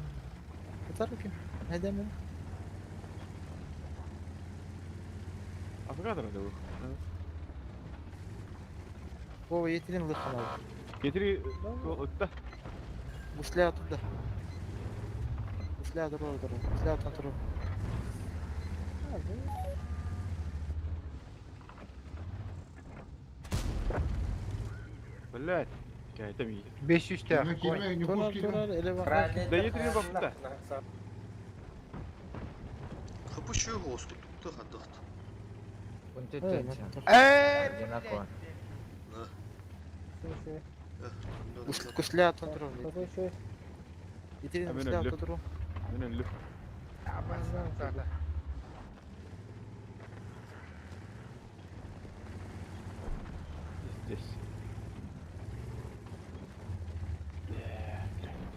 Tutar bakayım. Neden mi? Afgadar da bu. O yetirin lıkın abi. Getiri ıtta. Busle atı da. Busle atı orada. Busle atı atı. Блядь. Hikayete mi? 500 Kelime tane. kelime nüfus Turar kelime. ele var. Da getiri bak da. Kapı şu hostu tuttu haddakt. Kuntet Evet, tension. tutar. Janako. Busle atı atı. Yetirin Hemen busle atı öldü. atı. Ben öldü. Здесь.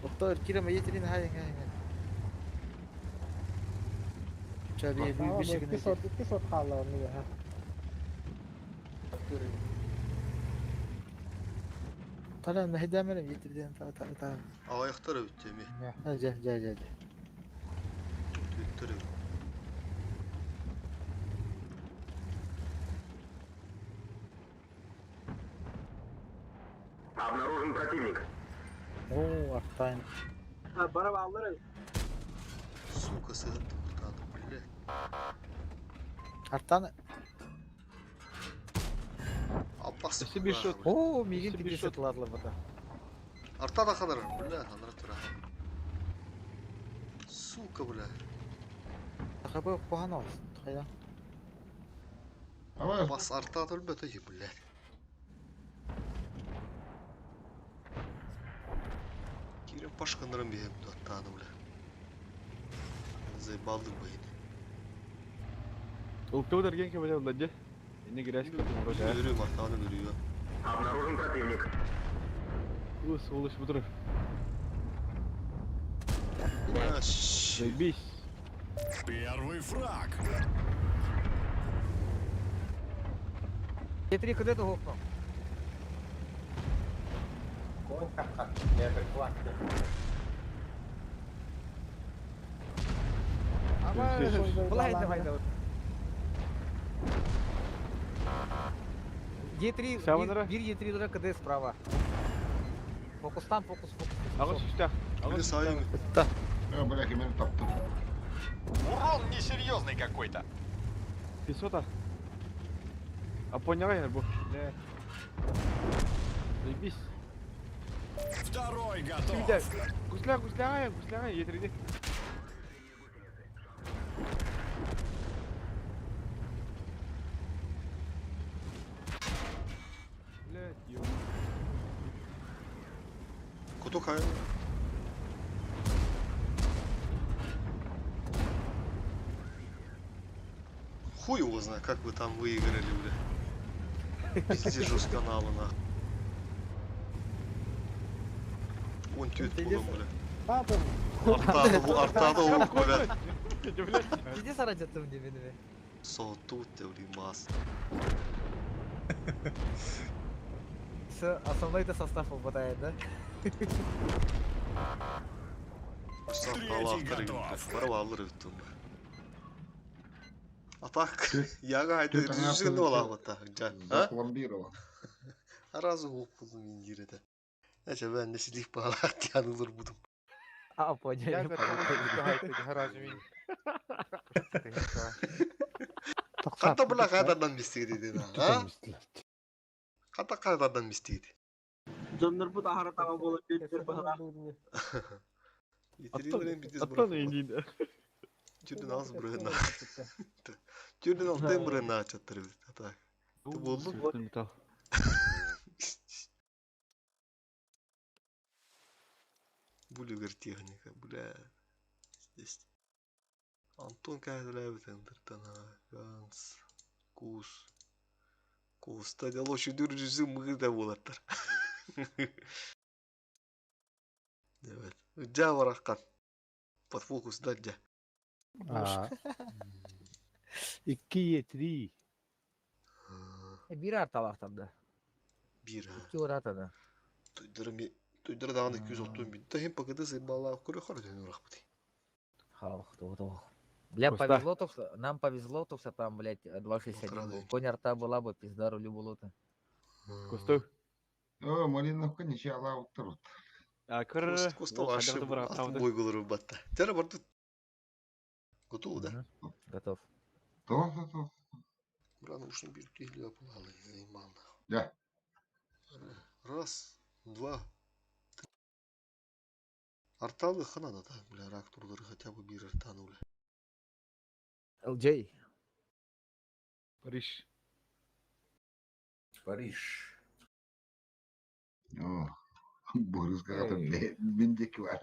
Doktor kireme yetirin hayır hayır. Çabiye büyük bir şekilde. İki shot kaldı onu ya. Tamam neden benim yetirdiğim tamam. Ayakları bitti mi? Hadi gel. Twitter. Обнаружен противник. Oo arttayın. Ha bana bağları. Сука, сыгыт kurtardım bile. Arttan. Abbas. Sesi bir shot. Oo migin Bir tipi shot. satılarla burada. Arta da kadar bile tanrı tura. Сука, bile. Takabı puan olsun. Kaya. Ama Bas arta da ölmedi ki bile. Kirin başkanların bir hem tattanı bile. Zeybaldım bu yine. Укто дерген ке бля владе. Эне грязь как вроде. Görüyorum artanı görüyor. Обнаружен противник. Ус, сволочь, бутров. Заебись. Первый фраг. Yetiri kıdet o hokno. Koy kat. Level kuat. Ama bulay da fayda. Yetiri Саванара. bir yetiri lira kıdet sprava. Fokustan fokus. Ағын сүстә. Biri sayın. ya bırak beni taptım. Урон несерьезный какой-то. Писота. А поняла я, бу. Заебись. Второй готов. Гусля, етриди. Блядь, ё. Kutu kayın. Хуй его знает, как вы там выиграли, бля. Сижу с канала, нахуй. Вон тюет булом, бля. Артада оп, бля. Иди сараcattım diye beni be. Soğuttu devrilmez. Основной-то состав попадает, да? Tretий готов. Порвал рыбту. А так, я гайда режим ола вот так. Запломбировал. Разу опулу индирede. Neyse ben de silik bağlat yanılır budum. А, понял. Kata bula kadardan mistiydi ha? Kata kadardan mistiydi. Canlar bu da ahara tamam olabilir. Yitirilerin bir diz Аттан bırakma. индиде. Cürdün ağzı buraya na. Cürdün altın buraya na çattırı. Hata. Ты buldun mu? Металл. Булигар техника, бля. Здесь. Антон Кайдулаев Тендертана. Ганс. Кус. Куста делоши дürücüsü mıgıda bulatlar. Evet. Java rakkan. Под фокус даджа. İki yetri. Bir arta vaktamda. Bir ha. İki orada da. Duydurumi Tüydere dağın 230 bin. Hem paketi sayıbala kuru kara dönüyor rahmeti. Халық, то. Бля, Коста. повезло, то, что... Нам повезло, то, что там, блядь, 261 был. Конь арта была бы, пизда рулю было-то. Костов. Малиновка ничего алау тұрды. Акыр. Коста ваши атын бойгулары батта. Тәрі барды. Готовы, да? Готов. То. Браны ушын bir түйілі yapılalı. Eyvallah. Да. Раз, два, три. Арталы ханада, да, бля, рак турдары хотя бы bir артанули. LJ. Париж. Париж. О, Борис какая-то, блядь, мендеки var.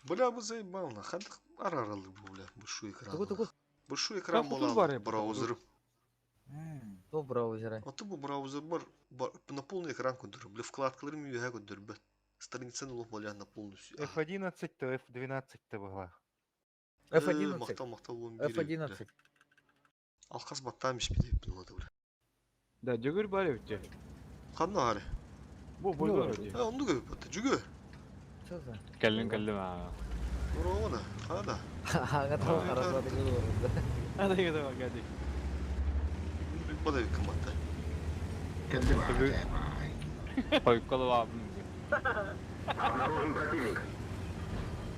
Бля, bu заебало. Ханды араралы bu, бля, большой экран. Тугу. Большой экран Как тут бар была я браузером. То браузера. А то bu браузер бар на полный экран көндір. Бля, вкладкаларым үйе көндір, бля. Страницаны лох бля на полностью. F11 то F12 то была. F11. Мақтал он F11. Алқас баттамыш бі деп білуді, бля. Да, жүгір бар өтте. Қанна ғары? Бой бар өтте. Онды көп бәтті, жүгі. Что за? Кәлін ма. Ұрауына, қада. Ага, там хорошо договорились. Ада еді бар, кәді. Бада өк кіматта. Келді бар. Қойып қалып абым.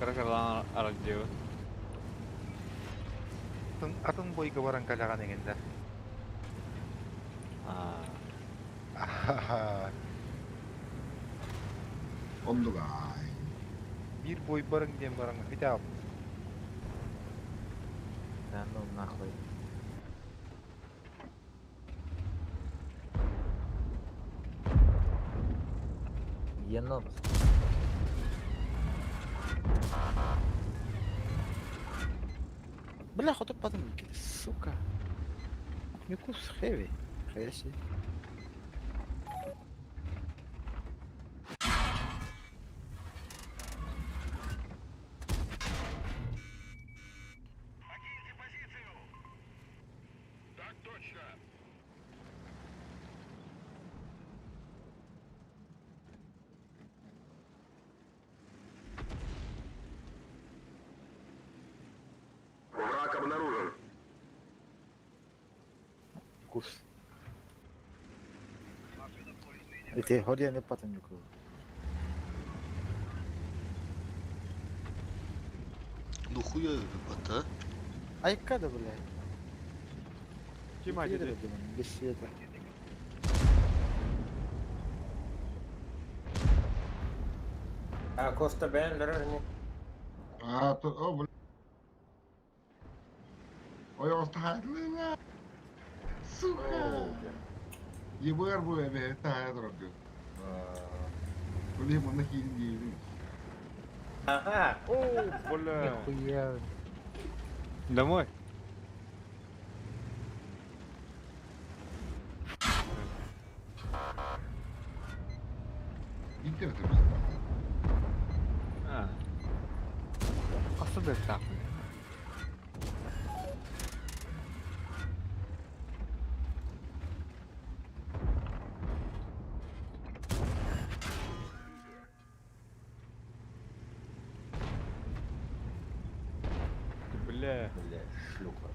Қарашардан арал деу. Атын бойға баран қалаған егенде. Ондуға ай. Bir boy барың дем барың. Хитя алып. Да ну нахуй. Енот. Бля, хоть потом, сука. Микус хэви. Хэви. Враг обнаружен. Кус. Это ходи не потом никого. Ну хуя өк бәтті, Айкада, бля. Кем әдеді? Без света. А Коста бәлдірір не? О, блядь. Ой, остахайдылы ба. Сука. Ебар bu ebe, tahaya durdu. Öyle bana kilin diyelim. Ага. О, бля. Хуя. Домой. İnternet Asıl так. Бля. Бля, шлюха.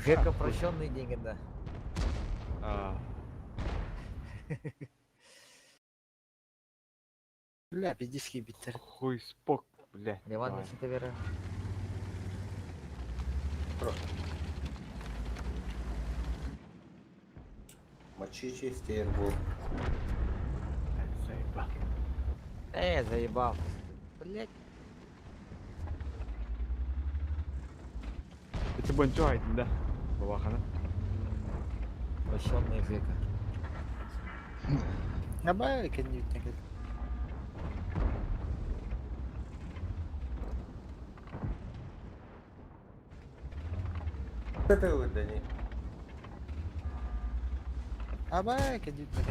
Гека прощенные деньги, да. Бля, пиздецкий биттер. Хуй спок, бля. Ливан не синтевера. Мочичий стербу. Заебал. Заебал. Блять. Это бончо айтын да. Бабахана. Прощенные Гека. Набай, конечно. Это вот, да не. Абай, конечно.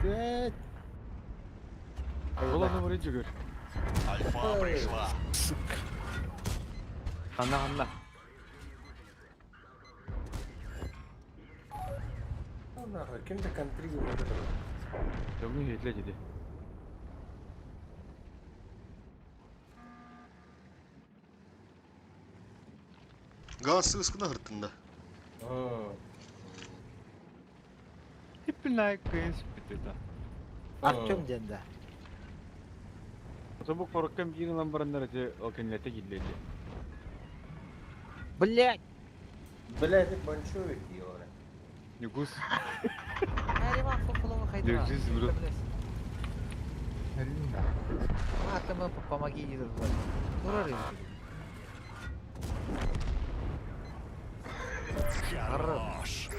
Блять. Ulan numara жүгір. Альфа пришла. Сука. Anla. Allah, kim de country gibi oldu. Çok mu hitle dedi. Gaz ıskına hırtında. Hep like kıyın spiti da. Артем дende. Bu korkam girin lan baranlar acı o kendilete gidildi. Блять! Блядь, большой diyor. Nüfus. Нариман фуфулова хайдра. Держись, бро. Атома, помоги ей разобрать. Урары. Хорош.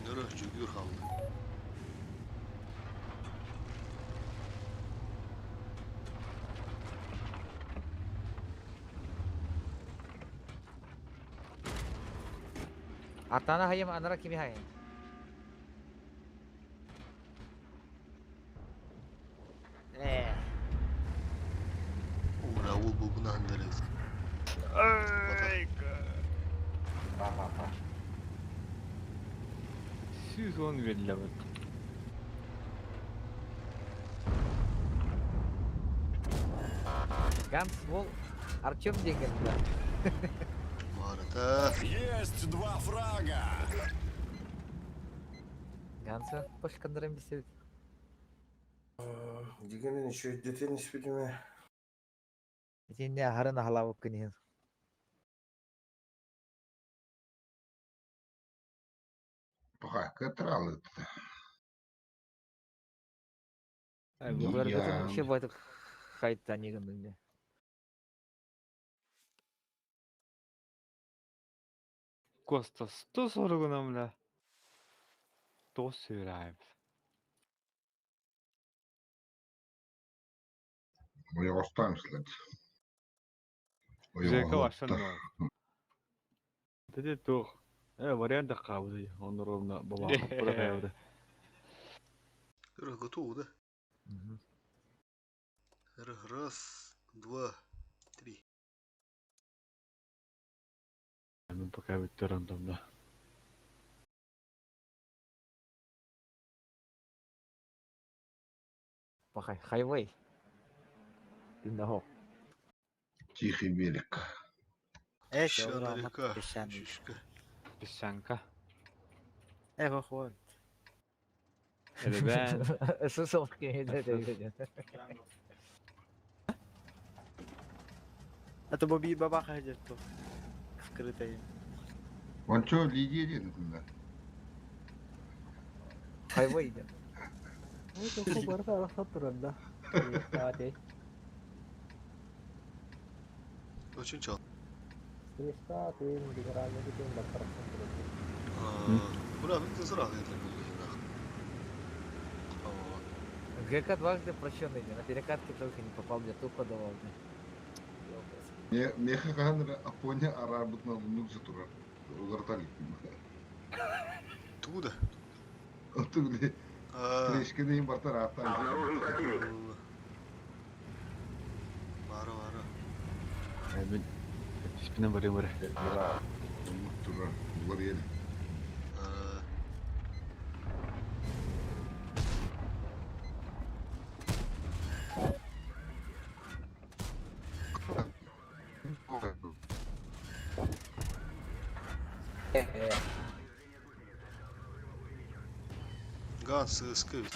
Nere cügür kaldı. Атана хайым, анара кими хайым. Uğra ul bu günahın derezi. Süz on verile bak. Ганс, вол, Артем деген да. Marata. Есть 2 фрага. Ганса, пошкандырым бесед. Дегенен еще детен испитиме. Итинне ахарын ахалабып кенен. Пока катралы. Бұлар көтін үші байтық қайтта негіндіңде. Коста 140 намля. То сürayım. Я останусь, кстати. Güzel baştan mı? Dedi tuh. Вариант кабы. Он ровно баба. Burada. Готово, да? Раз, два, три. Ben пока bitirdim da. Пахай, хайвей. Тиндаго. Тихий берег. Шанарика. Песчанка. Хватит. Eli ben. Сусов кенеде. Это Бобби бабаха идет тут. Скрытая. Он что, Лидия едет туда? Хайвей идет. Ну, только барда алахаттыран да. Каате. Очень чал. Креста, тен, дигралны тен бактарсан турат. Бля, ты сразу это было. ГК дважды прощенный, на перекатке только не попал, мне тупо давал. Мне хаханра апоня арабут на луну затура. Угартали. Туда? Оттуда. Клешкины им бартара ата. Вара. Ben ismine varayım. Тура. Варели. Газ сквит.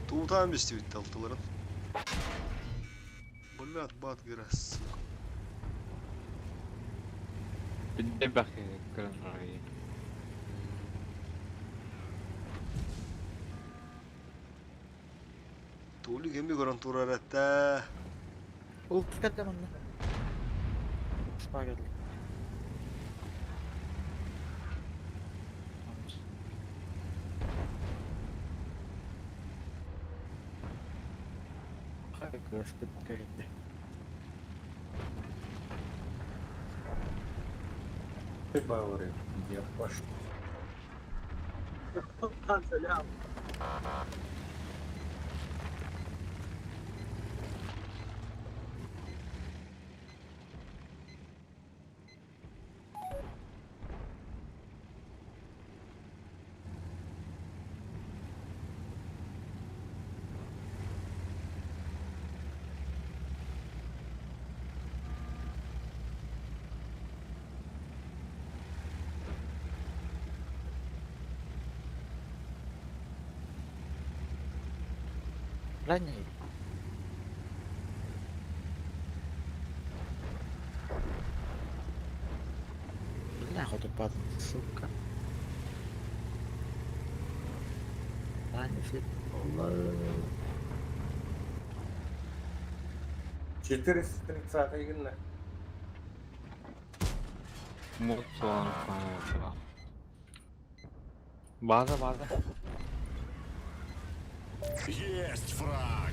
Туутан бести бит талтыларын. Блят, бат герас. Bir de bakayım. Kırmızı. Тули кемби көрөн турар этте. Ул кикатта мында. Спагет. Господи, какая-то. Баури, я пошел. Selam. Ранее. Нахуй тут падает, сука. Ладно, фиг. 430 günler. Мутсон, понятно. База. Есть фраг.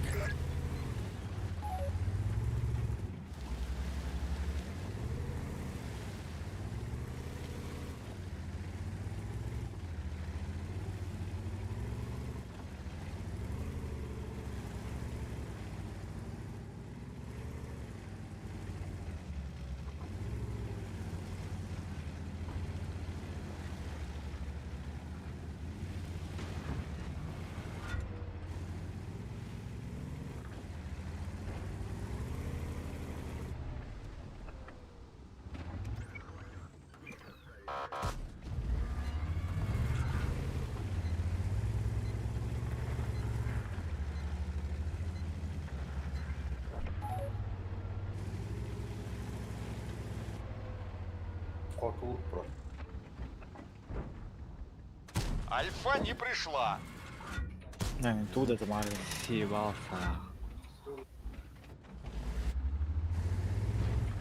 Kurtulup bro. Альфа не пришла. Тут это маленький. Съебался.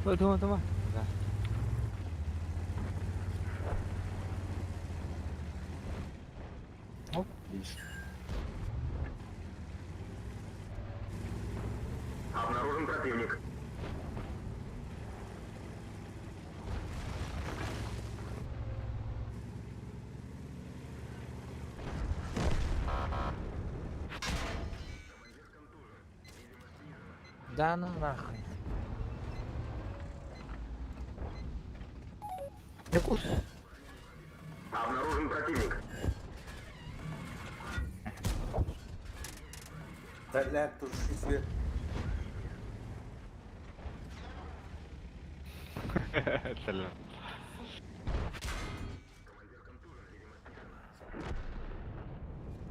Давай. Да. Оп, видишь. Обнаружен противник. Да ну нахуй. Обнаружен противник. Блядь, туши свет. Салют.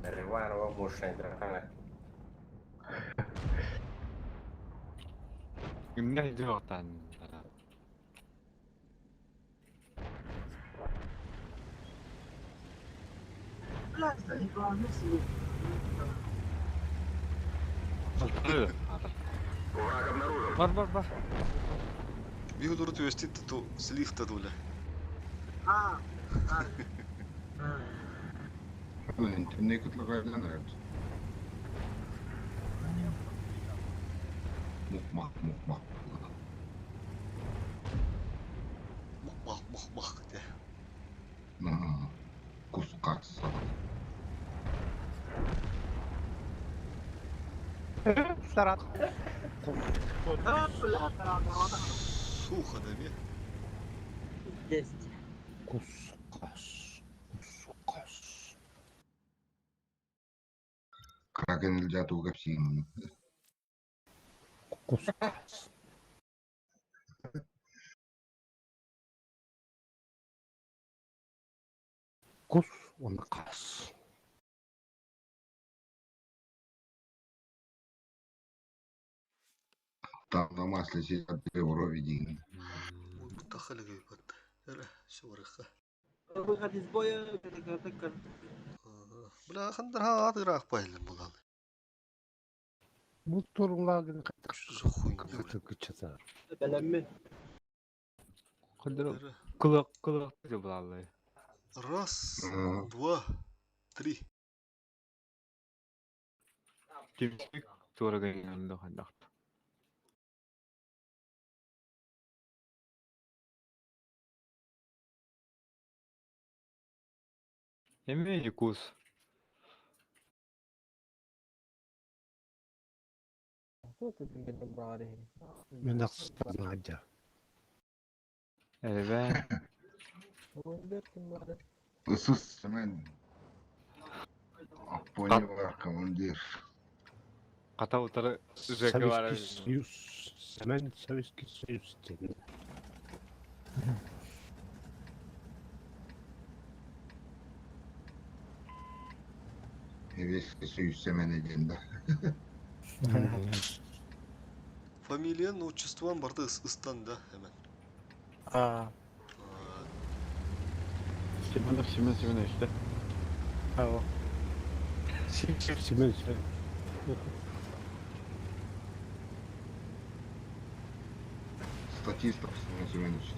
Реванова мощная дракона. Меня идет там. Враг обнаружен. Бар. Бігу тюстити ту з ліфта дуля. Ne kutluğa närät. Mukmak. Мах де. Кускаться. Сарат. Сухо де. Есть. Кракен нельзя туго псим. Кус он кас. Там на масле сидят евровидение. Мутахали гайбат. Эре, шурыха. Выход из боя. Бля, хандра атырах байлы булалы. Bu turumlarını Şu za хуйня. kaçırır. Белеммен. Кылык деп булалы. Раз, два, три. Тимспик тура гайганда хандак. Эме кус. Tuh tinggal berapa deh. من أقصد عجة Evet. Udah kembali. Issız hemen Apponya var komandir. Kata utarı zeki var. Советский Союз. Hemen Советский Союз dedi. Soветский Союз hemen elinde. Фамилиян, отчествоң барды ыстан да hemen. Simen işte. Ау. Семен Статистов Семенович.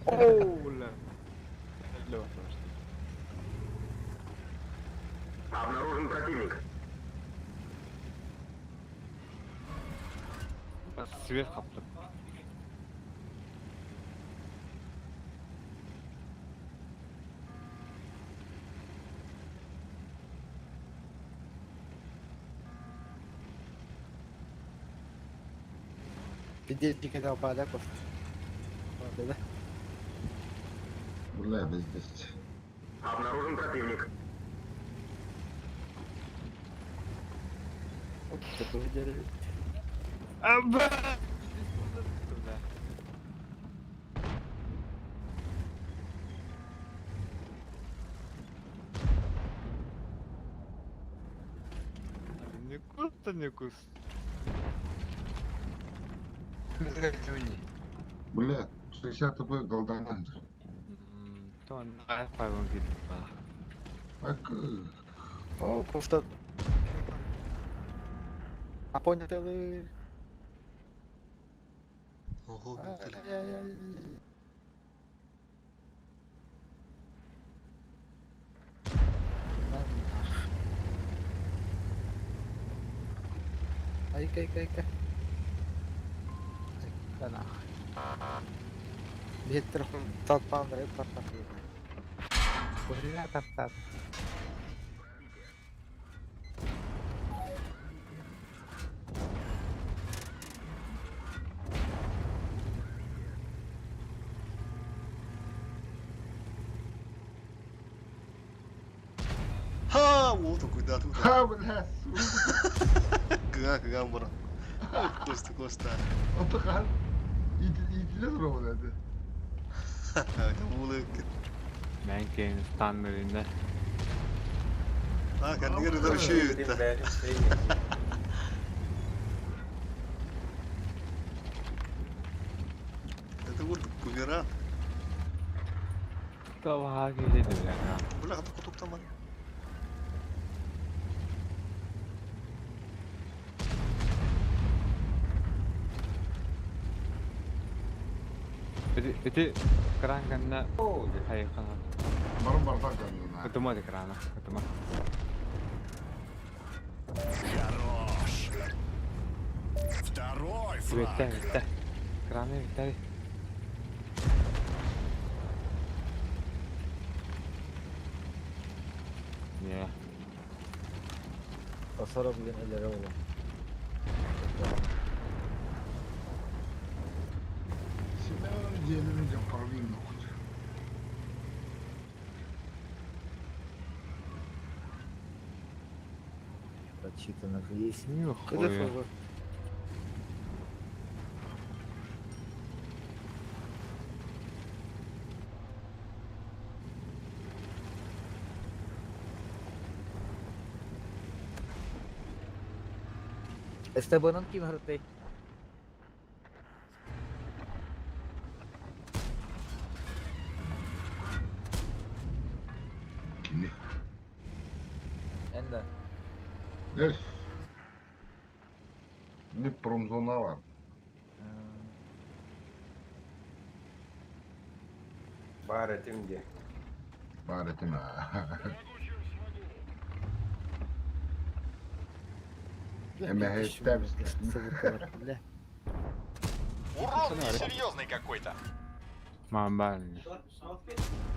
Оу, ля. Обнаружен противник. Свет kaptı. Где когда упадаков. Да. Buraya biz biz. Обнаружен противник. Такой держит. Абба! Не кус-то не кус. Bля, 60 тобой голдананdır. Tamam, ayak paylaşım gidip. Bak. О, просто. А понял ты? Ого, Ай. Ana. Bitter толпа репорта. Курила тартат. Ha, outro, cuidado. Ha, bля. Кыган бұрын. Коста. Отыған. İdile duramadı. Бұл өкет. Ben kendi standartında. Ha, kendine rıda bir şey öğüttü. Это vurduk bu bir ha. Kavağa geliyor ya. Bırak hadi kutuptan bana. Itu kerang karena hai kana. Barın bardak kendine. Ketemu di kerana, ketemu. Хорош. Второй флаг. Витя. Kerana Vita. Ya. Sonra bugün ileri oğlum. Şimdi diğerlerini parlayayım da. Прочитано же есть. Нихуя. STB'nin kim haritayı? Kimi? Ende. Evet. Bir pромзона var. Baharatım diye. Baharatım ha. Урон несерьезный какой-то. Мамбальный.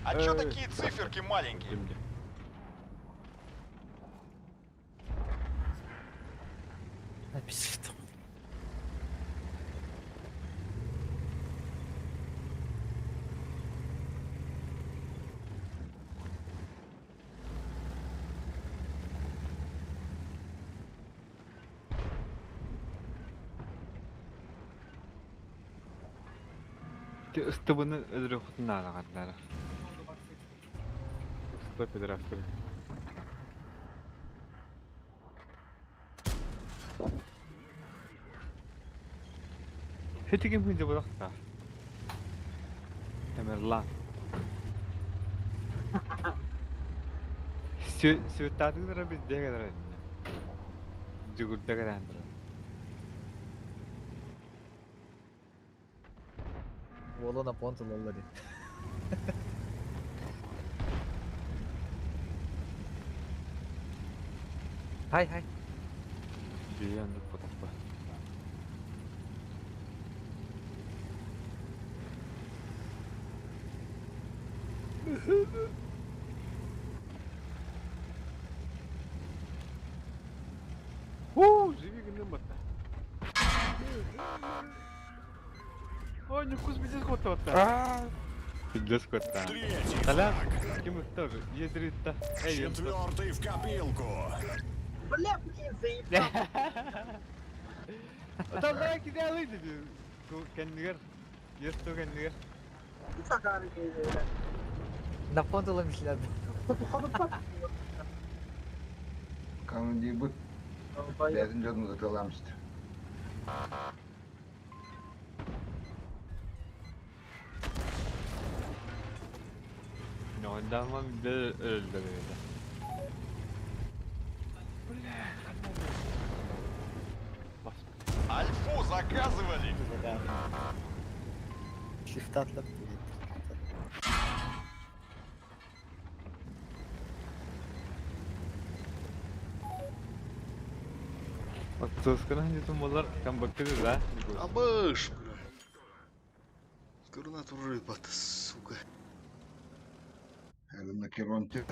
А чё такие циферки маленькие? Написано. Ыстыбыны өҙрө хутуна алағандары. Ысты педерастыры. Хетигем хүнде болақта. Темерлан. Сөттатыңдыра бізде кәдір әдіне. Жүгірді кәдір. Волона понту лоллари. Хай. Биянды потапа. Живи гнымата. Ой, не вкус без кота. Без кота. Толян, кем тоже. Ядрит-то. Четвертый в копилку. Бля, блин, заебал. Там давай кидай алайды. Кендигер. Есто кендигер. Сакары гейді. На понту ламишлады. Kanun değil bu. Derdin canını da kalamıştı. Ondan var bir de öldü böyle. Альфу заказывали. Shift atladı. Отцовская где-то молар камбакты да? Абыш, бля. Скоро рыба-то, сука. Elimde keronti.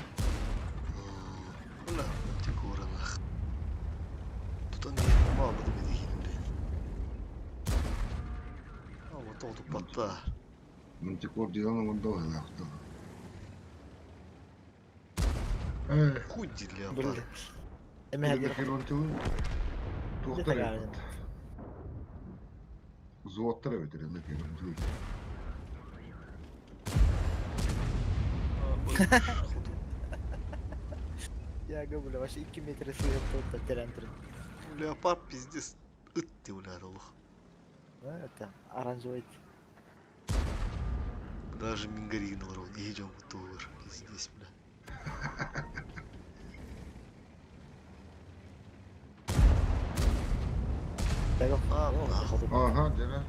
Бля, ты коронах. Тут он не мало бы дихинде. А вот он тут пота. Мантикор делал он долго лахтал. Хуй для Бля. пар. Elimde keronti var. Tuhtar yapmadı. Zuvatlar evet elimde keronti var. Я говорю, вообще 2 метра сверху тут терентр. Леопард пиздец. Ты, бля, ролох. Это оранжевый. Даже мингарин ворон. Идем в тур. Пиздец, бля. Aha dene.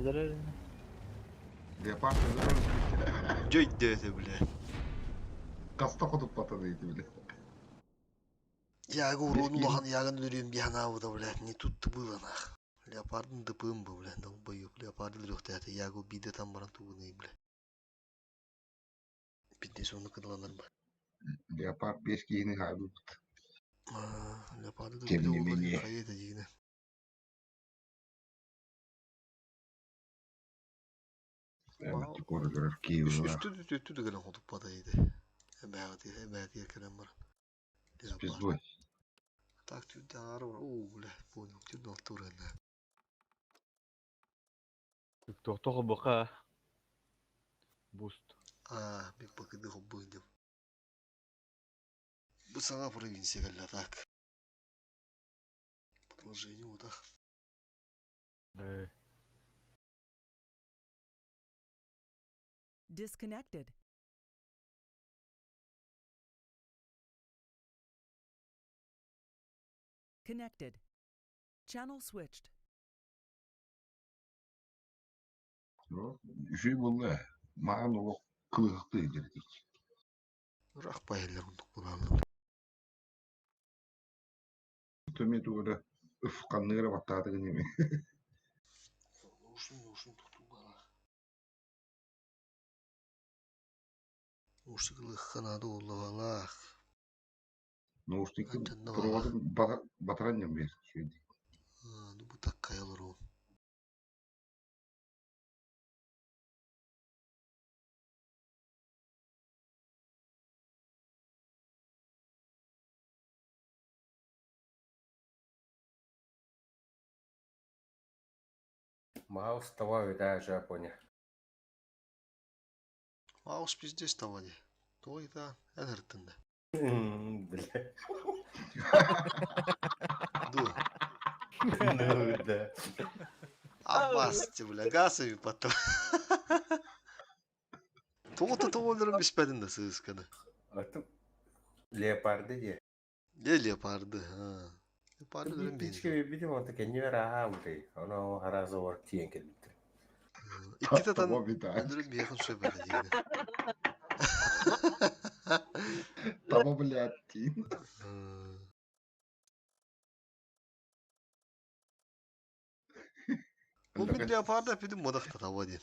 Zarar. Depar Cöydü öte bile. Kasta kutup patadıydı bile. Я говорю, ну ладно, я говорю, я на вот, блядь, не тут было нах. Леопардын дыпым был, блядь, долбоёб. Леопарды лёгтый, это я говорю, биде там барантугны, блядь. Бидде соны кыдыланар ба. Leopard 5 giyini kaybettik. Леопарды да Тем биде не олар менее. кайда дегене. Evet, koridor Kiev'ler. Üstü de gelen hotup badaydı. Emeğati yerkenen var. Спиздой. Так, ты да, бля, понял, ты на туре, да. Тоқтоғы бұқа. Буст. Бик покиды хоббойдым. Бу саңа провинция галла, так. Продолжение вот так. Disconnected. Connected. Channel switched. Şey buldu. Mağan o kılıklı yedirdik. Rak bayırlar olduk bunu. Tümü doğru ıfkanlığı battadı gibi. Ушин tuttu bana. Ушикlı kanadı oldu valla. Наушники Анчанна баға. проводым батаранням бер. Ну bu takka yalır o. Маус того вида Жапония. Маус bizde stavadi. Той да энертinde. Бля. Ду. Ну да. Аббасти, бля, газовый потом. Тоғыты тоғылдырын бішпәдін да сығысқаны. Атым леопарды де. Не леопарды, Леопарды дұрын бейін. Птички видимо он таки не рауты. Оно разговор тенький. İki tatan öldürün bir yakın söhbət edeyim. Tamam блядь. Bu bir leoparda pidin modakta tava diyeyim.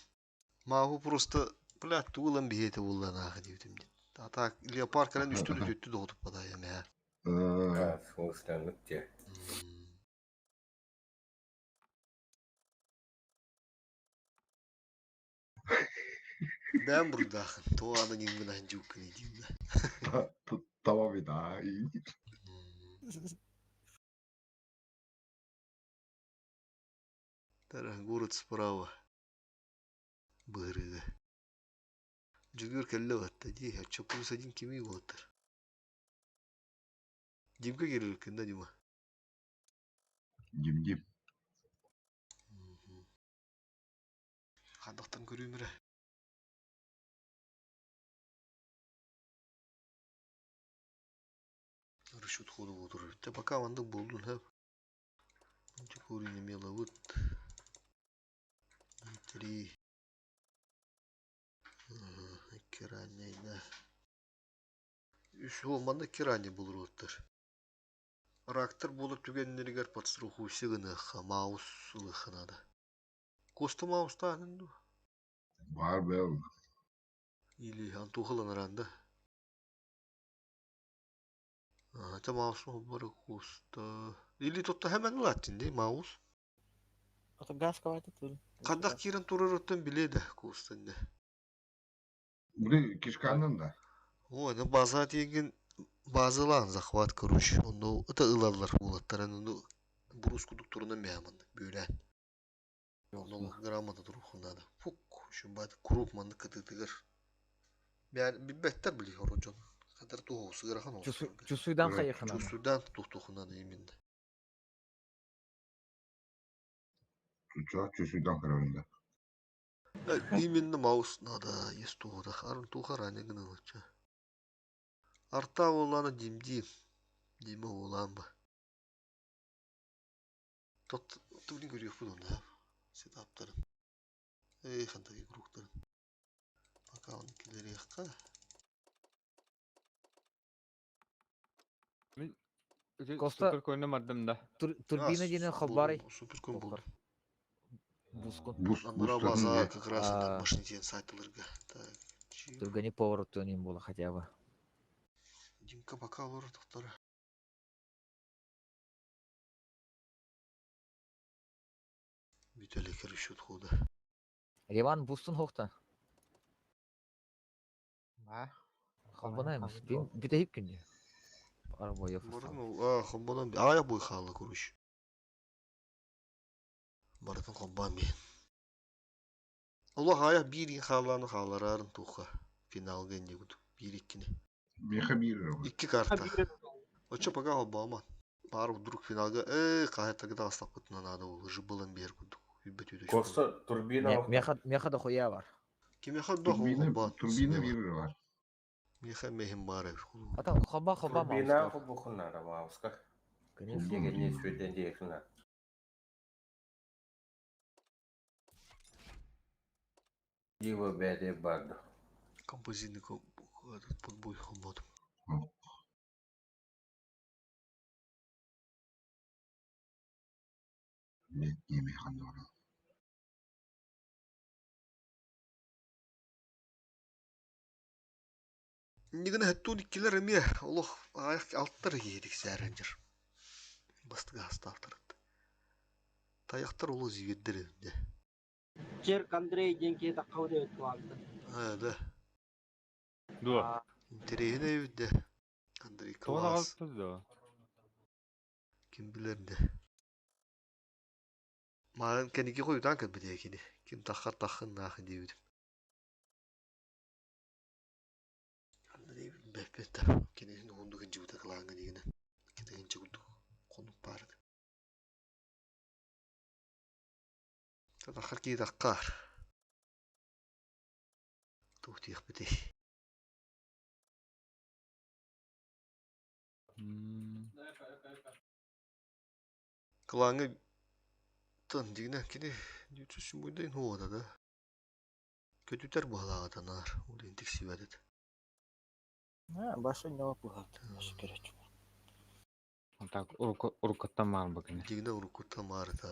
Mahu просто, блядь, tuğulan bir heyeti bullan ağı diyeyim. Hatta leopar kalen üstünü tüttü doğdup badayım ya. А, смысле, те. Ben burada. Doğanın yılgınan cükkün edeyim de. Tamam bir daha. Тарах город справа. Бырыга. Жүгір кәлі ватта дей, атча плюс один кемей болаттар. Димка керер кенда Дима. Дим. Қандықтан көреймірі. Рышут ходу отырыр. Те пока вандық болдun hep. Önce koruyun emela vıt. Три. Керанейді. Үш олманда керане болыр оттыр. Рактор болып түгеннергер подструху сігіні маус сылықынады. Косты мауста анынды? Var be oğlum. Или антухылан аранда. Ата маусун бары коста. Или тотта hemen латтин де маус. Ата газ кавайты тұр. Қандақ керін тұрыр оттан біледі костан де. Bunu kişkandan da. Ой, на база деген базылан захват короче. Onu это ылалар болаттар. Onu брус кудуктурунан бәманды. Бөлән. Onu грамота турухунады. Фук, şu bad круп манды кытытыгыр. Yani bir better bili horojon. Kadar tuğu sığırahan olsun. Чусуйдан қайықына. Чусуйдан тухтухунады именно. Çösüden kararında. Именно маус надо есть туğda. Арын туğar ane gınılıkça. Арта оланы Димди. Дима olan ба. Тот ты не görüyor bunu da. Setup'ların. Kandaki grupların. Пока он kileri yakka. Коста көйнө мардым да. Турбина дені хабары. Суперком болды. Бускун. Андыра база как раз это машинитен сайтылырга. Тургани поворот төнейін бола хотя бы. Димка пока олар тоқтары. Бүтелі керішет ходы. Реван бустун хоқта. Ба. Қалбанаймыз. Бүтейіп күнде. Арабойы фасал. Хомбадан ая бой халы көріш. Баратын хомбан мен. Allah aya bir халаны халарарын туха. Финалга инде гуд. Bir-ikini. Меха bir. İki karta. Очо пока хомбаман. Бар вдруг финалга кайта гда астап кытынан ады ол жыбылын бер гуд. Коста турбина. Меха да хуя бар. Kim meha da хомбан. Turbine bir var. Meha mehim бар. Ата хоба турбина хобухунара мауска. Конечно. Не сведен дехна. Диво беде бардо. Композитный этот подбой хомбот. Ne mehan var. Нигіне хәттуын иккелер әме, олық аяқ алттар едік сәрінжір. Бастыға астақтырды. Таяқтар олы зиведдер өңде. Черк Андрей деньги тақауды өтіп алды. Да. Дуа. Интерейін өйді. Андрей Тоғына класс. қалыптыз да. Кім білерді. Маған кәнеке қойудан кім біде кені. Кім таққын нақы деуді. Андрей бәппетті. Кенесін ондығын жауыда қылаңға дегені. Кетеген жауыды қонып барды. Таққар кейді аққар. Тоқтиық біде. Қылаңы тан дегені кені жүтсін бойдайын оғада да. Көтітер бағалағадан ар. Олайын тексі бәдеді. Башы не опыхат. Башы керек. Так, урукаттан мағын бакыны. Дегені урукаттан мағыр да.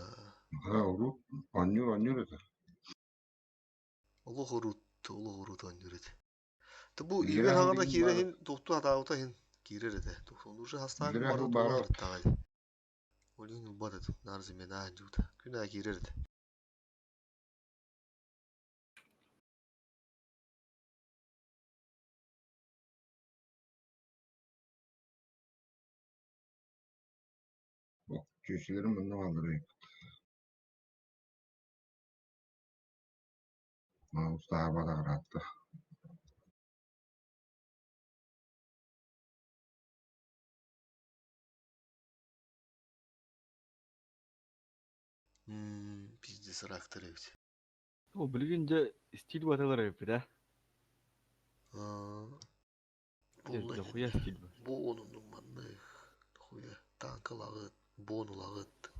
Урук, аннюр это. Олық урут аннюр еді. Бұл егер хағанда кейрен тоқту атауыта хен кейрер еді. Оны уже хастағы барды туғалар тағайды. Олейін ұлбады еді. Нарзы мен ағын жуыда. Күн ағы кейрер еді. Köşelerim bundan aldırayım. Mouse daha bana karattı. Bizde sıraktır evet. O bilgince stil batalar yapıyor da. Хуя стиль бар. Bu onun dumanlı. Хуя танкалағыт, бонылағыт.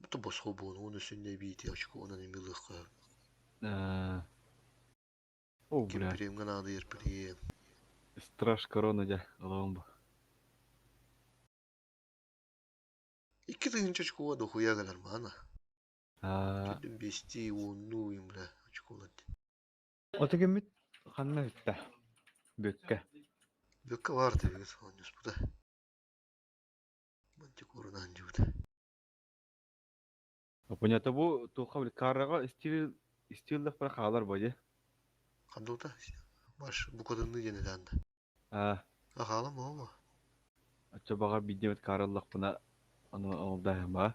Бұты босқо бону, оны сүнне бейті ашқы, онан емеліққа. О, бля. Кемпіремген ады ерпілген. Страш корона да, алауын ба. Iki tığın çocuk oğa da хуя kadar mı ana? Kedim besti, onu imle açık oladı. Ota kemmet, kanına bitti. Bökke. Bökke vardı bir sonrası bu da. Bence korunan cüvde. Понятно, bu туха bir karraga stillik bir kalar boyu. Kandılda baş bu kadarını yeniden de. Akalım mı ama? Acaba bir demet kararlılık buna onu da mı?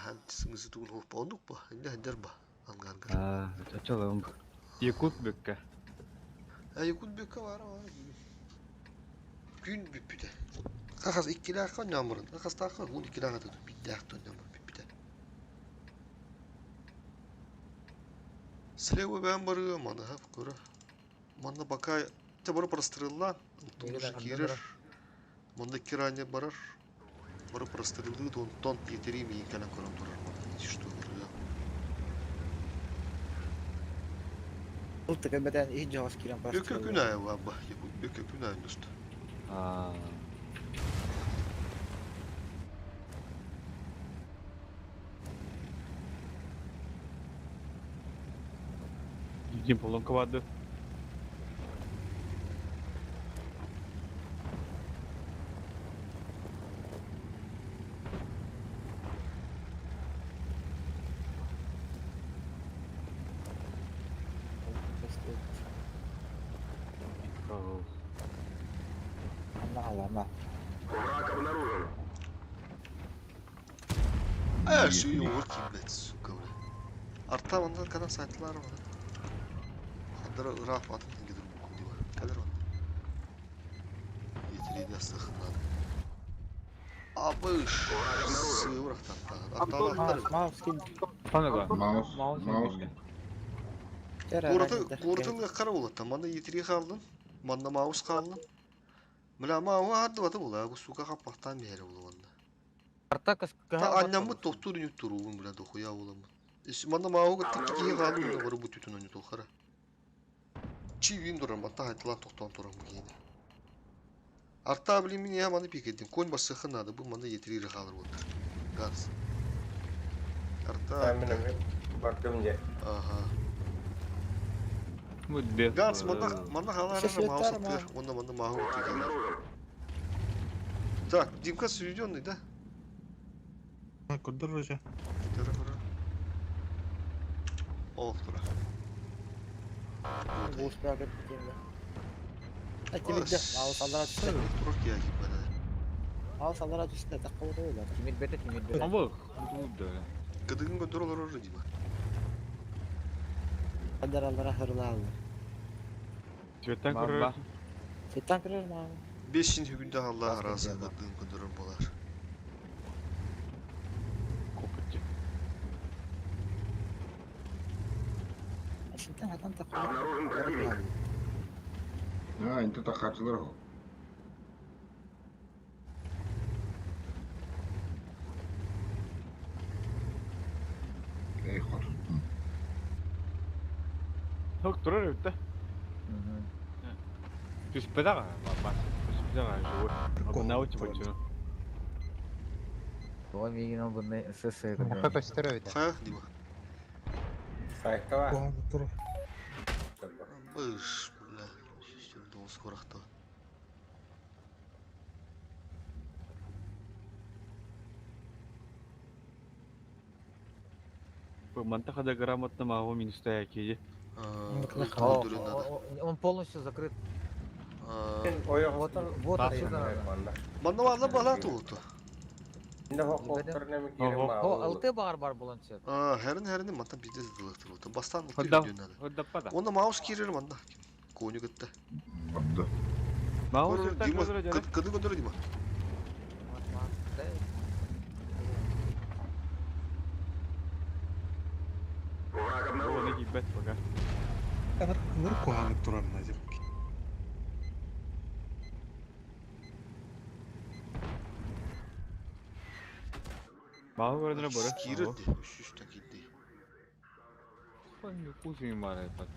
Hem sizin tuğun hoş olduk mu? Ne eder bu? Angar. Açalım. Yakut bökke. Yakut bökke var ama. Gün büpüde. Kakas ikkiler kan yağmurun. Kakas takar 12 lira da bir dakika yağmur büpüde. Слева ben barıyorum ana hep kura. Manda bakay te barı прострелла. Тоже кирер. Manda kiranya barar. Barı прострелды don yeteriyim iyi kana kuram durur. Что görüyor. Бұл тәкәбәдән ий жауыз кирен бар. Бөкө күнәй ваба. Бөкө күнәй дөстü. Един полонка vardı. Lama. Враг обнаружен. Şu yoğurt kimlet suka öyle. Arta ondan kadar saytlar var. Kadar ıraf atın gidiyor bu konu var. Kadar var. Yeterli de sıkıntılar. Abış. Sığıraktan da. Hatta Mouse. Kurtulga kara oladı. Manda yeteri kaldın. Manda mouse kaldın. Mila mouse vardı batı bula. Bu suka kapaktan bir yere bulamadı. Annem doktor ünlü turuğun bile dokuya olamı. Manda mouse gittik ki kaldı da var bu tütün önü dokara. Çiviyim duran batta haytılan toktan turan bu yine. Arta bilimin ya manda pek ettim. Koyun bası xınadı bu manda yeteri kalır oldu. Gaz. Arta. Ben benim baktım ya. Aha. Мудде. Ганс, манда халара Шеф, маус Тара, оттыр. Манда маху оттыр. Так, Димка сведенный, да? Курдур уже. Тыры-пыры. Ол тұра. Бу спрагат кемде. Атибидде ал салдара түстө. Турак я гибада. Ал салдара түстө такка болду ойлор. Тимир бете, Тимир бете. Амбы. Мудде. Кыдыгын көндөрөлөр уже дима. Алдара хырла алды. Светтен көрөр. Сеттан кирер ма? 5 күндө Алла арасы кыдыгын көндөрөр болар. Копытчы. Сеттан атан такка. Обнаружен противник. Инте тахачылар ол. Эй, хор. Хок турар өтті. Түспедаға, бас. Түспедаға жуы. Абына өтті бөтчі. Ол мегенен бұндай СССР. Ха, дима. Сайкова. Быш, бля. Şimdi olsa korakta. Мантахада грамотно мағу минуста әкейді. Он полностью закрыт. Ояқтар. Вот отсюда. Манда барлы бала туылды. Инде хоқтар неме керек ма? О, алты бар болан түсет. Хәрін манда бізде зылықтыр. Бастан ұқты Hodda. үйден Hodda da. Onda maus керер манда. Көне күтті. Барды. Мағу Дима, сұрттан көзірі жәрі. кыды көндөрі Дима. Враг обнаружен. Оны кейбет баға. Кыр куанып турар назир. Мағу көрдіні бұры. Керерді. Үш-үштен келді. Қойны құзын бар айпад.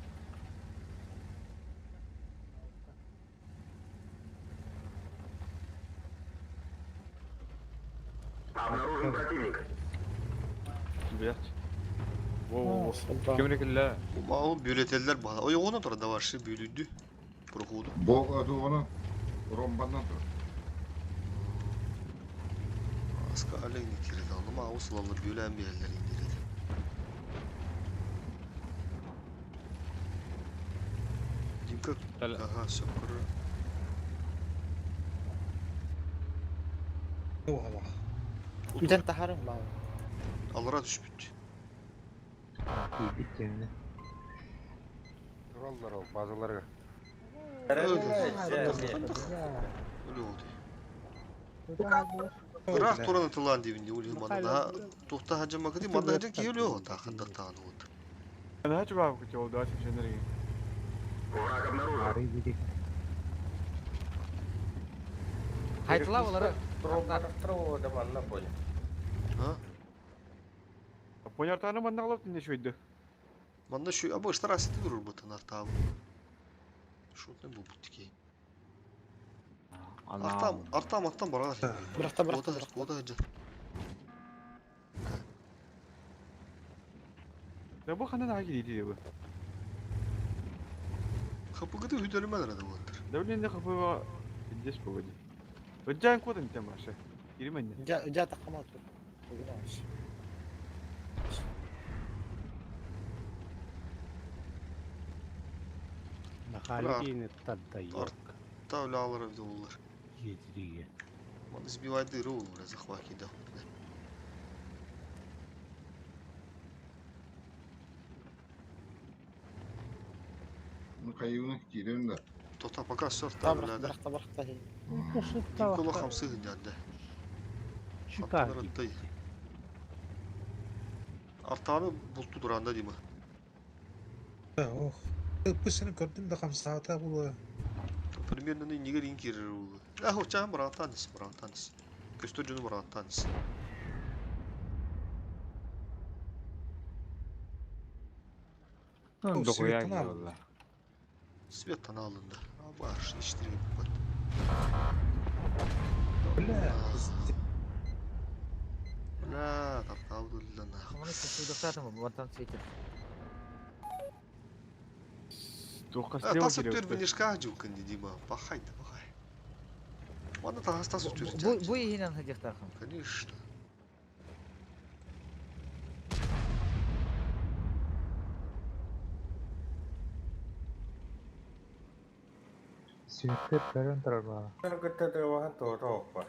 Обнаружен противник. Бияқ. Воу, кемірекілі. Мау бюллетенler бала. Ой, onu тұрады да баршы бюллетді. Проходу. Бол оны ромбандан тұр. Аска алейни кереді. Оны мау сылалы бюллен бейелер индереді. Димка. Ага, сөкірі. Үден тахарым ба. Алыра түшпүт. Туралдар ол базаларға. Öyle oldu. Bırak toranı tılan dibinde oluyor bana daha tohta hacama kadar bana hacı geliyor ta kadar tağını oldu. Ben hacı bağlı ki oldu açık şeyleri. Враг обнаружен. Қайтыла олары. Тұру да манна поня. Ha? Понятаны манда қалап не шойды. Bana şu ama işte raseti durur bu tanar tabi. Şu ne bu butiki? Artam bana. Bıraktı. O da hacı. Ya bu kandan hangi değil bu? Kapı gıdı hüdölümeler de vardır. Devlinde kapı var. Gideceğiz bu gece. Önceden kodun tem başa. Girme ne? Ca takama otur. Bugün almış. Нахалигейни таддай. Artta öyle alır evde olur. Жетириге. Bana sbivay dırı olur biraz akvaki de. Кайыуны кирен да. Tota pakas sört tabirlerde. Bıraktı. Dimkolo hamsı hıncanda. Çıkar. Artağını bultu duranda değil mi? Oh. Bu sene gördüm de kamsata bu. Примерно не ориентировал. А вот чам братанис. Көстөжүнү братанис. Dokuya gidiyorlar. Свет алынды. Баш иштирген бат. Бля, тартабылды Коммунист судоктатым ватан светит. Тасып төр бенешка жукын Дима. Пахайда, пахай. Мана тасып төр. Бу иһинен хадихтархам. Конечно. Сүйттер көрөн турарга. Sen kıtta vähän tuoppa.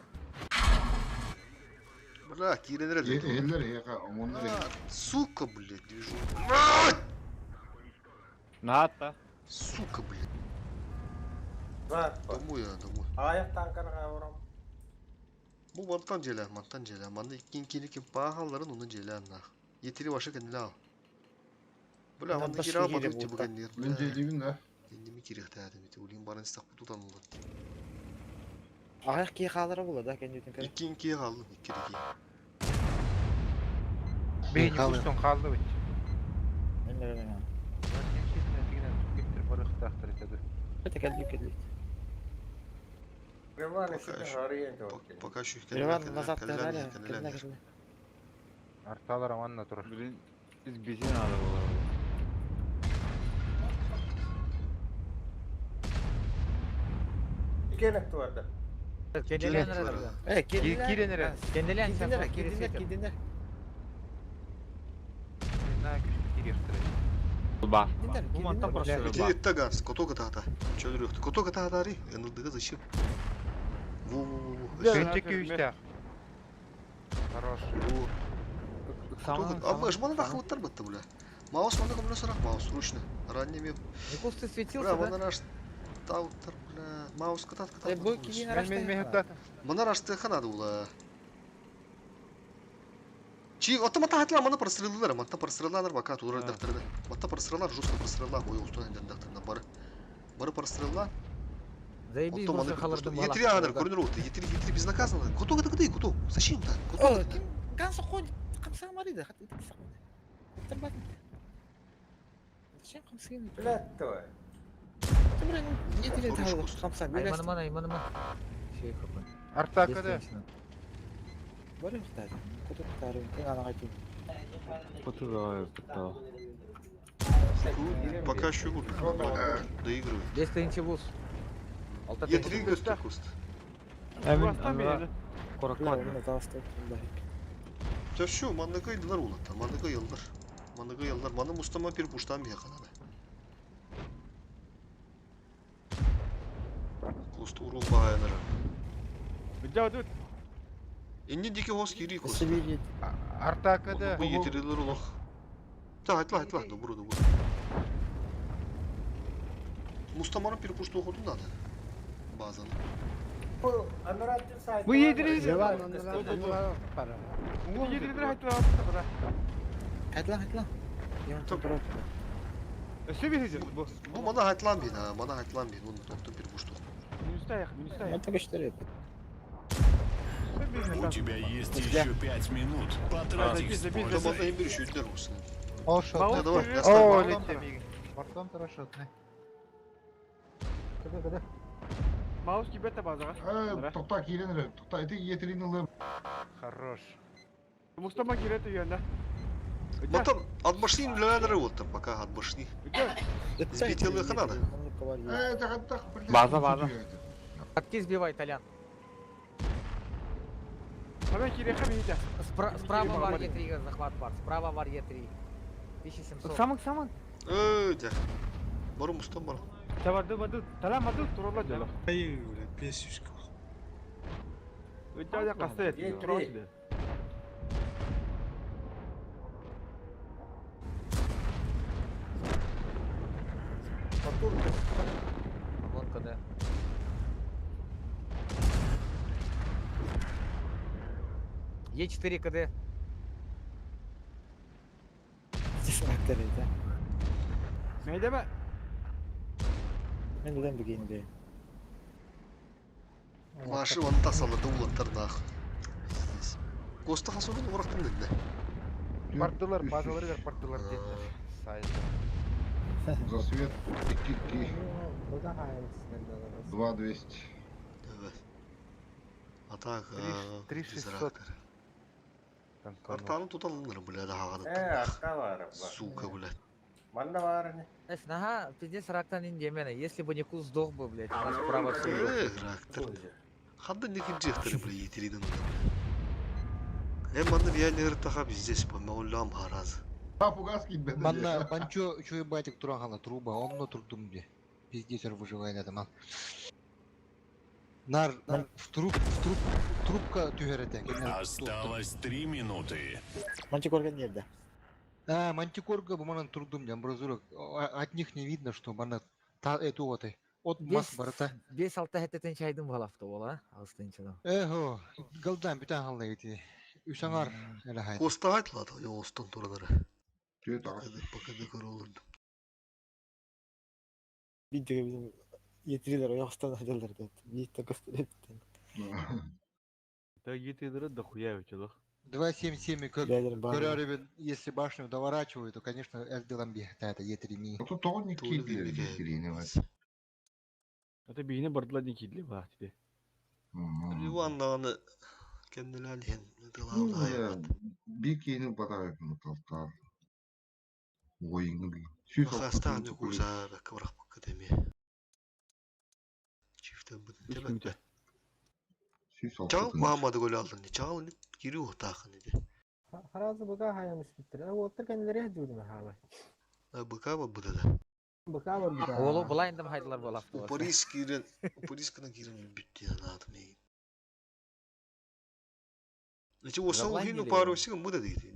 Бля, киренер де. Эллер яка омондар. Сука, блядь, движу. Ната. Сука, блядь. Rahat. Домой я, домой. Ayaktan kana vuram. Bu mantan cela, mantan cela. Manda ikin kim pahaların onun celanla. Yetiri başı kendine al. Bula Ondan manda başka kira yeri bakıp bu ki bu da. kendiler. Ben celibin de. Kendimi kirikte adım eti. Ulayım bana istak bu tutan olur. Ayak kiye kaldıra bula da kendi bütün kere. İkiye kaldım. İki. Beyni kuştun kaldı bit. Ben de öyle ya. Getirip oraya kıtaktır etedi. Öte geldi. Revan işte hariye Пока şu Revan nazat derler ya. Kendine geldi. Artalar amanla durur. Biz bizim alalım olalım. Gelek tuvarda. Kendiler nerede? Evet, kendiler. Kirenere. Kendiler Kendiler. Ne küçük giriştir. Bak. Bu mantar parçaları İki bak. ette gaz. Kotoka tahta. Çölür yoktu. Kotoka tahta arı. Yanıldığı dışı. Vu. Önceki üstte. Хорош. А ж мана нахуй оттарбатты, бля. Маус мана кому сорок маус срочно. Ранними. Никус ты светился, Бля, да? мана наш тауттар, бля. Маус катат. Bu kiyin araçta. Мана рашты ханады ула. Чи автомата хатла мана прострелилар, мана прострелилар бака турар дактырды. Мана прострелилар, жестко прострелилар, ой устун дактырды бары. Бары прострелилар. Заебись, можно халардым балак. Етри анар көрүнөр болду. Етри безнаказанно. Куту куду? Зачем так? Куту. Канса ходит. Камса марида. Зачем камсин? Latto. Блин, не тебе того. Камса. Мана. Şey kapan. Artakada. Böyle işte. Kutu tutarım. Ana kaçayım. Kutu da kutu. Пока еще гуд. Доигрывает. 10 тысяч вуз. Етри куст. Emin Emre. Koraklar. Bunu da hasta vallahi. Ya şu mandaka yıllar ulattan. Mandaka yıllar. Manda Mustafa bir puştan bir yakaladı. Kust urul bahayanlara. Bicadı. İndi diki hos kiri kust. Artakada. Bu yetirilir ulak. Haytla. Добро. Mustafa'nın bir puştu okudun da. Bazen. Bu Anırat'ın saydı. Bu yediriz. Para. Bu yedirilir haytla. Haytla. Yan taraf. Seviyeceğiz bu. Bu bana haytlan bir ha. Bana haytlan bir. Onun doktor bir puştu. Minüstayak. Это gösteriyor. У тебя есть еще 5 минут. Потрать их с Orada пользой. bana hem bir şütler olsun. Olsun. Ne de var? О, Yaslar. летим. Бортон тарашотный. Куда? Mouse gibi de bazı. Токта киленер. Токта эти етрин алыр. Хорош. Mustafa gireti yönde. Батам отбашни лялары oldu. Пока отбашни. Сбитил их надо. База. Отки сбивай, Толян. Hemen kireka bir Справа var Е3 захват бар. Справа var Е3. 1700. Саман. Да. Бару Mustafa бара. Tavardı. Talan madı turla diyorlar. Hayır, 500 kal. Ötede kasta yetiyor. Turla. Вон когда. Е4 КД. Здесь bakteriydi. Neydi be? Ben neden bugün de? Maşı onu tasalladı ulatlar da. Kosta hasonun uğraktım dedi. Partiler, bazaları ver partiler dediler. Saydı. За свет 2. Bu da hayır. 2200. Evet. Атака. 3600. Артаны туталыныр, бля, да хагады. Arka var. Сука, бля. Манда бар не. Наха, пиздец рактан индемена. Если бы не кус сдох бы, блядь, у нас право Рактор. Хадда неkin жихтары бля етериден. Манда биялер таха здесь по маулам хараз. Манна банчо чуй батик турахала труба, онно турдум де. Пиздец выживает это мал. Нар трубка тюгерете. Осталось 3 минуты. Мантикорга нерде. Мантикорга буманан турдум де, амбразурок. От них не видно, что мана эту вот от мас барата. 5-6 хеттен чайдым балафты ола, алыстынчыдан. Эхо, галдан бүтән халла ити. Үсаңар эле хай. Костагайтлады, остон турадары. Түйе Покады көрөлөрдү. Видео bizim yetirdiler oyaqstan hajallar dedi. Bitta көстөрөттү. Да етеридер да хуя учелох. 277 көрөрүбүн, если башню доворачиваю, то, конечно, сделам би, это Е3ми. Тут тоже не кидлер. Это бейне бардыладен кидле ба тебе. Ливанданы кенделален дылалайбат. Bir keyini batar mutlaka. Oyunu bir. Хастаны куза бакырак академи. Чифтен бу тебе. Чал Мамады гол алдын. Чал кири отакын иди. Харазы бага хаямыш биттер. Оттыр кенделер жудум халы. Быка буда да. Бага бар буда. Олу булайндым хайдылар балафты. Борис кирен битти анатым. Нече осо хину пару сигин буда дейди.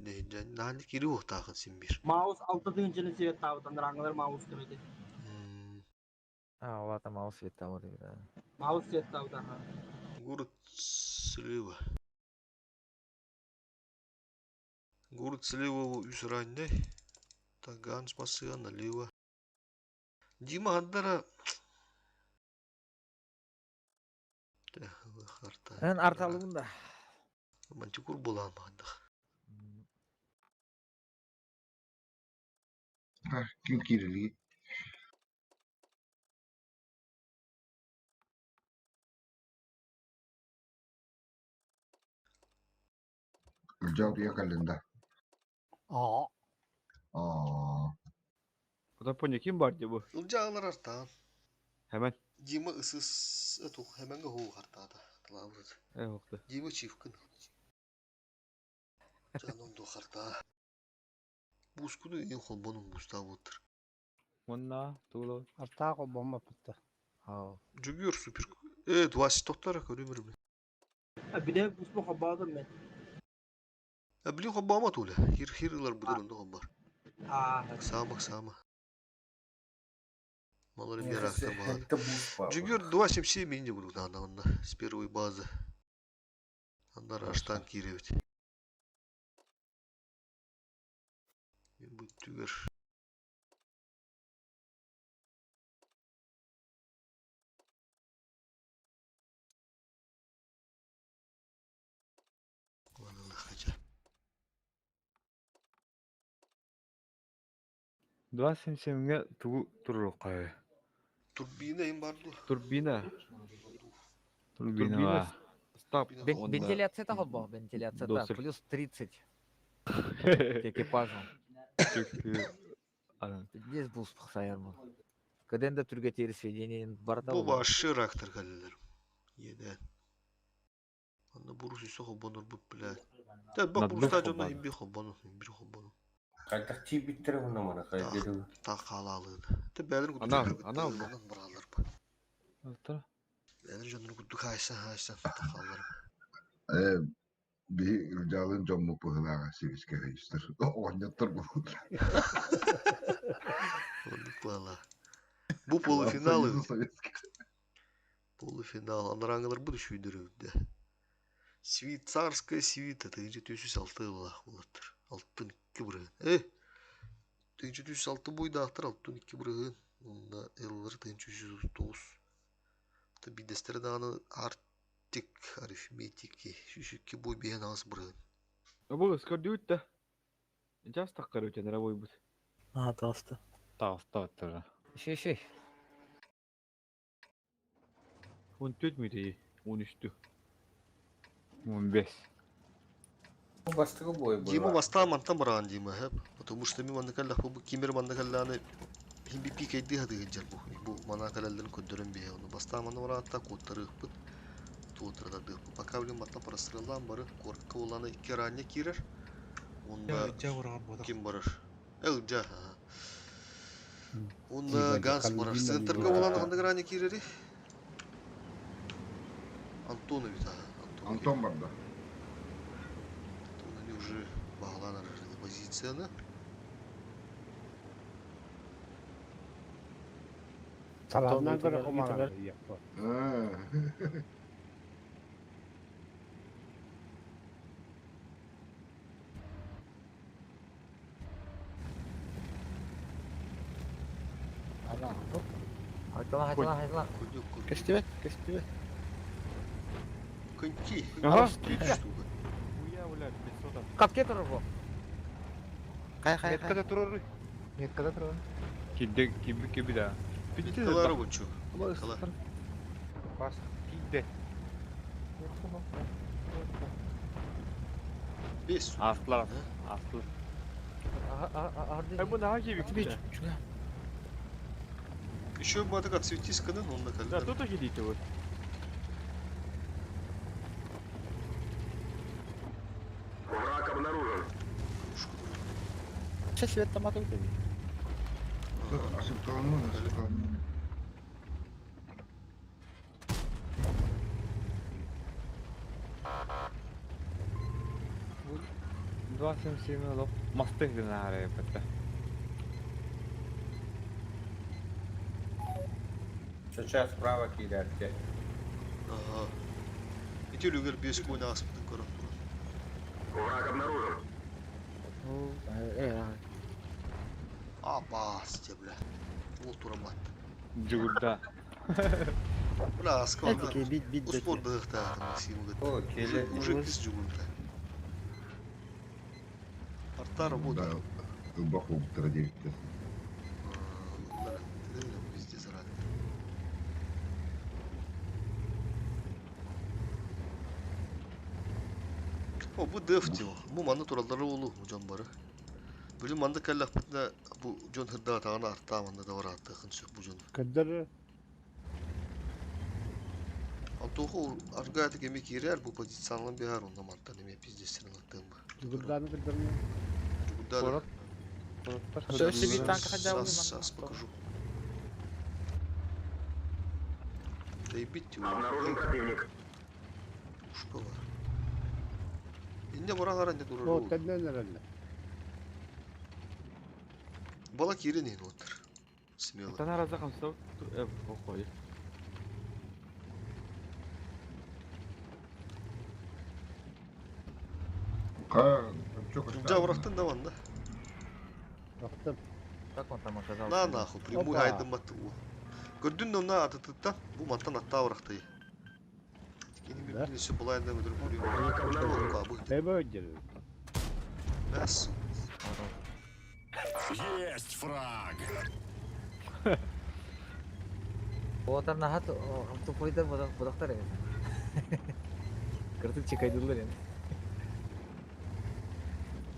Нани кири отакын симбир. Маус 6-ncını свет тавдан раңлар маус кирди. Олата маус свет тавды. Маус свет тавдан. Город слева. Город слева үсрande. Таган спасыга налево. Дима андара. Эн арталыгында. Мантикур буламады. Kim kirli? Jauh dia kalenda. Kota ponya kim var diye bu? Ilcağlar artan. Hemen. Дима ысыс эту хэмэнгэ хуу хартаада. Тлааврыз. Хокта. Дима чифкын. Жанон до харта. Бускуну ин холбонун буставутыр. Монна туло. Артаго бомба пытта. Жүгүр супер. 20 тоттара көрүмүрмүн. Bir de bu habadım ben. Били хоббама туле. Хир-хирлар будурунда хоббар. Максама. Малары меракта баады. Жүгүр 27 минде бурук анда с первой базы. Анда аштан киребит. Мен бу түгөр. Два семьсемге тугу турук кай. Турбина им барды. Турбина. Стоп. Вентиляция тахал был, вентиляция да, плюс 30 экипажом. Здесь был спасаемый. Когда я түрге теріс сведенien барда. Бұл башы рактор қалелер. Еден. Анда бурус исо хобонор бұт біләд. Дәл бақ бұл стадионда имбе хобонор, имбе хобонор. Қайдақ чи биттірі мұна мана қайдеді. Та қалалыды. Та бәлір күтті Ана бұралар ба. Алтыра. Бәлір жаныр күтті қайсан та қалалар. Bir jalın camı pıhılağa siviske register. Oynattır bu. Bu полуфинал. Анараңылар бұды шүйдірі. Царская свита. Тегінші 206 лақ болаттыр. 6-2 бұрығын. Тегінші 206 бойда ақтыр 6-2 бұрығын. Онда эллар тегінші 209. Бидестері дағаны артик арифметики. Шүшікке бой бейін ағыз бұрығын. Бұл скорді өтті. Жас таққар өтен рабой бұд. Тағысты. Тағысты өттірі. Шей. 14 müydü? 13'tü. 15. Бастығы бой бой. Дима баста мантан баран Дима хеп. Потому что ми мандакаллах бу кимер мандакалланы химби пикейди хады генжер бу. Бу манакалларын көндөрөн бе. Оны баста манда баратта коттары бут. Туутырда дып. Пока билем матта парастырылдан бары коркка уланы икки ранне кирер. Онда ким барыр? Элжа. Онда ганс барыр. Центрга уланы кандай ранне кирери? Антонович. Антон бар да. Они уже бағаланар позицияны. Саламнан көрі қомағаны. Haydi. Кестебет. Коньки. Ага. Капке тұрыр бұл. Қай. Меткада тұрыр. Киби да. Калары бұнчу. Бас кейді. Бес. Aslı. Bu daha gibi. Еще бадык отсветись каны, он на Да, калдар. тут идите вот. Враг обнаружен. Сейчас свет там ату dedi. Ошибкаланма, ошибкаланма. Два семь мосты гнали, это. Сейчас справа кидайте. Ага. Эти люгер без коня аспытын көріп тұр. Враг обнаружен. Апас те, бля. Ол турамат. Джигурда. Бля, аскалда. Бит. Успордықты Максиму О, келе. Уже пис джигурда. Арта работа. Да, глубоко традиция. Везде заранее. О, bu döftü o. Bu manda turalları olu bu can barı. Böyle manda kellak bitne bu can hırda tağına artta manda da var artta kınçık bu can. Kadar Antoğu argayatı gemek yerer bu pozisyanlan bir har onda manda neme pizdesini attığım bu. Gurdanı kırdırmıyor. Burada Söyle bir tank hadi alalım. Сейчас покажу. Да и бить его. Обнаружен противник. Ушко var. İnce bura garante durur. O tenden herhalde. Балак yerin otur. Смело. Sana razı kalsa o koy. Жабырақтан да ванда. Baktım. Как он там оказался? На нахуй, прямую айдым маттı bu. Gördün mü na atıtıktan bu mattan atta avraktayı. Yeni bir birisi bulayında müdür bu. Hep öldürür. Bas. Есть фраг. Одар нахат автопойда бодақтар емес. Кыртып чекайдылар енді.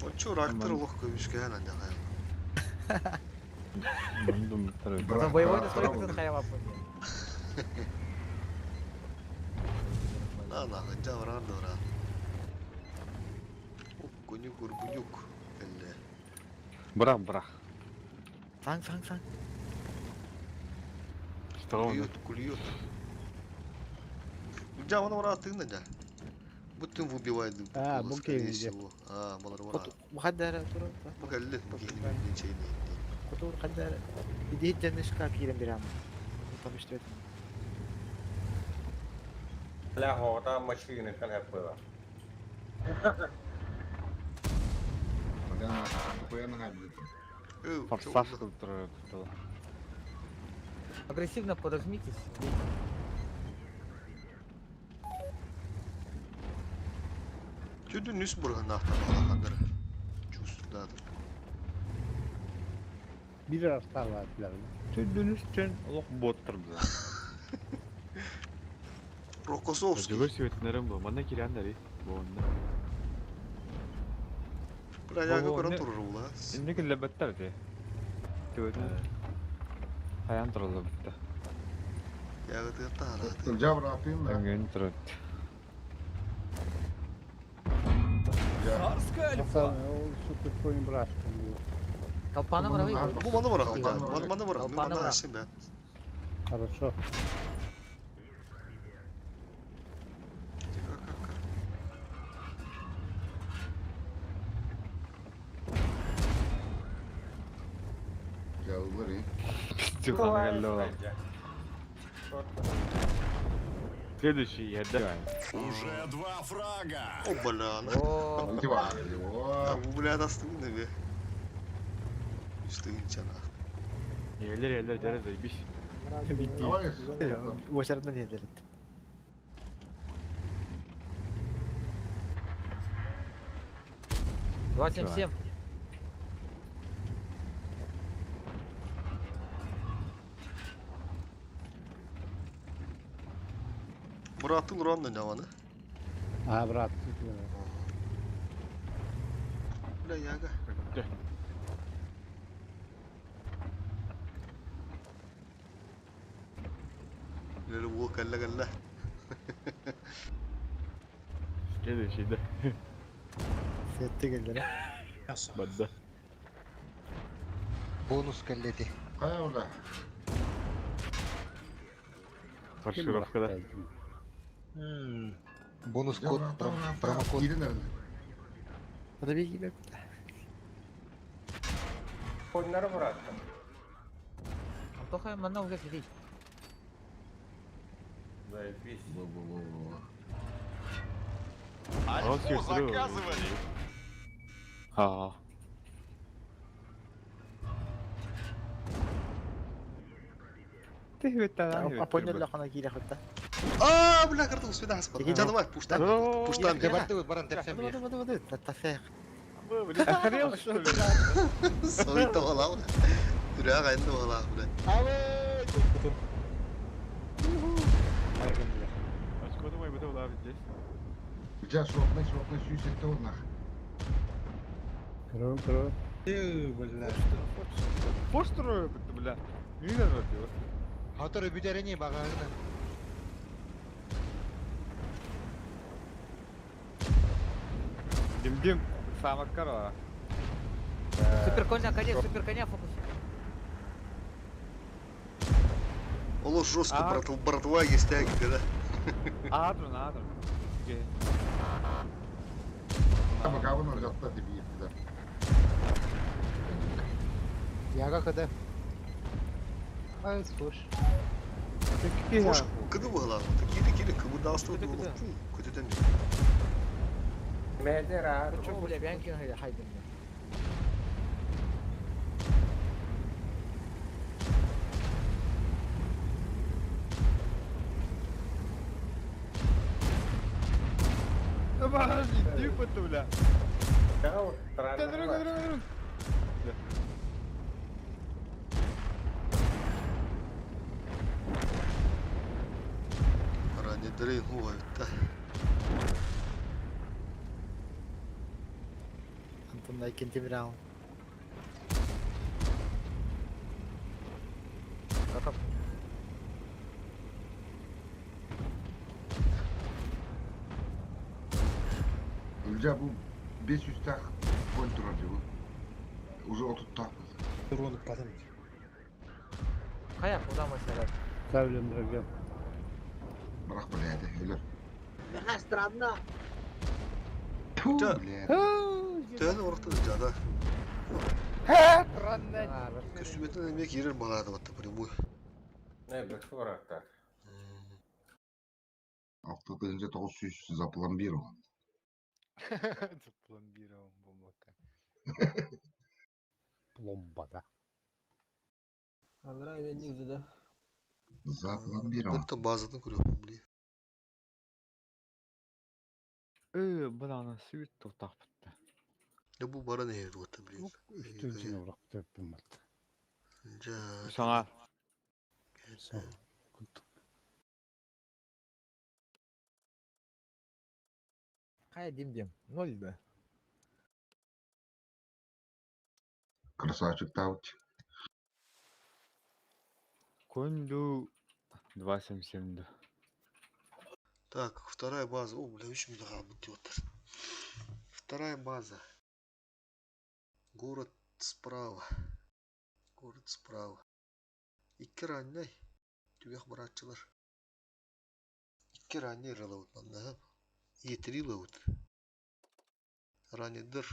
O ço raktır легко мишкая на нього. Потом боевой-то смотри, как он хаялап. На нахуй, жабыран дора. Конюк урбунюк. Брақ. Фан. Что он? Кульет. Жабаны ұраттығын да. Bütün выбивает. Ha, bu keyifli. Ha, balar var. Muhaddara turu. Bu geldi. Bu geldi. Şeyini. Kutu muhaddara. Bir de hiç canışka kirim bir ama. Tabii işte. La hota maşını kan yapıyor. Форсаж который. Агрессивно подожмитесь. Çünkü nüs burhan nahtar bağlandır. Çustudadır. Bir arastar var filan. Dönüşten Allah bottır bize. Rokosovski. Жүгір сүйетінерім бұл. Мана келендер, бұл онда. Bura yaga koran turur ula. İnne kille better de. Tövbe. Hayan turuldu bitti. Yaga tığıtta hala. Kılca bırakayım da. Öngön turut. Hasan o süper koyun bıraktım. Колпана быrak. Bu bana bırak. Bana bırak. Bana açayım ben. Хорошо. Geldiler iyi. Stefano Gallo. Следующий я давай. Уже 2 фрага. О, блян. Ulti var. Ya bu bля nasıl ne be? İşte incana. Yerler zajebiş. В очередной неделе. Двадцать семь. Murat'ın Ron'la ne var? А, брат. Bля yaga. Böyle bu kalla. Следующий, да. Сетти келдер. Бадда. Бонус келлети. Kaya orada. Фаршировкада. Бонус код, промокод. Gidin nerede? Пробеги бек. Oyunları bıraktım. Антоха мана уже сидит. Заебись. Альфу заказывали. Ага. Понял ли хана кире хата? Aa bля kırdım üstüne hasbı. Canı var puştan. Puştan. Габарты баран терсем бир. Татафех. Охренел, что ли? Soyut da valla. Dünya kayındı valla bля. Очко думай, буду ловить здесь. Gülce şokla 107 olmak. Кро. Построю, бля. Не надо делать. Хатыр бүдәрене багагына. Дим, самая корова. Супер коня фокус. Oğlum жестко братва есть тяги, да? Адрон. Ama kavun olacaktı diye bir yetkiler. Яга када. Ай, слушай. Хош, кыды была? Такие кыбыда осталды olur. Kötüden değil. Medera. Çok bile ben ki haydim. Обожди, типа-то, бля. Странно. Ранее дрейн да. Антон икенче бир ал. Gülce bu 500 tak kontrol bu. Уже 30 tak. Туруну патан. Kayak udah masalah. Ставлю дорогим. Bırak böyle hadi ölür. Бля, странно. Tövbe orta da. Küsümetinden emek yerir bağladı battı bu. Ne bir bıraktı. Hafta boyunca 900 zapılan bir olan. Пломбирован бомбака. Пломбада. Алра бенди үзүдө. Zapılan bir olan. Hatta bazıdan kuruyorum bunu. Бля, свет тут так bitti. Ya bu bana ne yedi battı biliyor. Üstüncüne bıraktı öpüm battı. Sana. Sağ ol. Kayak dim. 0 da. Красавчик таут. Конду 277. Так, вторая база. О, бля, еще меня идет. Вторая база. Город справа. Город справа. Икки раннай. Тюгах баратчылар. Икки раннай рылаут манда. Етри лаут. Раннайдыр.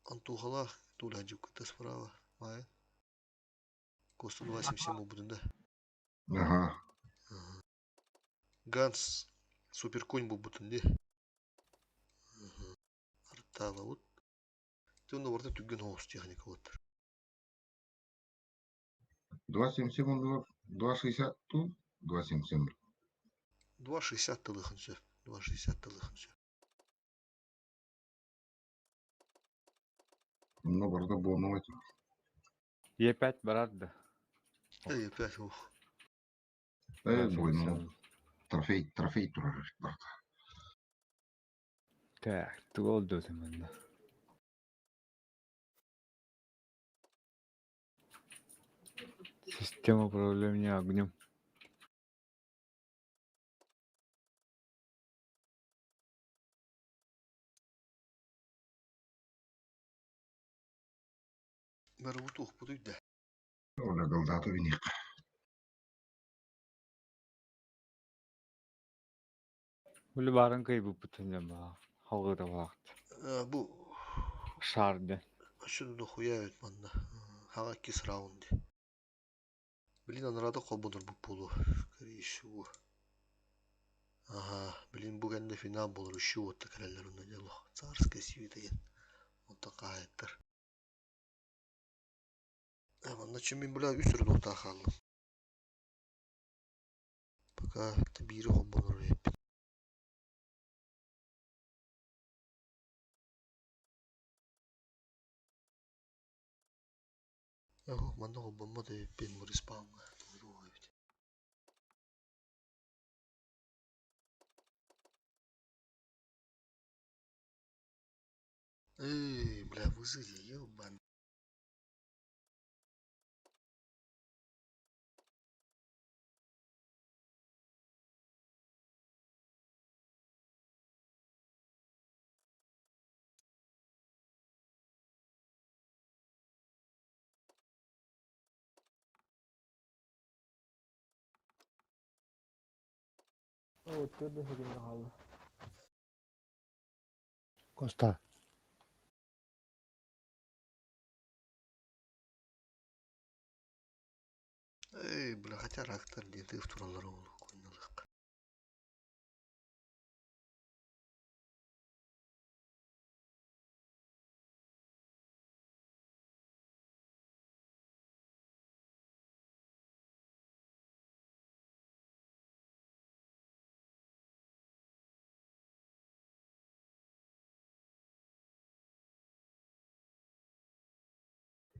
Антухала туладжу кыта справа. Май. Косту 277 убудында. Ага. Ганс. Суперконь бубутунде. Артала вот. Тюнна варда түгген хоус техника вот. 277 долларов. 260 ту. 277. 2,60 тылыхынчы. 2,60 тылыхынчы. Но барда болмай. Е5 барады. Е5 ух. Бойну. Трофей турар барда. Так, туолду заманда. Система управления огнем. Бәрі ұтуқ бұдыйды. Оля голдату виник. Бұл барын кай бұл бұтынжан ба. Халғыда вақыт. Бұ Шарды. шыны да хуя өтманды. Хаға кес раунды. Блин, анарада қолбоныр бұл болу. Корейші бұ. Ага, блин, бұгәнде финал болыр. Үші отты кәрәлер ұнна делу. Царская сиви деген. Онта қайеттір. Ama şimdi böyle bir sürü nokta kaldım. Fakat biri olmalı hep. Yok, bana olmadı hep benim respawn'a. Бля, вызови, ёбан. Өткөрдү хегенде калды. Коста. Бля, хотя рактор где-то в туралару койналык.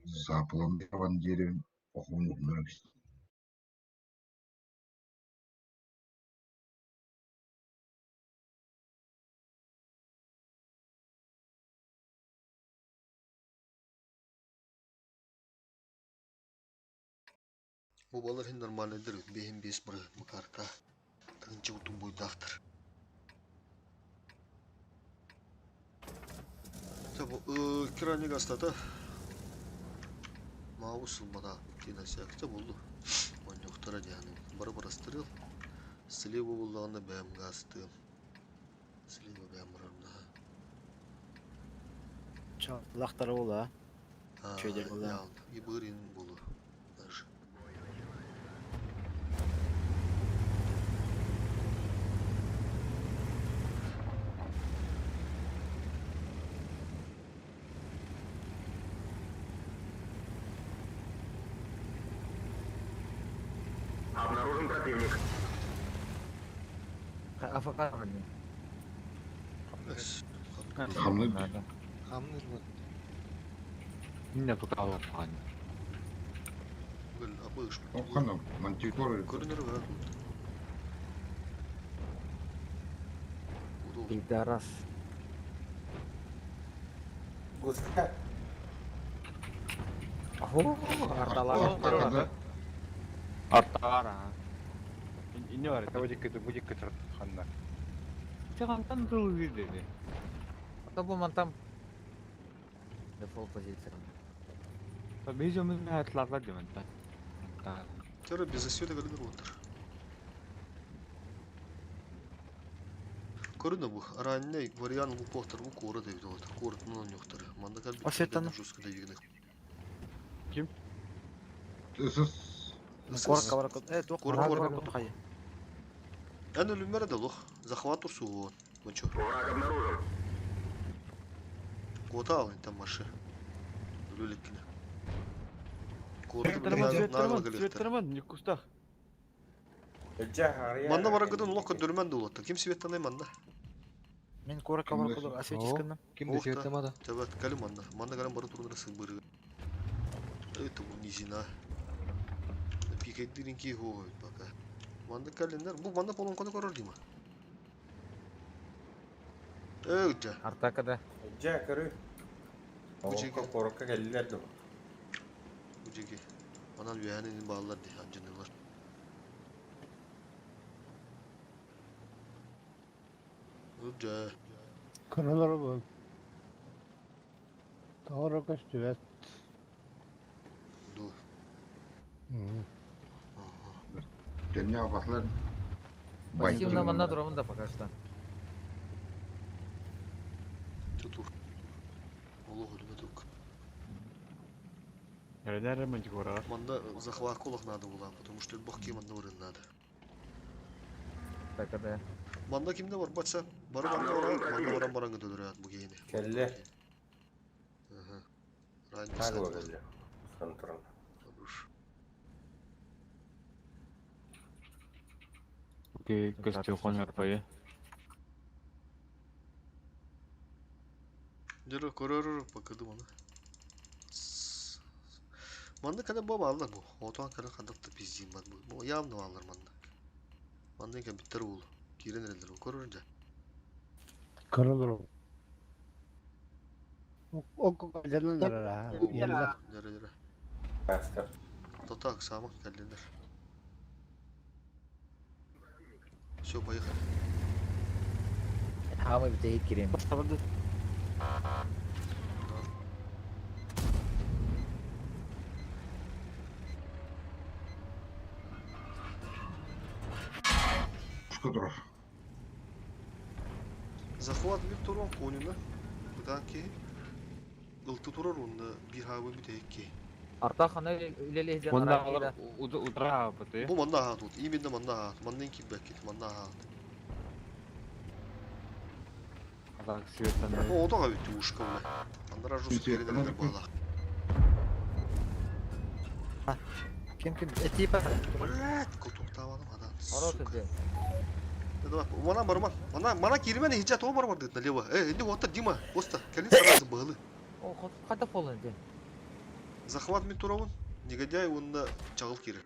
Запланирован деревень. Охуенный нравится. Bu balar hin normaldir. Behin bes bir makarta. Tınçı utun boydaktır. Tabi kirani gastata. Маусылмада киносекте болды. Он yoktara yani. Bara stırıl. Слева bulduğunda bəyəm qastım. Слева bəyəm buramda. Çatlaqları ola. Köyde ola. Ya, İbırin bulu. Даже. Обнаружен противник. AFK mı? Hamlı. Хамныр вот. Yine bu kadar falan. Böyle apış. Окана, мантикоры. Görünür var. Пидорас. Гуска. Арталар. Арталар. İnne var. Будик кетер ханна. Тегантан тыл dedi. Ата bu mantам. Default позиция. Бейземіз мен атларда демен. Тера без освета калдыр отыр. Көрүнө бу ранний вариант бу повтор бу кора деп отыр. Корутунан жоктор. Манда калбы. Осветаны. Жестко дегене. Ким? Корка бар. Тук. Хай. Аны люмера да лох. Захват урсу. Мочо. Враг обнаружен. Котал там маши. Люлекине. Светтерман, не в кустах. Манда барагыдан лока дүрмен дулатты. Ким светтаны манда? Мен корка бар кудур осветчиканам. Кимди светтамада? Табат кали манда. Манда галам бары турунда сыбыры. Это бу низина. Пикеттирин ки хой пока. Манда календер. Бу манда полон кону көрөр дима. Өйдө. Артакада. Жакыры. Корка келлерди. Bucaki. Anal üyenin bağlılar diye ancınırlar. Uca. Kanalara bak. Tavara kaç düet. Dur. Dünya baklar. Пассивно манна дурамын да пока что. Tutur. Allah ölüme tuk. Nereden ремонтик var? Манда захват колах надо было, потому что бахки манда вырын надо. Так, да. Манда кимде бар батса? Бары манда бар, манда баран көтөрөт бу кейини. Келле. Раньше Так стало. келле. Контрол. Окей, костюм хонер пое. Жero көрөр покыды мана. Манда када баба алар бу. Отан када кандыкты пиздин бат бу. Бу явно алар манда. Манда экен биттер бул. Киренерлер көрөр да. Kanalara bak. O kaçanlar ha. Yerler. Жера. Пастор. Тотак самак келдилер. Все, поехали. Хамы битейт кирем. Что-то. Захват Викторон Конина. Будаки. Ылты турар онда бир хабы битейки. Арта хана үлеле ден Онда аракида. алар удра бите. Бу манда хат тут. Именно манда хат. Мандан кибекет манда хат. Алар светаны. О, отага бит ушка бу. Андара жус керенелер бала. Ким типа. Блять, кутуктавадым адан. Ороты де. Давай, мана барман. Мана кирмене хича то бар дед налево. Инди отта Дима, поста. Келин саразы балы. О, ката полын де. Захват Митуровын. Негодяй онда чагыл кире.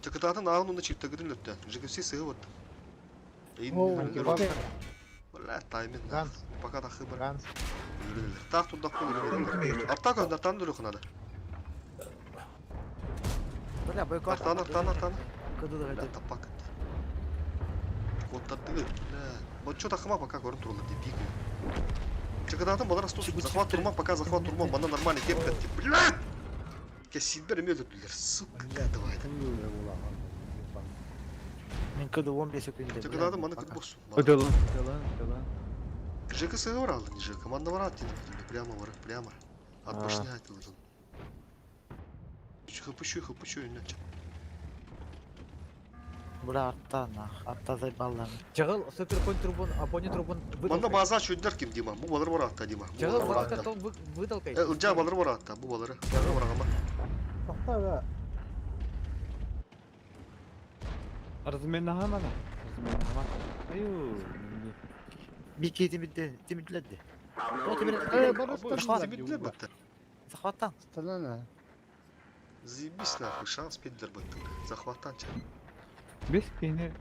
Чакататын агын онда чиптагырын өттөн. Жигипси сыгы вот. Бля, таймен. Пока тахы бар. Так туда кулы. Артак онда тандыры надо. Бля, бойкот. Тана. Куду да это. Тапак. Вот тадыгы. Вот что тахыма пока көрүн турулду деп пик. Чакататын балар стос. Захват турма, пока захват турма, бана нормально кепкет. Бля! Кесилбер эме өтүлөр. Сука, давай. Мен куду 15 секунд. Чакататын мана кыт босу. Ödelen. ЖК сыгы бар алды, ЖК команда бар ат прямо бар, прямо. От башни айтылды. Хыпышу үннөчө. Бля, атта заебаллар. Чагыл супер конь трубун, апони трубун. Манда база чөйдер ким Дима? Бу балар бар атта Дима. Чагыл вакытта выталкай. Ылжа балар бар атта, бу балары. Балар бар ама. Tokta Arızmen naha mana. Ayo. Bir kedi timidledi. O Тимидлер бытты. Захваттан. Сталана. Заебись нахуй, шанс пиндер бытты. Захваттан ча. Без пени.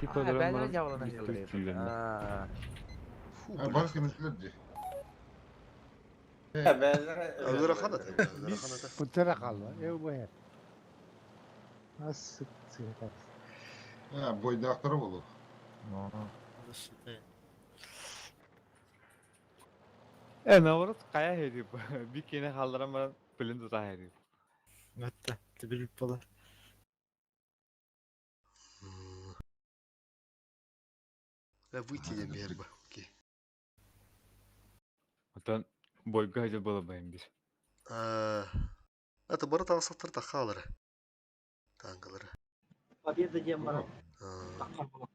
Типа Ben duran de yavrum. Başka mesele değil. Ağır akana tabii. Ağır Biz akana da. pıtıra kalma. Ev bu her. Nasıl sıkıntı? Ha, boydakları olur. Navrut kaya herif. Bir kene kaldıran pilin tutar herif. Hatta tebrik bolar. Ve bu itiyem bir yer bu. Okey. Otan boyga hacı bulamayın bir. Ata bana tansatır takkaları. Tangaları. Победа демона. Такар болот.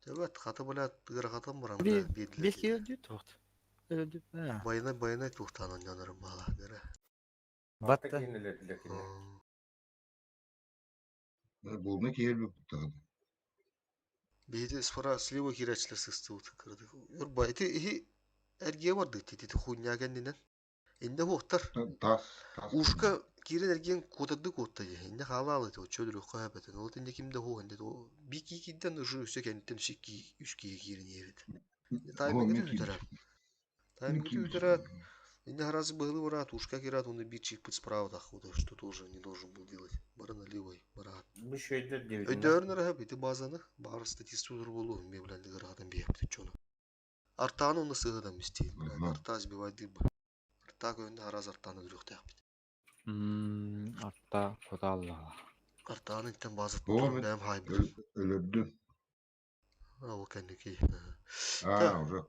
Evet, katı böyle tıgır katım var ama Belki öldü toht. Öldü. Ha. bayına tuhtanan yanarım bala göre. Batta. Bulmak yer bir tutardı. Bir de spora slivo kireçler sıstı o tıkırdı. Yor baytı iyi ergiye vardı titi hunya kendinden. İnde hohtar. Tas. Uşka kiren ergiyen kodadı kodayı. İnde halalı o çölür koyabeten. O tinde kimde ho inde o bir kiden ışı üstte kendinden şiki üski kiren yeri. Timing itu utara. Timing itu utара. Инде раз был врат, уж как и рад, он и бичик под справа дохода, что тоже не должен был делать. Бара наливай, бара. Ödörnür hep iti bazanı, bağır statistüdür bulu, mevlendi gırağdan bir yaptı çoğunu. Artağını onu sığıdan isteyil, artağı zbivay değil bu. Artağı önde haraz artağını dürükte yaptı. Arta kodalla. Artağını itten bazı tutun, hem haybır. Ölürdün. Ha o kendiki. Ha, o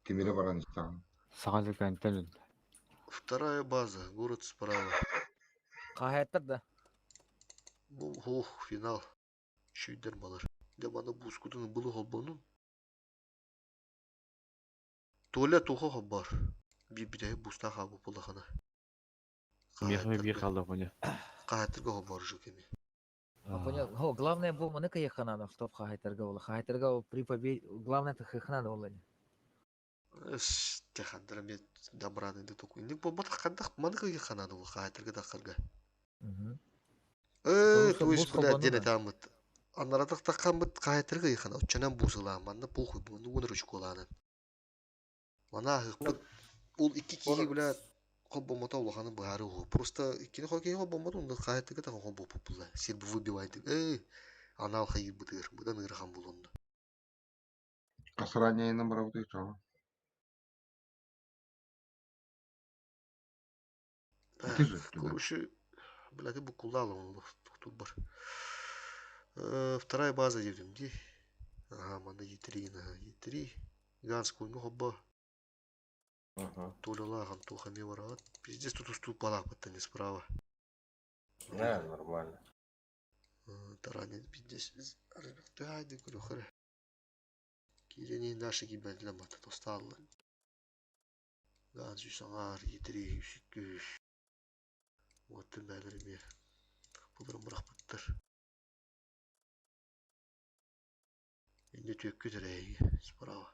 Timire varan insan. Sağlık kanten. Вторая база, город справа. Kahetter da. Bu final. Şuyder balar. De bana bu skutun bulu hobonun. Tola tohu hobbar. Bir de busta habu pulahana. Мехай bir kaldı konya. Kahetirga hobbar şu kemi. Понял. Ho, главное был мы на ханада, что в Хахайтерга было. Хахайтерга при победе, главное это ханада было. Те хандра бе добраны да такой. Не по бат хандах манка ханада bu kahetirga da karga. То есть, блядь, дене тамыт. Аннаратак такканбыт kahetirga yıkana. Uçanan buzılan manna похуй bunu bunu rüçkolanın. Mana hıkbıt. Ol iki kişi блядь, хоббомата улаханы бары о. Просто ikini хокей хоббомат онда kahetirga da хоббо попула. Сир bu выбивайды. Анал хайыр бытыр. Бұдан ырхан болонда. Kasaranya yayından bravo değil tamam. Короче, блядь, bu kullanalım тут бар. Вторая база девдим, ди. Ага, манда E3, E3. Ганскую ну хобба. Толя лаган, то хаме варат. Пиздец тут уступ балак не справа. Да, нормально. Таранец пиздец. Haydi говорю, хре. Кирени наши гибель мата то стало. Ганс Юсангар, E3, Шикүш. Вот ты бәлірме. Бұлырым бұрақ бұттыр. Енді төккі түрәйі. Справа.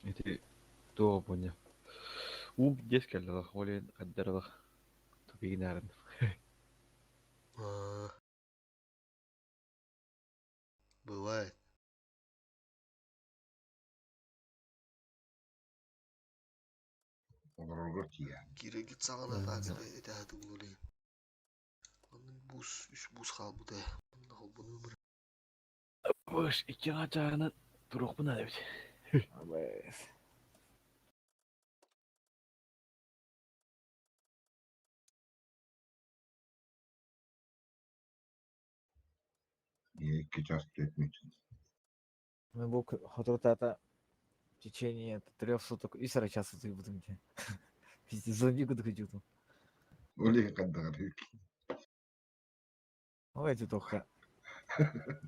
Эти то поня. Дескеллер, олен каддерлер. Тупигинарын. Бывает. Кире гит сағана тағыр әді өлейін. Оның бус қал бұда. Оның қал бұны өмір. Boş iki açağını duruq buna da bir. İki час etmeyeceğiz. Мы был хатуртата в течение 3 суток и 40 часов ты будем. Пиздец, зомби куда ходил. Öyle kadar değil. Ой, это только.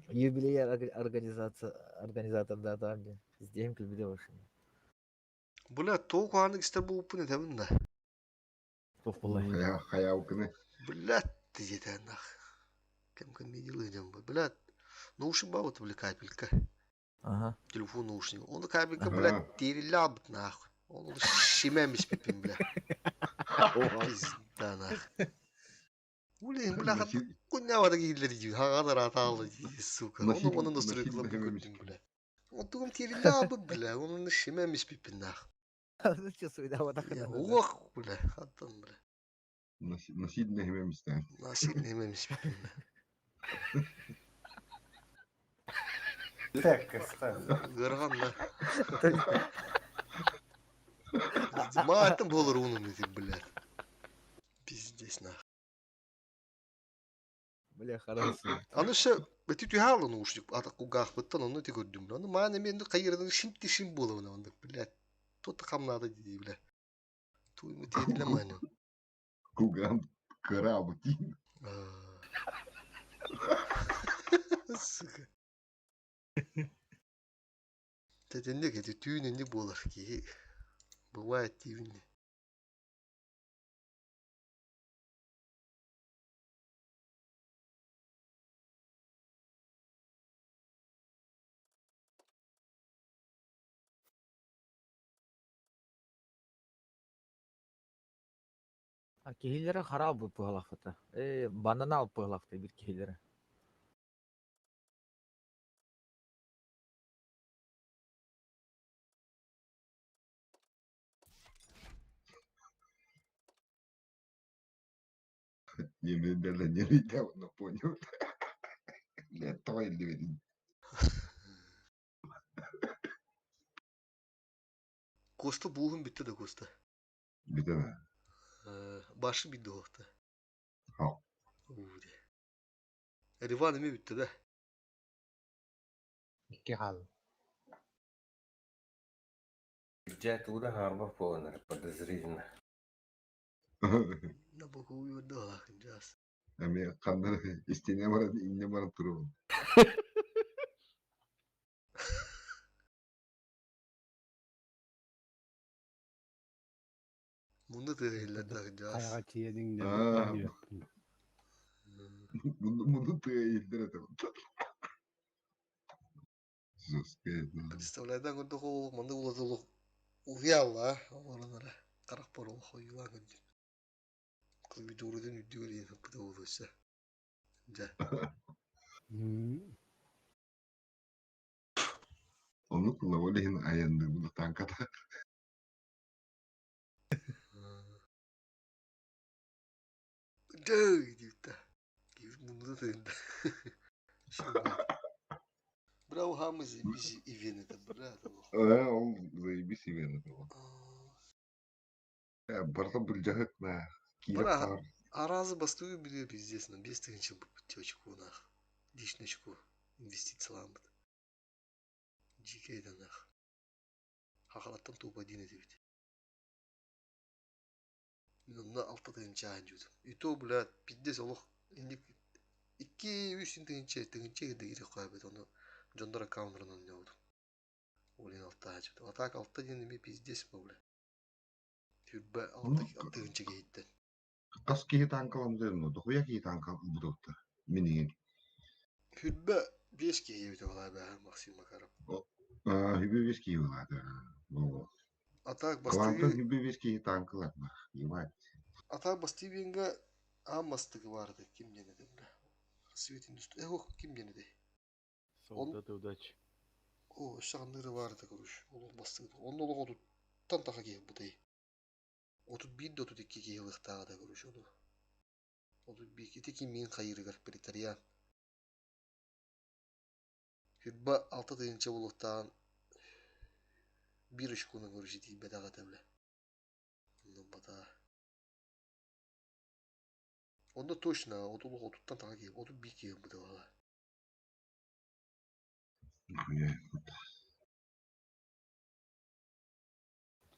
Юбилей организатор да там где. С деньгами видеошами. Бля, то куанık işte bu upunu demin de. Хая укны. Блядь, ты где-то нах. Кем не делаем, блядь. Наушник баут, бля, капелька. Ага. Телефон наушник. Он капелька, блядь, терелябт нахуй. Он шимемись пипим, бля. Пизданах. Улин, бля, кунявада гиллери дию, хагада раталы дию, сука. Оны настрой кылып көрдүм, бля. Отугум тирилябы, бля, оны шемемис пипинах. Ну что, суйда так Я ох, бля, хаттан, бля. Насильно хемемистен. Насильно хемемис пипин, бля. Гырган, да. Матым болыр унун эти, блядь. Пиздец, нах. Бля, хорошо. Аны ше, бети түйхалы наушник, ата кугах быттан, оны те көрдүм, бля. Аны маны менді кайырдан шимти шим болы, бля, блядь. Тоты камнады дейді, бля. Туйму теділі маны. Кугам крабы тин. Сука. Тетенде кети түйіненде болар ки. Бывает түйінне. А кихилері харал бұл пығылақфыты. Банана алып пығылақфыты бір кихилері. Немедленно не видел, но понял. Для той люди. Коста буğum bitti de Коста. Bir tane. Başı bitti okta. Ha. Uğur. Rivanımı bitti de. İki hal. Бюджет туда гарба полнер, подозрительно. На боку uyuyordu Caz. Ama kanları istediğine var, inne var turu. Bunu da değiller Caz. Kayağa çiğdin de. Bunu değiller adam. Представляю, он такого манды уладылы уяла, оларына қарақ бару қойыла гынды. Клавиатурадан үддігер ені бұда олысы. Да. Onu kullanabilir ayında bunu tankada. Дөй дейді. Bunu da değindi. Bravo hamız bizi iveni de bravo. Он заебись именно было. Барта бульджахак на Бра, аразы бастую biliyor bizdesine. Без тыгынчы путёчку нах. Дишночку инвестициялан бит. Жикейден нах. Хахалаттан туупа дин эдебит. Мен онна 6 тыгынча анжудум. И то, блядь, пиздес олох. Инди 2-3 тыгынча кеде кире коебет. Оны Жондор аккаунтынан ойнадым. Олен 6 анжудум. Атак 6 ден эме пиздес бу, блядь. Түрбе 6 тыгынча кейттен. Kas kihi tankalam dedim. Dokuya kihi tankal budokta. Minin. Hübbe 5 кейбет олай бе Максим Макаров. Hübbe вес kihi oladu. Атак Klantan бастыгы hübbe вес kihi tankalar. Ебать. Атак бастыгынга аммастыгы барды. Ким денеди, бля. Свет индустрия. Ох, ким денеди. Солдаты удачи. О, шагындыры барды, короче. Олог бастыгы. Он олог отут тантака кейб бутай. Отут 1 отут 2 кейлыктагы да, короче, onu. Отут 1 теки мен кайрыгар пролетариат. Hübbe 6 тыгынча болуктаган 1 ышкуна, короче, тийбе дагы да, бля. Ну, бата. Onda точно, отулук отуттан тага кейб. Отут 1 кейб бутай бала.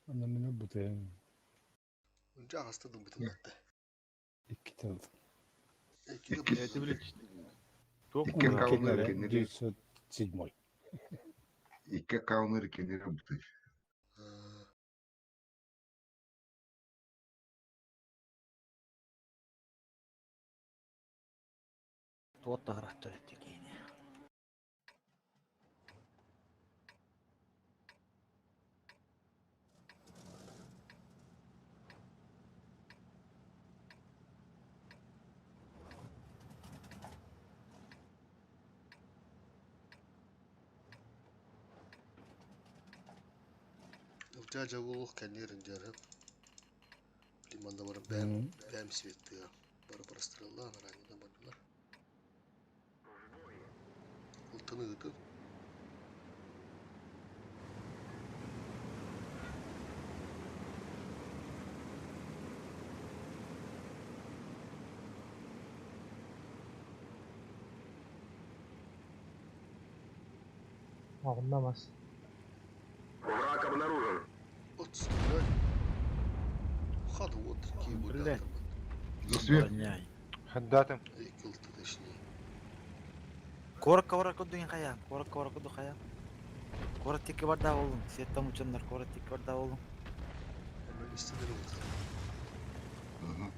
Ona mene butayım. Önce hastadın bütün hatta. İki tane. Это, блядь, только İki kavunları Kenara kendine. 907. İki kavunları kendine butay. Tuotta harahtoitte kiinni. Caca uluk kendilerin jarım. Limanda var bem svetli ya. Bara strellan rangida barlar. Ultunu yıdı. Anlamaz. Враг обнаружен. Вот стрелять. Ходу вот такие Блядь. За свет. Хаддатым. Yıkıldı точнее. Korka kudu kaya. Korka kudu kaya. Kora teki var daha oğlum. Setten uçanlar kora teki var daha oğlum. Hemen istedim bakalım.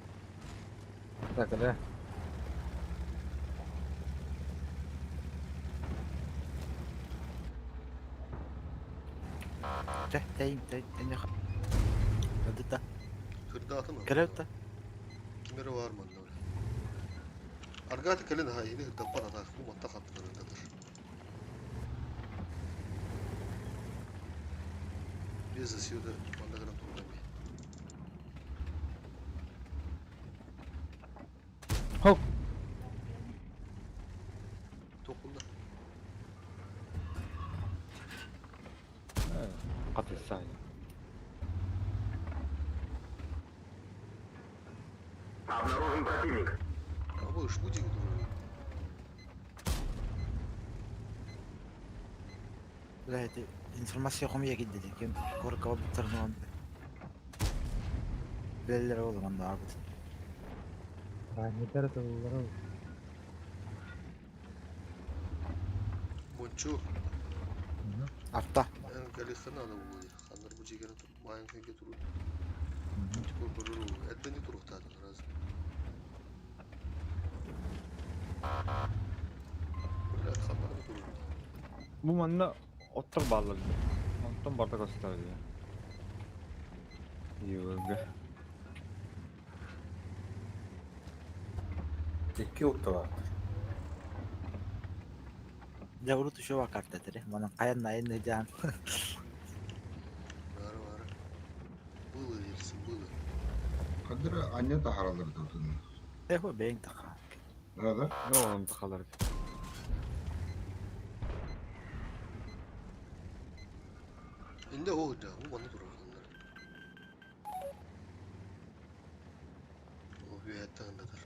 Так, да. Teyim. Hadi da. Kırdatı mı? Kerevta. Kimere var mı lan? Argati kalın ha yine hırda para da bu matta katlarındadır. Biz de şurada bana kadar turlamayı. Hop. Tokunda. Katıl saniye. Обнаружен противник. А вы ж будете говорить? Блядь, информация хомия gitti dedim. Korka var bitirdim onu. Belleri oğlum anda abi. Yeter tabii. Monçu. Hafta. En kalifana da bu. Kanlar bu cigara tutup mayın kanka turur. Çıkıyor kurur. Etbeni turur tadı razı. Böyle kanlar turur. Bu manda otur bağladı. Ondan bardak gösterdi ya. Yok. İki utta var. Yavru tuşu var kartları. Bana kayan ayın ne can. Var. Было yersin было. Kadir anne de haraları tutun. Eho beyin taka. Nerede? Ne oğlum tıkalar. Inde o da bu bana durur kanlar. O bir hayatta kandadır.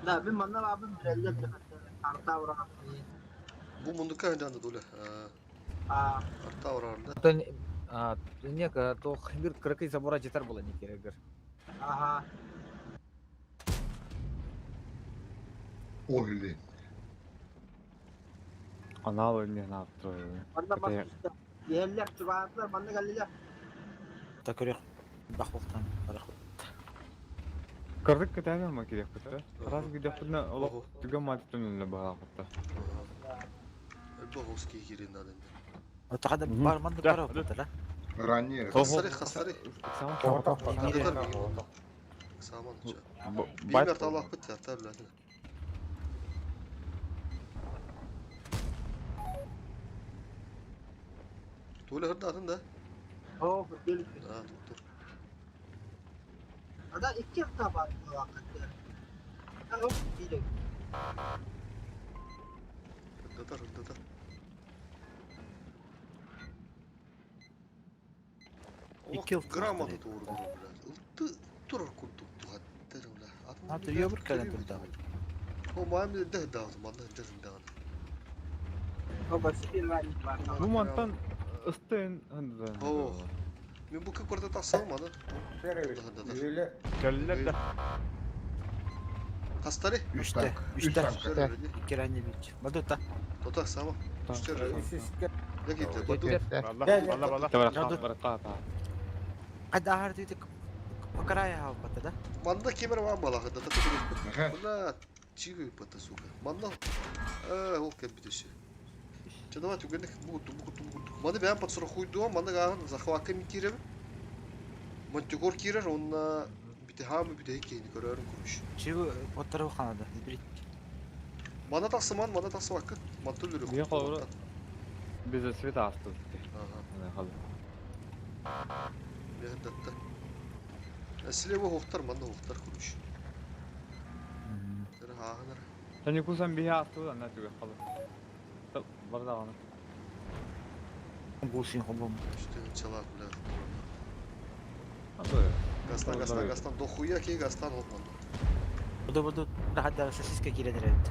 Da bir manlar abim birelle arta vuran. Bu munduk kandan dolu. Arta oranda. То нека, то химир кракай забора жетер было не керегер. Aha. O hildi. Ana oyunu ne yaptı? Banda bak işte. Yerler çuvallar banda geldiler. Takıyor. Bak baktan. Kırdık ki tane mi gidiyor kıta? Raz gidiyor kıta ola tüge maddenin önüne bağa kıta. Bu hoski girin adında. Otakada barman da karo kıta. Ranniye. Khasari. Tamam. Yeter mi? Saman uça. Bir mert Allah bitti hatta bile. Tuğla hırda adında. Oh gelik. Ha tuttu. Ada iki hafta var bu vakitte. Ano bir. Hırda. İki yıl Gramada doğru biraz. Iltı durur kurduk hatta öyle. Hatta yobur kalem burada. O muamele de dağıtım Allah dedim dağıtım. O basit bir raylık var. Bu mantan ıstayın hadi. Oh. Ben bu kıkırda da salmadı. Geldiler de. Hastane. Üçte. İki ranni bir. Baduta. Totak sama. Üçte. Ne gitti? Badu. Allah. Tabaraka. Hadi ahar dedik. Bakaraya hava patada. Manda kemer var mı lahada? Buna çiğ pata suka. Manda. O bir şey. Çadava tügenik bu. Manda ben pat sonra koydu manda gahan zahvaka mi kirem. Mantıkor kirer onunla bir de hamı bir de hikayeni görüyorum konuş. Çiğ otarı kanada. Bir. Manda tasman manda tasvakı. Mantı lürü. Niye kalır? Biz de sveta astı. Aha. Halı. Мехдатта. Слева хохтар, манда хохтар курыш. Тер хагынар. Sen kusan bir hafta da ne tüge kalır. Var da ona. Бусин хобом. İşte çalak bile. Hadi. Гастан, дохуя кей гастан olmadı. Буду хадда сосиска киредерет.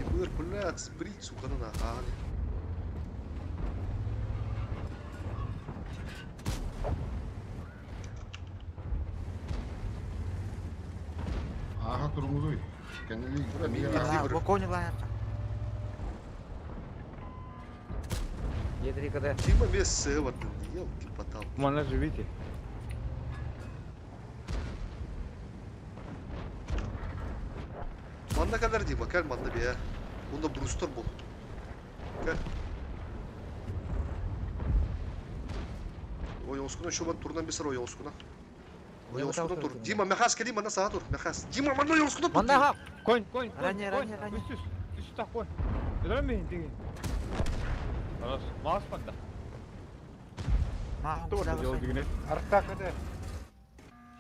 Ебыр, блядь, сбрить, сука, на нахали. Аха турмузуй. Кеннели Бу коняла. Едри когда. Дима без сева, елки-патал. Mana живите. Manda kadar Dima, gel manda bir ya. Bunda Brewster bul. Gel. Oyunskuna şu ban turdan bir sıra oyunskuna. Oyunskuna tur. Dima mehas kedi mana sağa dur. Mehas. Dima mana oyunskuna tur. Manda hap. Koy. Ранее. Üst tak koy. Öyle mi hindi? Aras, maas panda. Yol düğüne. Арта каде?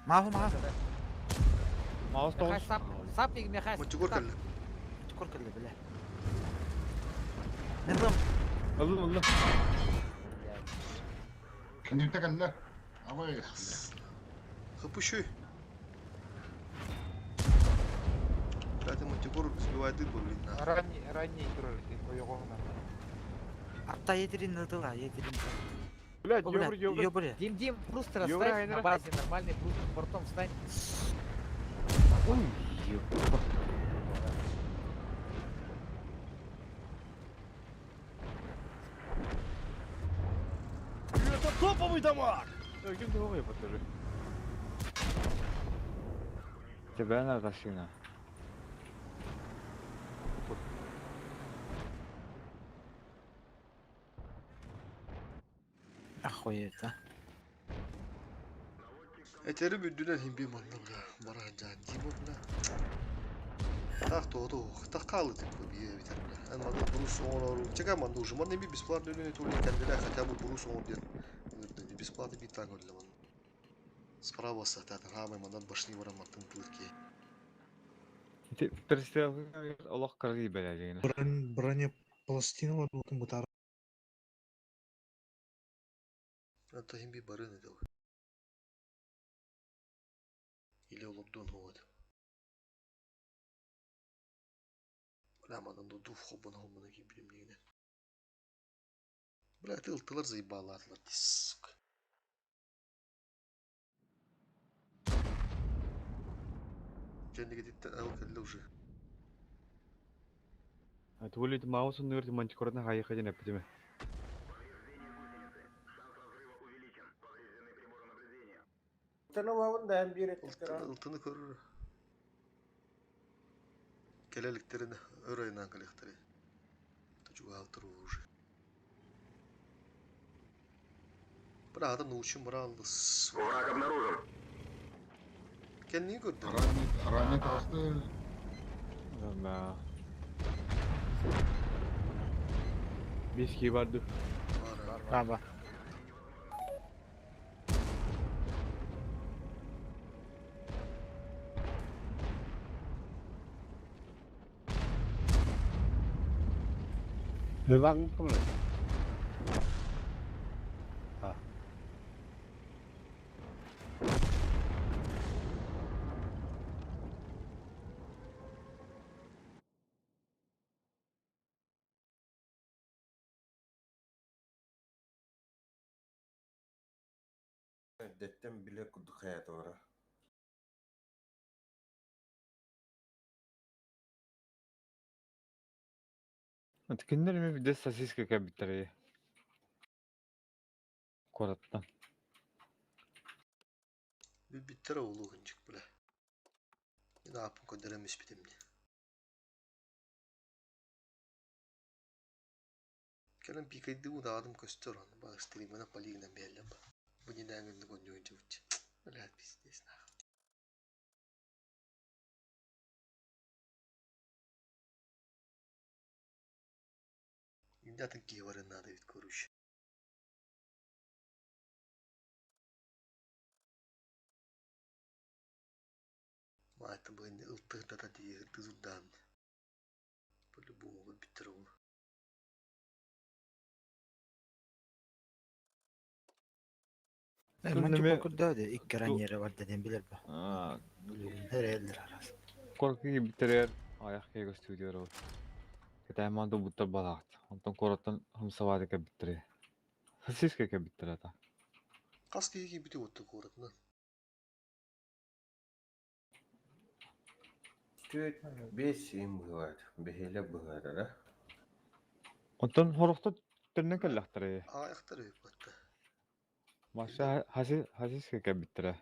Маху. Maas da olsun. Сап иг мехас. Мочугор кelle. Чукор кelle бля. Нырдым. Allah. Kendi bir kelle. Ama Хапуши. Кстати, Мочугор сбивает дыбу, блин. Ранний кролик, поёгона. Атта едрин нырдыла, едрин. Блядь, ёбры. Дим, просто Ёбры, расставь айнара. на базе нормальный портом встань. Ой, Это топовый дамаг! Kim de oluyor patları? Тебя на тащина. Охуеть, а. Eteri bündünen himbi manda bla. Bara can Dima bla. Так то. Так калы ты побье битер бля. Ан манда Брус он чека манда уже манда би бесплатно не то ли кандидат хотя бы Брус он ден. Бесплатно бит так для ман. Справа сатат хамы мандан башни вара мантын пылки. Представь, Allah karı belediğine. Бронепластина var bu taraf. Это химби барыны дал. Или лобдон вот. Бля, мадан дуду в хоббан хоббана гибрим негде. Бля, тылар заебало атлат, сука. Кенди гидиттен ал келди уже. Тулит мауsun нырды мантикорна хайыхаден эпидеме. Tanımamun da hem bir Iltını көрür. Келеликтерин өрөйнан калектери. Тажуга алтыру уже. Брата научим бралдыс. Враг обнаружен. Кен не көрдү? Ранее просто Да. Biski vardı. Баба. Levang kemana? Detten bile kuduk hayatı var. Tükenler mi bir de sosiska kabitleri. Korattan. Bir bitter oğlu hıncık bile. Ne yapın koderemiş bitimdi. Kelem pikaydı bu da adım köstür onu. Bak streamine paligden belli ama. Bu neden günlü koncu oyuncu uç. Öyle biz desin. İmdatın ki varın adı bit koruş. Майта быйны ылтыгда дии тызудан. По-любому вот битерул. Манчук курдады, икки раньера бар деден билер ба. Her eldir arası. Korku bitirer ayak kega stüdyo ol. Ketayman da buttar balagt. Ondan koratan hamsavadi ke bitire. Siz ke bitire ta. Kaski iki biti ottu koratna. Tüt 5 yıl var. Behele bıhar ara. Ondan horukta tenne kellahtare. Ayakları yok hatta. Maşa hasis ke bitire.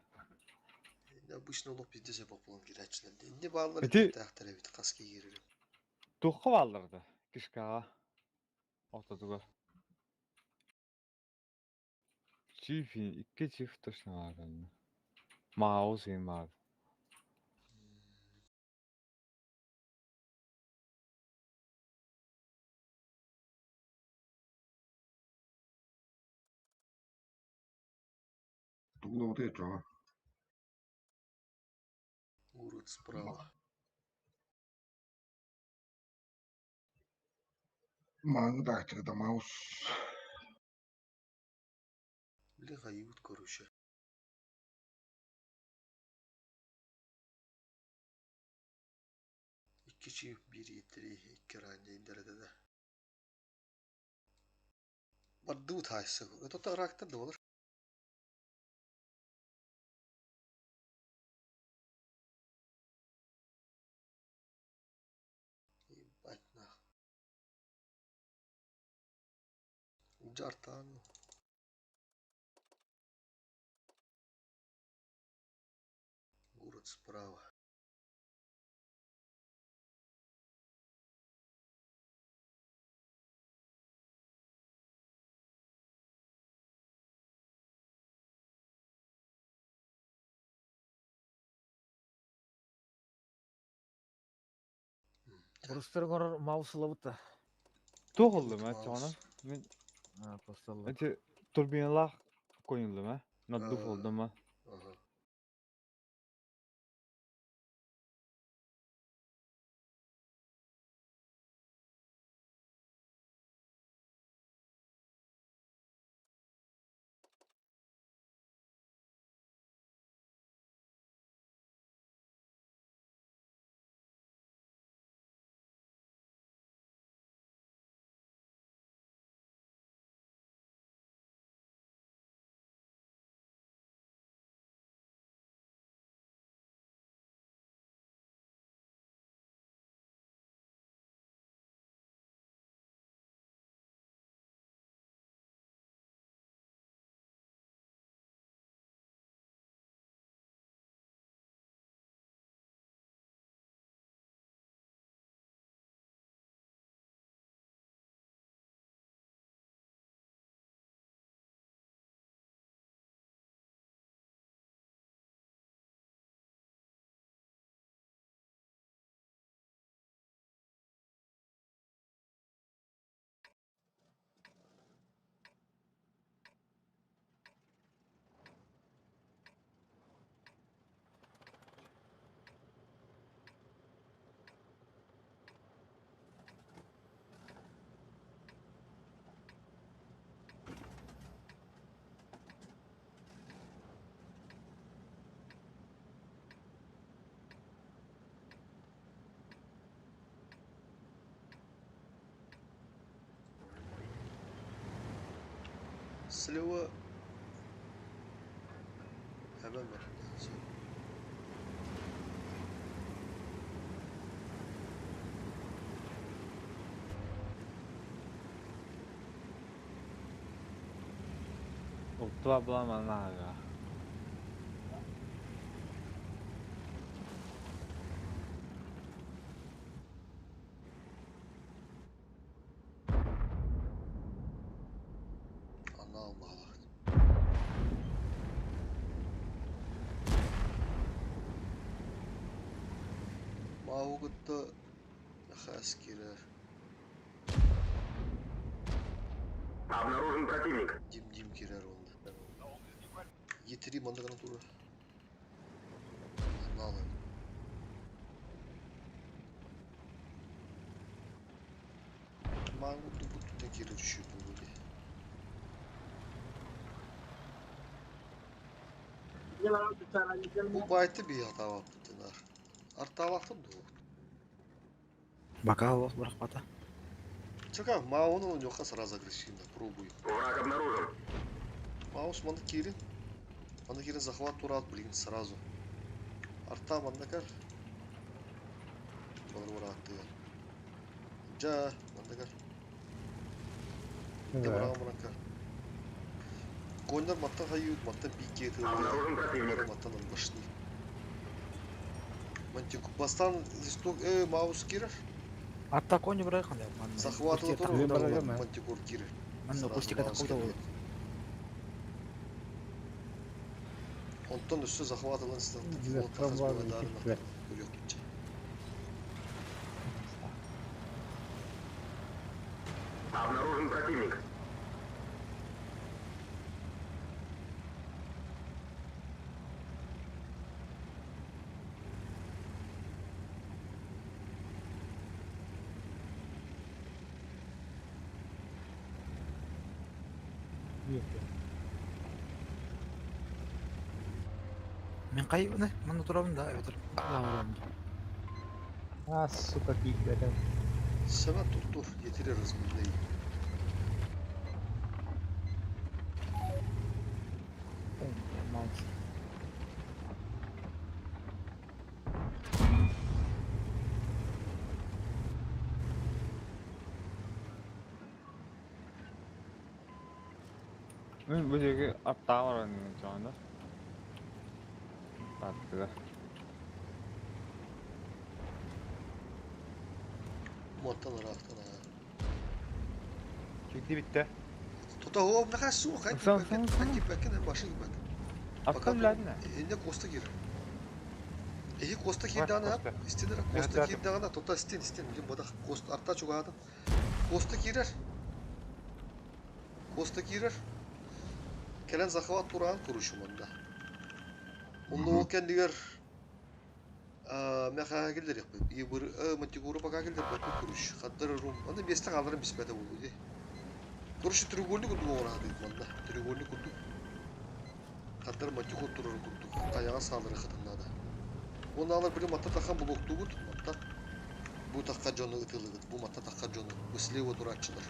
Ya bu işin olup bizde sebep olan gireçler. Ne bağlar Eti- etti ahtere bit kaski girelim. Tuğqa vallardı. Kişkağa. Ortadığı. Çifin iki çift taşına vardı. Mağuz in vardı. Тугла вот это, а? Урод справа. Маңы тактика да маус. Бля гают, короче. İki çift bir yetiri iki ranya indirdi de. Bardu taysı. Öte tarakta da olur. Batna. Jartan. Город справа. Orustların orar mausulabıta. Tuğuldu mu çana? Men Ha, postallı. eti turbinalar koyuldu mu? Naduf oldu mu? Aha. Слева. Hemen var. Utla bulamam aga. Allah Allah. Маугутта хаскира. Обнаружен противник. Дим кирер онда. Етри мандагана тура. Налы. Kaan bu kiri düşüyor bu diye. Bu baytı bir hata var bunlar. Arta baktım da o. Бокал брахмата. Чекай, мало он у него сразу агрессивно, пробую. Враг обнаружен. Маус Мандакирин захват турат, блин, сразу. Арта Мандакар. Враг я. Джа, Мандакар. Дебрага Мандакар. Гондар матта хают, матта бикет. Обнаружен противник. Матта нанбашни. Мантику бастан листок, Маус Киров. Атта кони брайхан я. Захватывал туру, Мантикур Киров. Манна кустика такой да. Онтон üstü захватывал флот Казбадарына. Бөлек кетче. Обнаружен противник. Мен кайбына? Мына турабын да, өтір. Сука, пикбеден. Сема тур, yeteri разминай. Мен бұл жерге аттаға барайын жағында. Аттыға. Montalar altına. Çekti bitti. Tuta o ne kadar soğuk. Hangi bakın başı gibi bakın. Attan ladine. Ne kosta gir. Kosta gir daha ne yap? İstenir kosta gir daha ne? Tuta isten. Bu da kosta artta çok adam. Kosta girer. Kelen zakavat turan kuruşumunda. Onu o kendiler meha geldi yapıp. İyi bir matikuru baka geldi bakın kuruş. Hatta rum. Onu bestek alırım bispede oldu diye. Kuruşu trigolni kudu ona dedi valla. Trigolni kudu. Hatta matikuru turur kudu. Ayağa saldırı kadınla da. Onu alır bilim hatta takan bloktu gut. Hatta bu takka canı ıtılıdı. Bu hatta takka canı. Bu silahı durakçılar.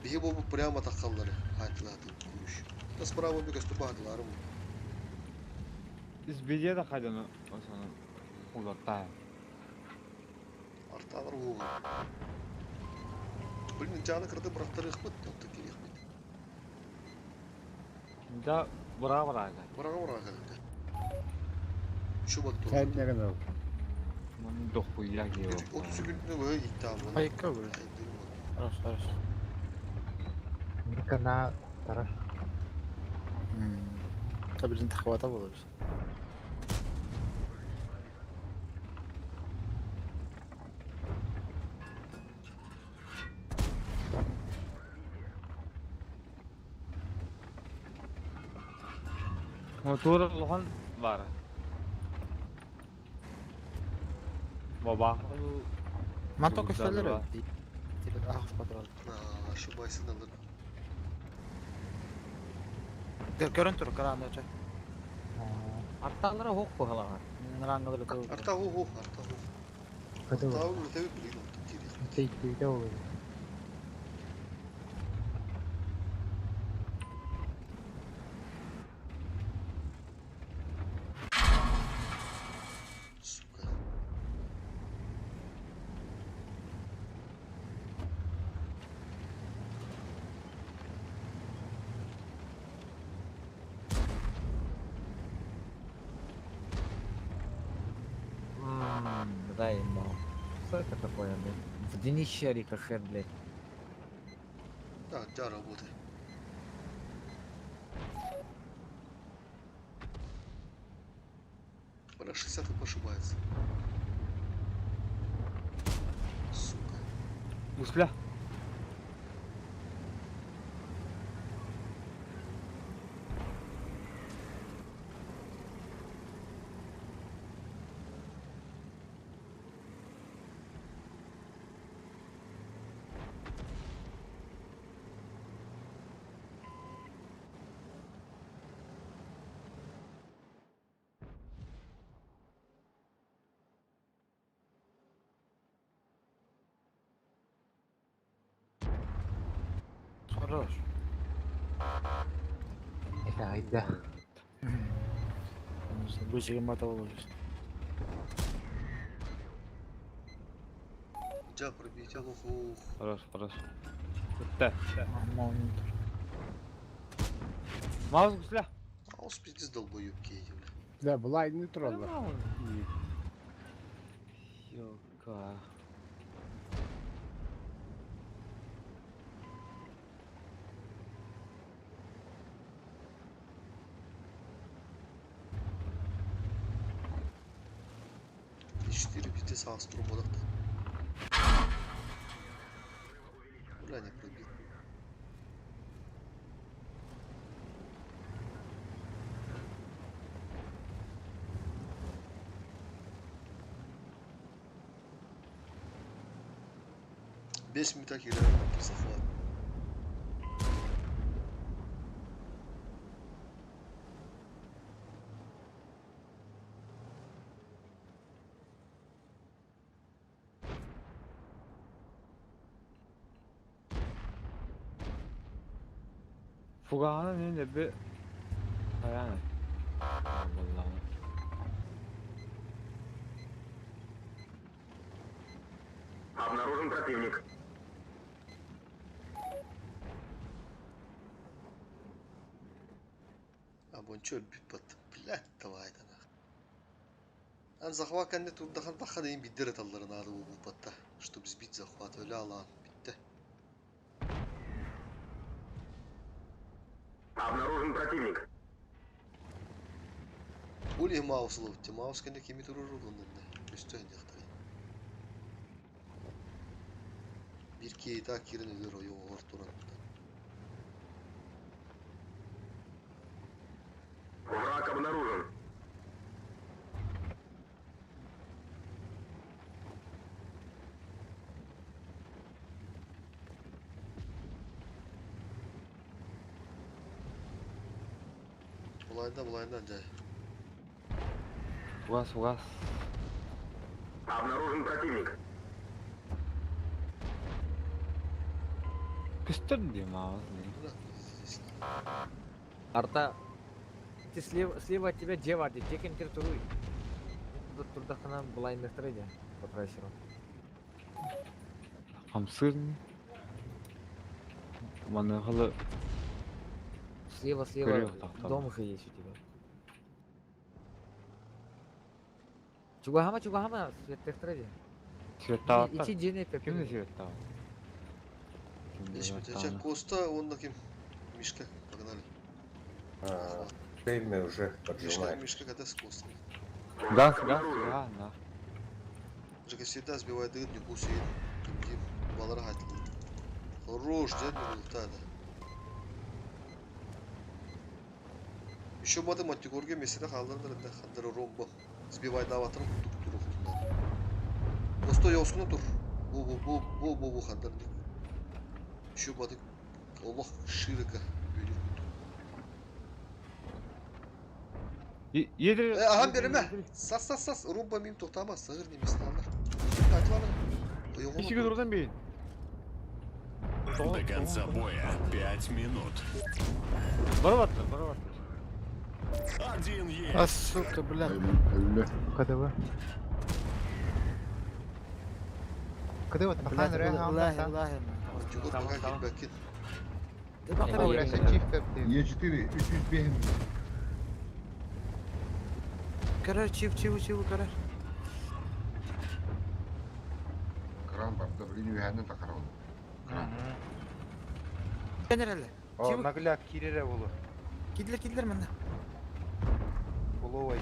Bihi bu прямо takkalları. Hayatladı kuruş. Da spravo bir göstü bağdılarım. Biz bilye de kaydını o sana uzattı. Арталар уу. Блин, canı kırdı bıraktırı hıkmıt. Yoktu ki hıkmıt. Da bırağa. Bırağa. Şu bak dur. Kendine kadar. Bunun dokuya geliyor. 30 günde böyle iddiamlı. Hayka böyle. Arası. Kena taraf. Tabii bizim takvata buluruz. Motor lohan var. Baba. Mantok üsteleri. Ah patron. Şu baysın alır. Görüntü karanlığı çek. Artalara hok bu hala. Nerangılı kıl. Arta hu. Hadi Arta bak. hu tabii bilin. Tekte olur. Сука. Раймо. Что это такое, блин? В днище река хер, блядь. Да, да, работай. Она 60 ошибается. Сука. Мускля. Хорош. Это айда. Бычьи мотовозы. Жа пробить алуху. Хорош, хорош. Күтті. Маунт. Маус күсілі. Аус пиздец долбоёб кейді. Да, былай не тұралар. Ёлка. Четыре пяти салстру бодак. Бля, не пробил. Без метак играем по захвату. Fuga'nın önünde bir... Yani. Vallahi. Обнаружен противник. Абончо бипат. Блядь, давай да. Ан захват кенде турдахан таха дейин биддер талларын ады бу бупатта. Чтоб сбить захват öyle алам. Битте. Обнаружен противник. Ули маус ловти. Маус кенде кеми туруру гонунда. Üstü yakta. Bir keyta kirin ölür o yoğur turan. Враг обнаружен. Bulayından cay. Фугас. Обнаружен противник. Küstür diyor Maus. Арта, ты слева от тебя Дже варди, Джек энтер туруй. Тут турдахана блайндер трейде по трейсеру. Хамсыр. Бана халы. Слева, Көрüyor тақтан. дом уже есть у тебя. Чугахама, свет трейде. Светта Ичи аттар. Джене пепе. Kimdi Svetта? Сейчас Коста, он на кем? Мишка, погнали. Время уже поджимает. Мишка когда с Коста. Газ, да. Жека всегда сбивает дык, не кусает. Ким балара хатил. Хорош, дед результата. Еще математикорге месяца халдырдыр да хандыры ромбо. Сбивай даватырын тур уктунда. Коста яускуна тур. Бу хандырды. Еще батык Аллах широко Yedir. Ağam berime. Sas. Rumba mim toxtamaz. Sığır nemesini alır. Айтып алың. İki gün oradan beyin. До конца боя 5 минут. Барабат. Один есть. А, сука, бля. КДВ. КДВ тапахан рэ Аллахи. Чугур пока келбекин. Е4, 300 бейін. Karar çiv karar. Кран бар, да, блин, үйәнін тақар ол. Кран. Generale. О, нагляк кирере болу. Gidilir mende. Боловай.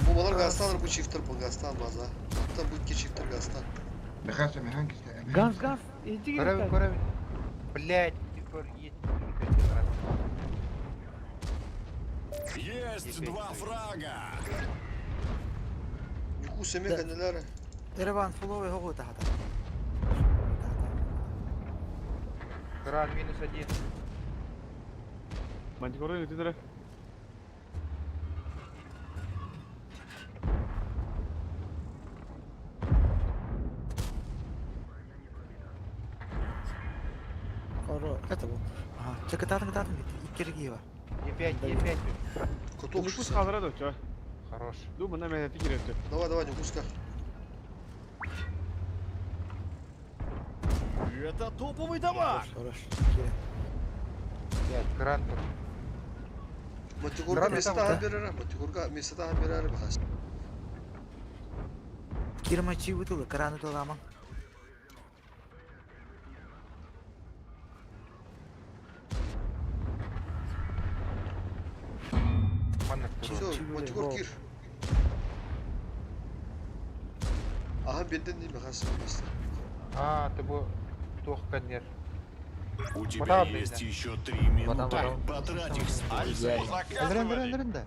Bu balar gazdan bu çiftler bu gazdan baza. Hatta bu iki çiftler gazdan. Механса, механкисте. Газ. Иди Корави. Блядь, ты есть. Есть два фрага. Yuku semek anneler. Erevan follow hogo tahta. Кран -1. Мантикоры өтедірі. Ро, это вот. Ага, чекататын кататын бит. Иккерги бар. Е5, Е5. Куток Нукус 60. қалдырады өте. Хорош. Думана мен әті керетті. Давай, Нюкуска. Это топовый дамаг! Хорош. Я кран тут. Матигурга Гранат места там, берер. Матигурга места берер бахас. Кирма чи бутылы, краны толаман. Все, Матигур кир. Ага, беден не бахас. А, ты бы тух конер. У тебя Потом, есть да. еще 3 минуты. Потом. Потрать их с пользой. Андырын.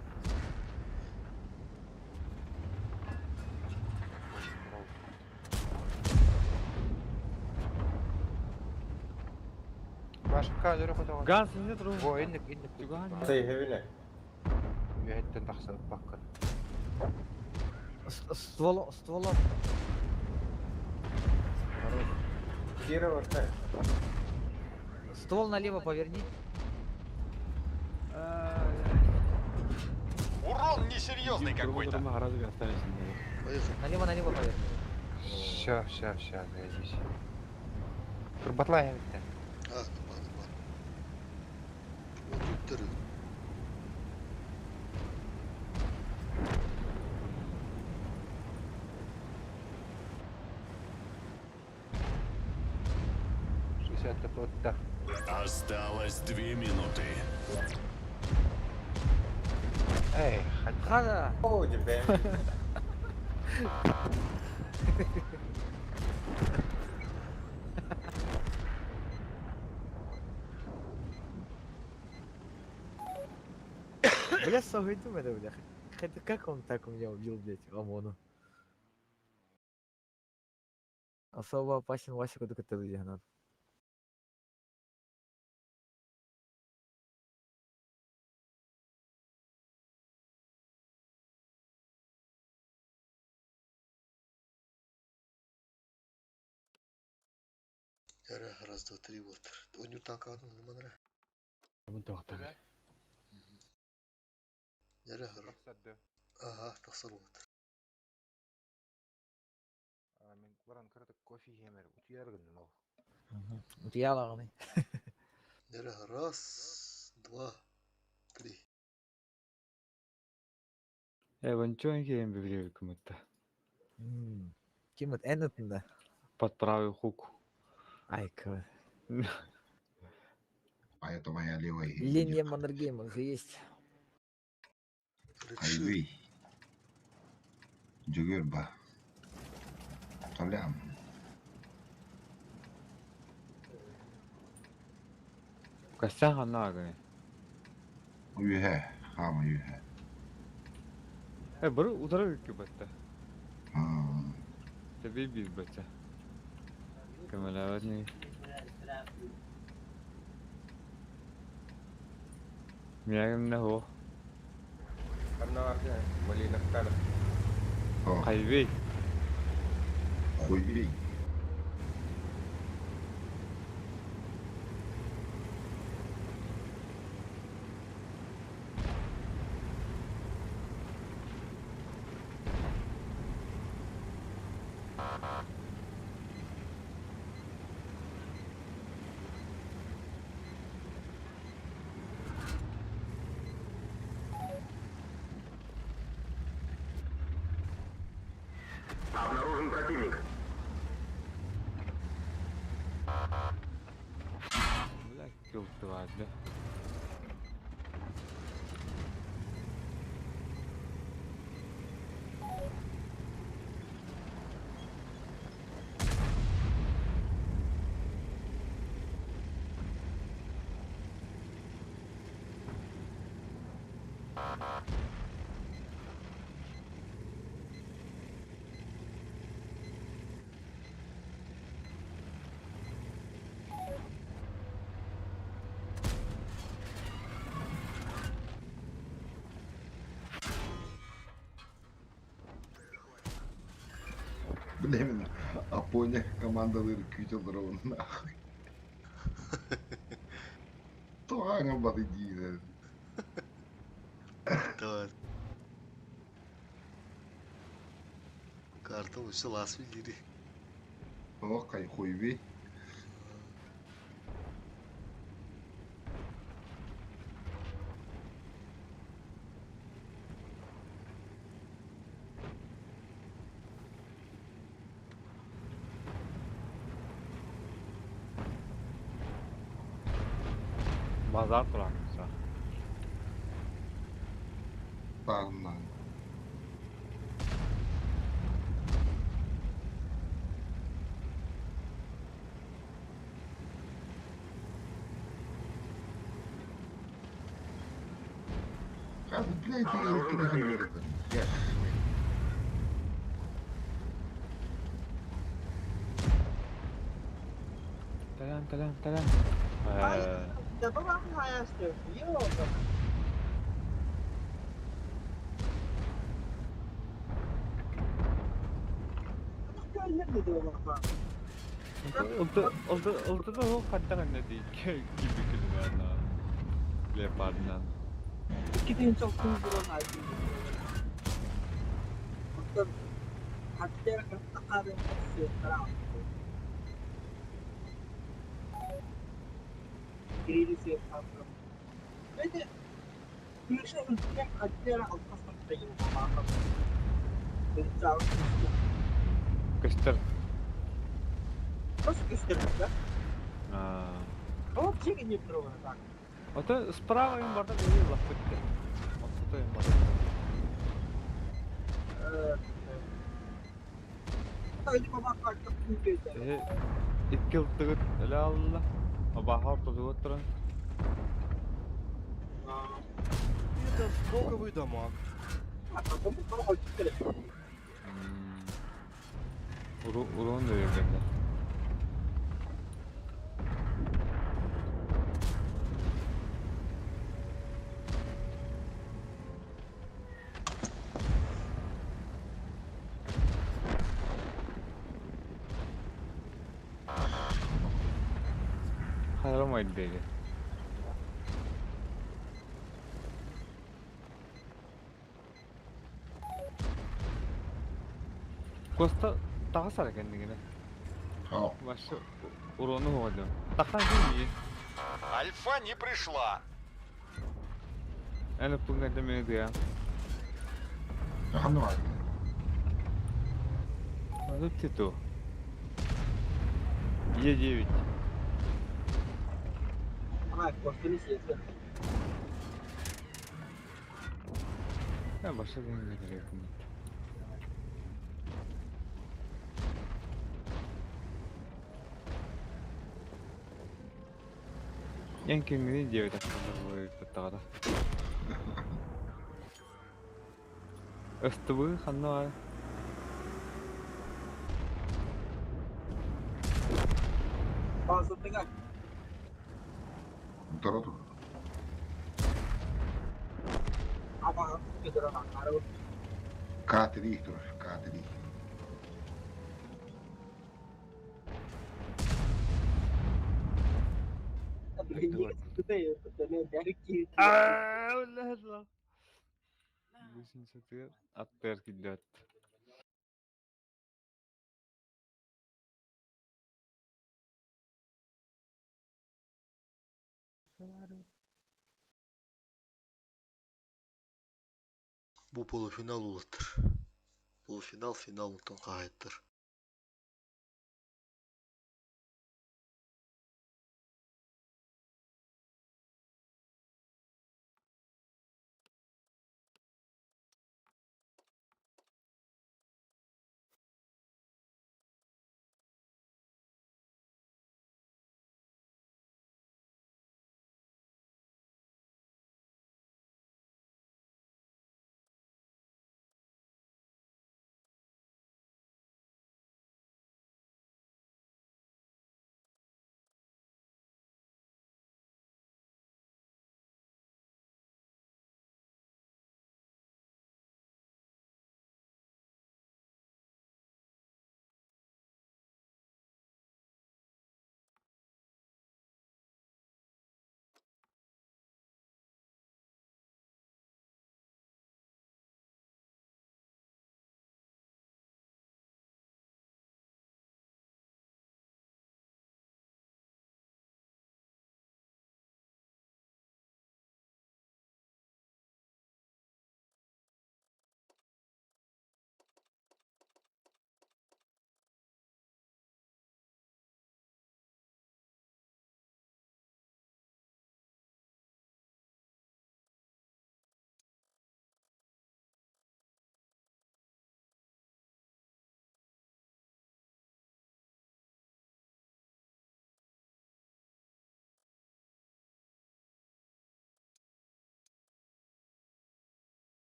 Башка жүрі құтыға. Ганс не тұру. О, инник. Сейхевине. Үйәттен тақсы баққыр. Стволом. Кира варта. Ствол налево поверни. Урон несерьезный какой-то. Налево поверни. Все, зайдись. Турбатлай әмітті. А, нормально. Вот тут тыры. Осталось 2 минуты. Эй, Хада. О, тебе. Бля, согойду это, бля. Хотя как он так у меня убил, блядь, ОМОНу? Особо опасен Вася, когда ты надо. Раз, два, три, вот. Он не так, а он манра. Ага, тахсар вот. Мен баран кырдык кофе емер. Утуяргын ол. Утиялаганы. Раз, два, три. Ванчон кейін бігілер үкіметті. Кимет эннетінде. Под правый хук. Ай, кого. А это моя левая. Линия Маннергейма уже есть. Айвей. Джугерба. Салям. Костян ғанағыны. Үйе. Хама үйе. Бір ұдары үкіметті. А. Тебе бил бача. Камалаватный. Мягим на хо. Karena Malina Kala. Хайвей. Хуйвей. Обнаружен противник. Бля, кёлты ладно. Блин, а понял командовый кютил ровно нахуй. Tuhangen wat ik die. Давай. Карта уже лас видели. Oh, kan je goeie weer. Bazar bırakmışlar. Sağından. Gaat het blijven in gebeuren. Ja. Talan. Da ba ba hayas diyor. Yok. Köyler de diyor bak. Oldu da o kadar ne değil gibi gülüyorlar. Leopardinan. Gidin çok kızgın halde. Hatta kadar kadar Geri sih apa? Jadi, bisa untuk kerja apa sampai yang apa? Bencang. Kıştır. Terus istirahat. Aa. Oh, sih ini terus. Это справа им барда были лапытки. Вот тут им барда. Öyle baba kartı kuyuyor. 2 yıl tıgıt ele aldı. Bahar tuzu oturun. Это фоговый дамаг. Урон da yerlerinde. Hayalamaydı dedi. Коста тагасар экендигине. Башы урону болду. Такан жи. Альфа не пришла. Эне пунгенде мени дия. Hanno var. Tutti tu. Е9. Ama kostunu siyasi. Ya başka bir ne gerek yok. Yankingini diyor da bu tutada. Östübü hanno var. Fazla tıkak. Tarot. Ama gidiyor lan. Araba. K3 dur. K3. Ulan. Büsün satıyor. Atlar gidiyor. Bu полуфинал улаттыр. Полуфинал, финал ұлттан қағайттыр.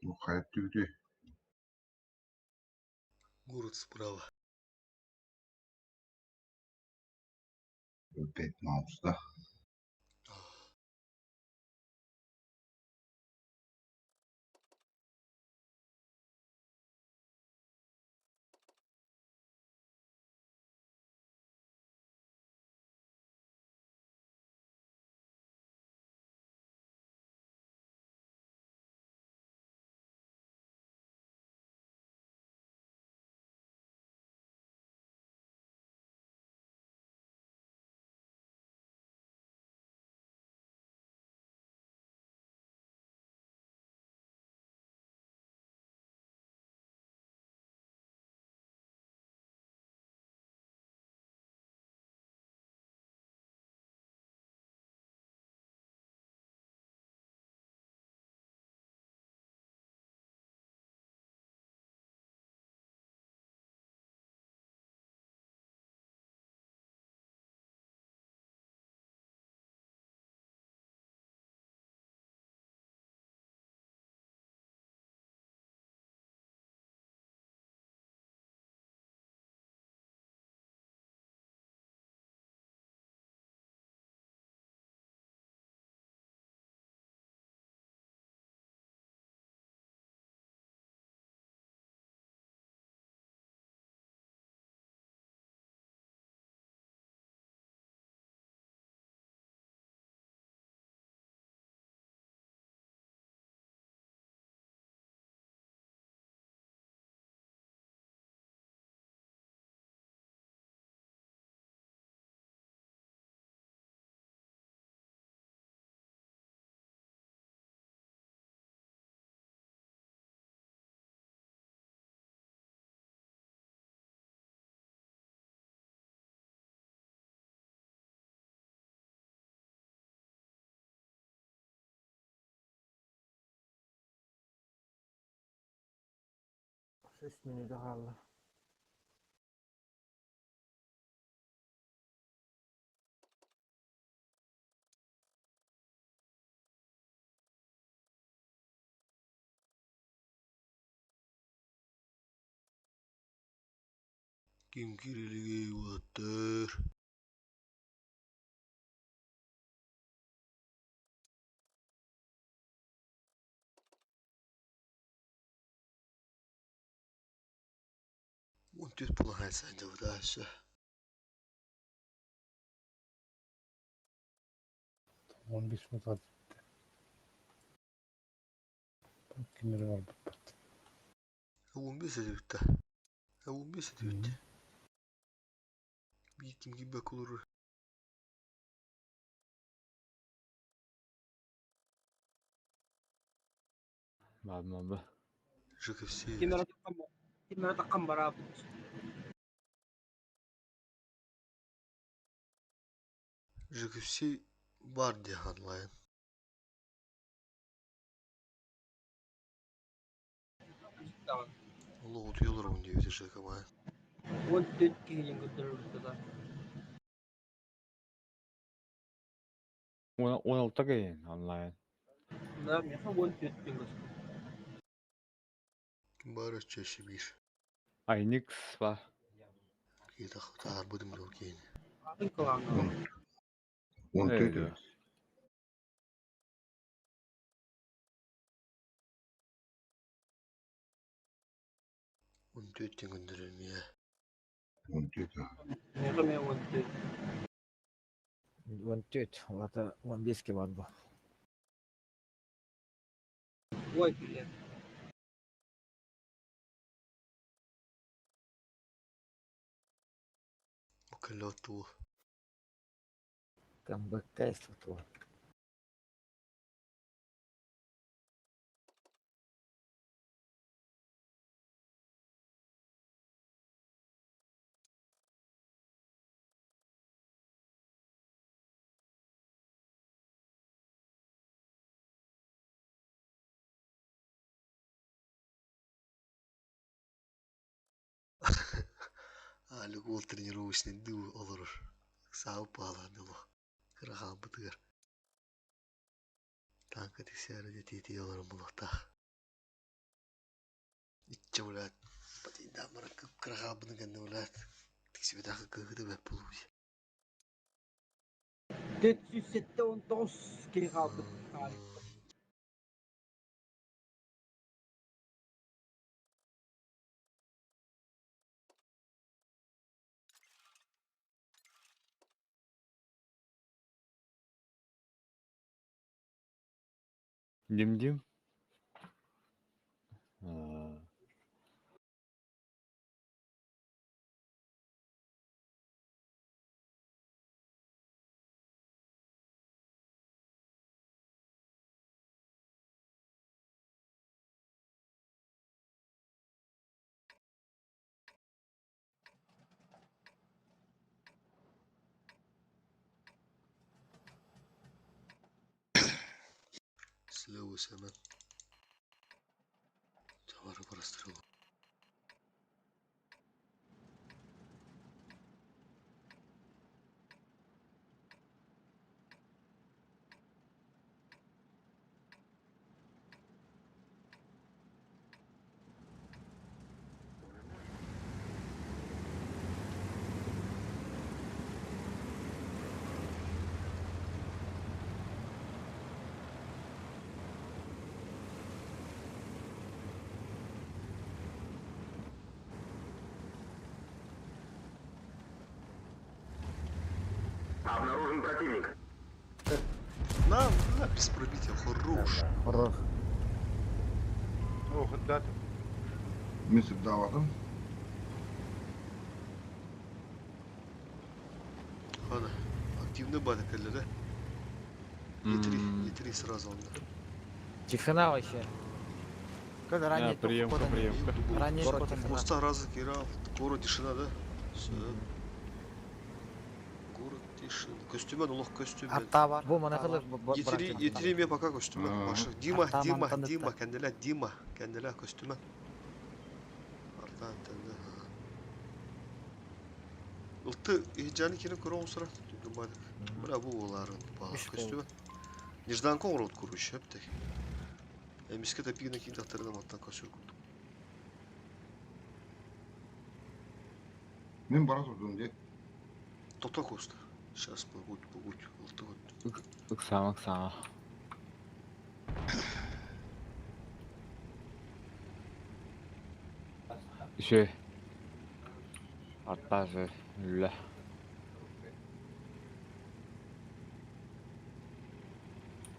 Ну, хайт тюгде. Город справа. 5 маусда. Ses minüde kaldı. Kim kirligi water. وانت تبغى هسه عند وداسه. 15 minut var. Kimleri var bu? هو مبيسة دبته. هو مبيسة دبته. بيكم جيب كولر. بعد ما به شوف سي. كاميرا تقم برابط. شوف سي باردي هانلاين. والله وطيور من دي بتشتري كمان. وانت تكين قدر كذا. 16개인 온라인. نعم يا أخي وانت تكين قدر. مبارش تشبير. 아이닉스 봐. كده تعال بدي ملوكين. 원투드. 원투 팅근들 المياه. 원투드. يا وانت. One-tweet, wata 1 ke बाद बा. وايد يعني. وكلوتو. Kan bekas tu. Алгол тренировочный ду olur. Sağ bağlandı bu. Kırahan bıtır. Tanka tiksiyarı da titi yollarım bulakta. İtçe ulat. Batıydan bana kırağabını gönde ulat. Tiksi bir dakika kıhıdı ve buluş. 419 kere kaldım. Дим-дим. Слева hemen. Товары прострелу. Обнаружен противник. На, без пробития, хорош. Хорош. Ох, да. Мен всегда ватым. Ладно, активный бада келледе. Е3 сразу он. Тишина вообще. Когда ранее приемка, приемка. Ранее Город тишина. Моста раза кирал, город тишина, да? Все. Город тишина. Костюмен, улох костюмен. Арта бар. Bu mana kılık Е3 мне пока костюмен. Башы. Дима, Арта Дима, мантан Дима, дытта. кәнделә костюмен. Артан тәнде. Улты ежаны кирен көрөң сыра. Думадык. Бара бу оларын бала костюмен. Неждан коңрот куруш хептек. Эмиске тапигине киндактардан аттан косур курдук. Мен бара турдум де. Топта коста. Сейчас погодь. Улты вот. Ыксама. Еще. Арта же. Ля.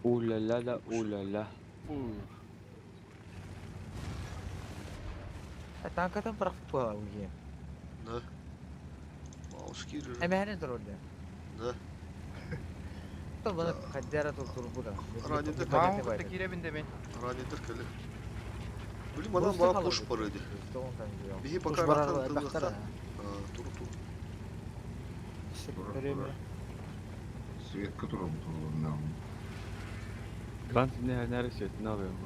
Уля-ля-ля, уля-ля. Tankadan bırakıp bu uyu. Ne? Mouse girer. Hemen dur orada. Ne? Tabii bana kaddara tutulur burada. Radyoda Tamam, burada girebinde ben. Radyoda kale. Bileyim adam bana push paraydı. Bir bakar atıldı. Dur. Свет, который был нам. Ben ne свет, ne yapıyorum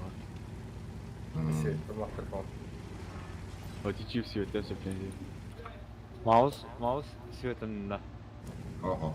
Отечи в свет, я все Маус светом, да. Ага.